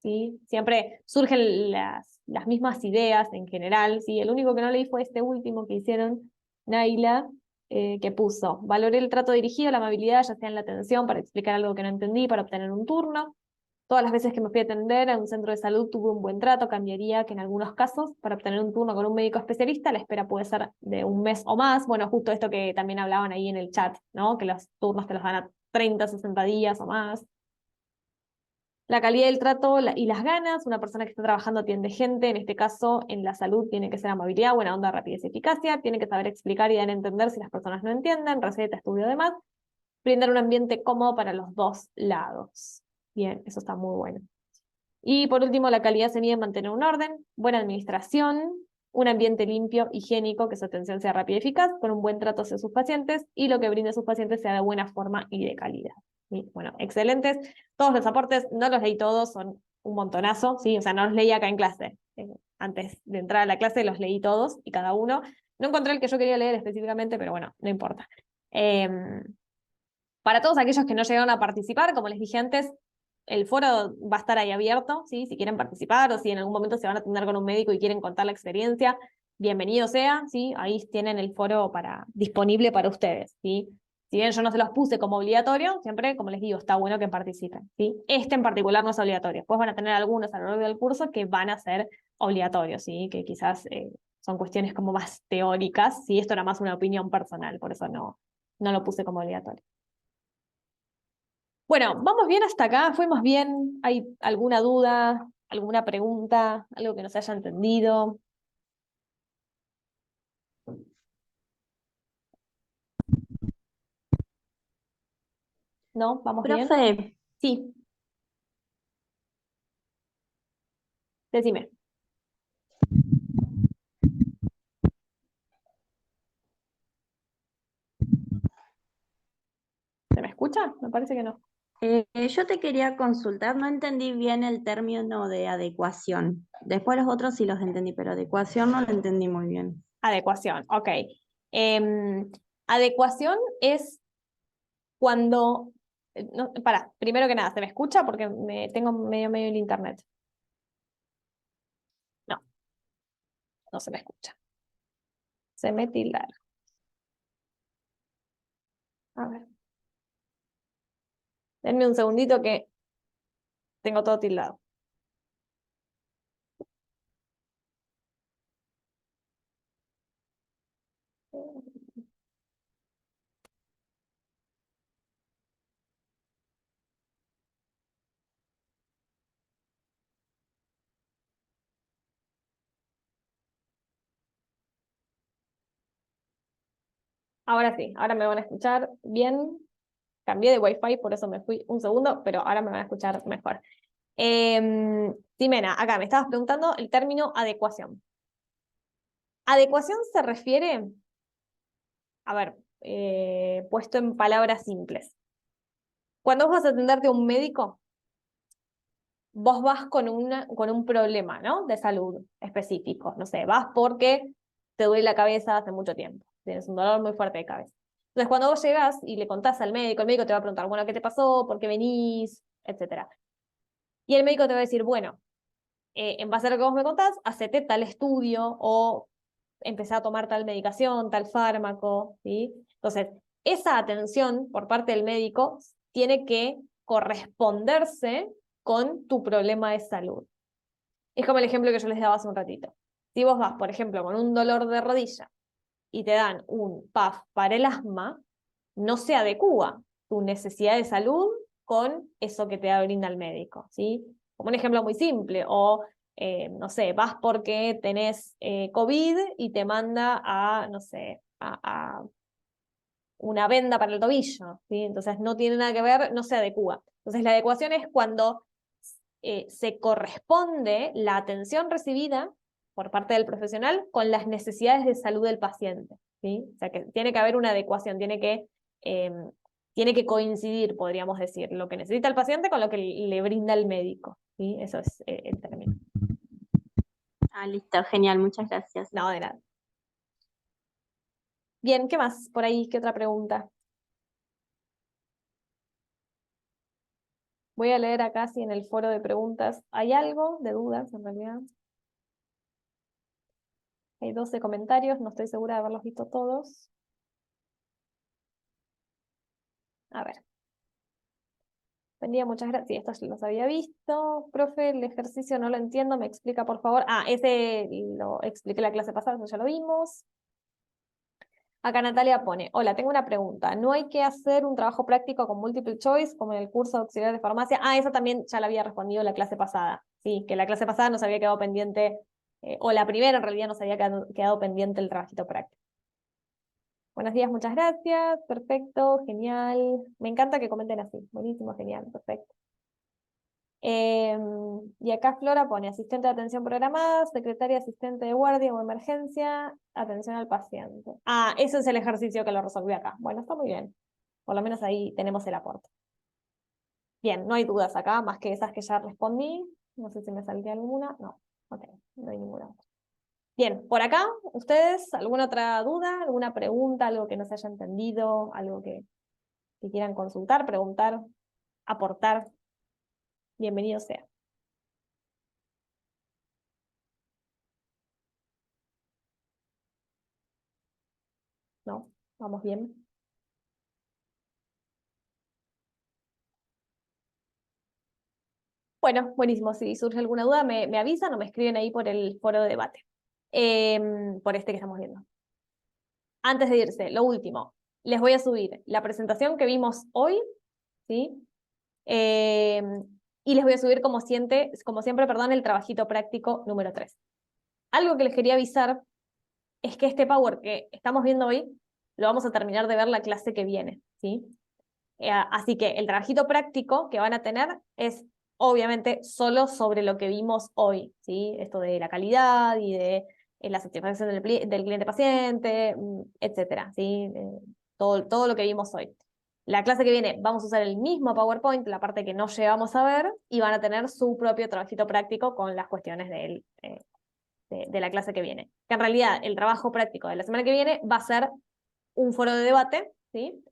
¿Sí? Siempre surgen las mismas ideas en general, ¿sí? El único que no leí fue este último que hicieron, Naila, que puso: valoré el trato dirigido, la amabilidad, ya sea en la atención para explicar algo que no entendí, para obtener un turno. Todas las veces que me fui a atender a un centro de salud tuve un buen trato. Cambiaría que en algunos casos, para obtener un turno con un médico especialista, la espera puede ser de un mes o más. Bueno, justo esto que también hablaban ahí en el chat, ¿no? Que los turnos te los dan a 30, 60 días o más. La calidad del trato y las ganas: una persona que está trabajando atiende gente, en este caso en la salud tiene que ser amabilidad, buena onda, rapidez y eficacia, tiene que saber explicar y dar a entender si las personas no entienden, receta, estudio, demás, brindar un ambiente cómodo para los dos lados. Bien, eso está muy bueno. Y por último, la calidad se mide en mantener un orden, buena administración, un ambiente limpio, higiénico, que su atención sea rápida y eficaz, con un buen trato hacia sus pacientes, y lo que brinde a sus pacientes sea de buena forma y de calidad. ¿Sí? Bueno, excelentes. Todos los aportes, no los leí todos, son un montonazo, ¿sí? O sea, no los leí acá en clase. Antes de entrar a la clase los leí todos y cada uno. No encontré el que yo quería leer específicamente, pero bueno, no importa. Para todos aquellos que no llegaron a participar, como les dije antes, el foro va a estar ahí abierto, ¿sí? Si quieren participar o si en algún momento se van a atender con un médico y quieren contar la experiencia, bienvenido sea, ¿sí? Ahí tienen el foro disponible para ustedes, ¿sí? Si bien yo no se los puse como obligatorio, siempre, como les digo, está bueno que participen, ¿sí? Este en particular no es obligatorio. Después van a tener algunos a lo largo del curso que van a ser obligatorios, ¿sí? Que quizás son cuestiones como más teóricas, ¿sí? Esto era más una opinión personal, por eso no lo puse como obligatorio. Bueno, ¿vamos bien hasta acá? ¿Fuimos bien? ¿Hay alguna duda, alguna pregunta, algo que no se haya entendido? ¿No? ¿Vamos bien? Profe, Sí, decime. ¿Se me escucha? Me parece que no. yo te quería consultar, no entendí bien el término de adecuación. Después los otros sí los entendí, pero adecuación no lo entendí muy bien. Adecuación, ok. Adecuación es cuando... No, primero que nada, ¿se me escucha? Porque tengo medio el internet. No, no se me escucha. Se me tildaron. A ver. Denme un segundito que tengo todo tildado. Ahora sí, ahora me van a escuchar bien. Cambié de Wi-Fi, por eso me fui un segundo, pero ahora me van a escuchar mejor. Ximena, acá me estabas preguntando el término adecuación. Adecuación se refiere, a ver, puesto en palabras simples. Cuando vos vas a atenderte a un médico, vos vas con un problema, ¿no? De salud específico. No sé, vas porque te duele la cabeza hace mucho tiempo. Tienes un dolor muy fuerte de cabeza. Entonces, cuando vos llegás y le contás al médico, el médico te va a preguntar, bueno, ¿qué te pasó? ¿Por qué venís? Etcétera. Y el médico te va a decir, bueno, en base a lo que vos me contás, hacete tal estudio o empecé a tomar tal medicación, tal fármaco, ¿sí? Entonces, esa atención por parte del médico tiene que corresponderse con tu problema de salud. Es como el ejemplo que yo les daba hace un ratito. Si vos vas, por ejemplo, con un dolor de rodilla y te dan un PAF para el asma, no se adecúa tu necesidad de salud con eso que te brinda el médico, ¿sí? Como un ejemplo muy simple, o no sé, vas porque tenés COVID y te manda a, no sé, a una venda para el tobillo, ¿sí? Entonces no tiene nada que ver, no se adecúa. Entonces la adecuación es cuando se corresponde la atención recibida por parte del profesional con las necesidades de salud del paciente, ¿sí? O sea que tiene que haber una adecuación, tiene que coincidir, podríamos decir, lo que necesita el paciente con lo que le brinda el médico, ¿sí? Eso es el término. Ah, listo, genial, muchas gracias. No, de nada. Bien, ¿qué más por ahí? ¿Qué otra pregunta? Voy a leer acá si en el foro de preguntas hay algo de dudas, en realidad. Hay 12 comentarios, no estoy segura de haberlos visto todos. A ver. Vendía, muchas gracias. Sí, estos los había visto. Profe, el ejercicio no lo entiendo, me explica por favor. Ah, ese lo expliqué la clase pasada, eso ya lo vimos. Acá Natalia pone, hola, tengo una pregunta. ¿No hay que hacer un trabajo práctico con multiple choice como en el curso de auxiliar de farmacia? Ah, esa también ya la había respondido la clase pasada. Sí, que la clase pasada nos había quedado pendiente, o la primera en realidad nos había quedado pendiente el trabajito práctico. Buenos días, muchas gracias. Perfecto, genial. Me encanta que comenten así. Buenísimo, genial, perfecto. Y acá Flora pone asistente de atención programada, secretaria asistente de guardia o emergencia, atención al paciente. Ah, eso es el ejercicio que lo resolví acá. Bueno, está muy bien. Por lo menos ahí tenemos el aporte. Bien, no hay dudas acá, más que esas que ya respondí. No sé si me saldría alguna. No, ok, no hay ninguna otra. Bien, por acá, ¿ustedes alguna otra duda, alguna pregunta, algo que no se haya entendido, algo que quieran consultar, preguntar, aportar? Bienvenido sea. ¿No? ¿Vamos bien? Bueno, buenísimo. Si surge alguna duda, me avisan o me escriben ahí por el foro de debate. Por este que estamos viendo. Antes de irse, lo último. Les voy a subir la presentación que vimos hoy, ¿sí? Y les voy a subir como siempre, perdón, el trabajito práctico número 3. Algo que les quería avisar es que este Power que estamos viendo hoy, lo vamos a terminar de ver la clase que viene, ¿sí? Así que el trabajito práctico que van a tener es obviamente solo sobre lo que vimos hoy, ¿sí? Esto de la calidad y de la satisfacción del cliente paciente, etcétera, ¿sí? Todo lo que vimos hoy. La clase que viene vamos a usar el mismo PowerPoint, la parte que no llegamos a ver, y van a tener su propio trabajito práctico con las cuestiones de la clase que viene. Que en realidad el trabajo práctico de la semana que viene va a ser un foro de debate, ¿sí?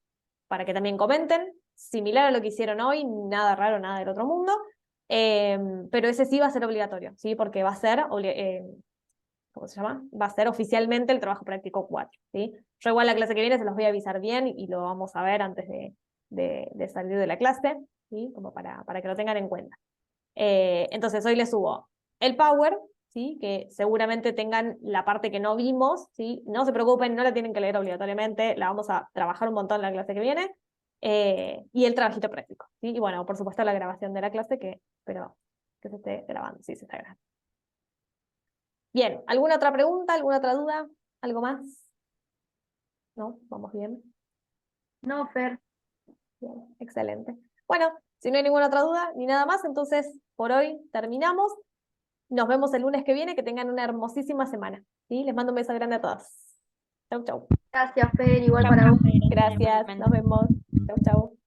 Para que también comenten, similar a lo que hicieron hoy, nada raro, nada del otro mundo, pero ese sí va a ser obligatorio, ¿sí? Porque va a ser ¿cómo se llama? Va a ser oficialmente el trabajo práctico 4, ¿sí? Yo igual la clase que viene se los voy a avisar bien y lo vamos a ver antes de salir de la clase, ¿sí? Como para que lo tengan en cuenta. Entonces hoy les subo el Power, ¿sí? Que seguramente tengan la parte que no vimos, ¿sí? No se preocupen, no la tienen que leer obligatoriamente, la vamos a trabajar un montón en la clase que viene, y el trabajito práctico, ¿sí? Y bueno, por supuesto la grabación de la clase, espero que se esté grabando, sí, se está grabando. Bien, ¿alguna otra pregunta, alguna otra duda? ¿Algo más? ¿No? ¿Vamos bien? No, Fer. Bien, excelente. Bueno, si no hay ninguna otra duda ni nada más, entonces por hoy terminamos. Nos vemos el lunes que viene, que tengan una hermosísima semana, ¿sí? Les mando un beso grande a todos. Chau, chau. Gracias, Fer, igual Chau, para chau. vos. Gracias, nos vemos. Chau, chau.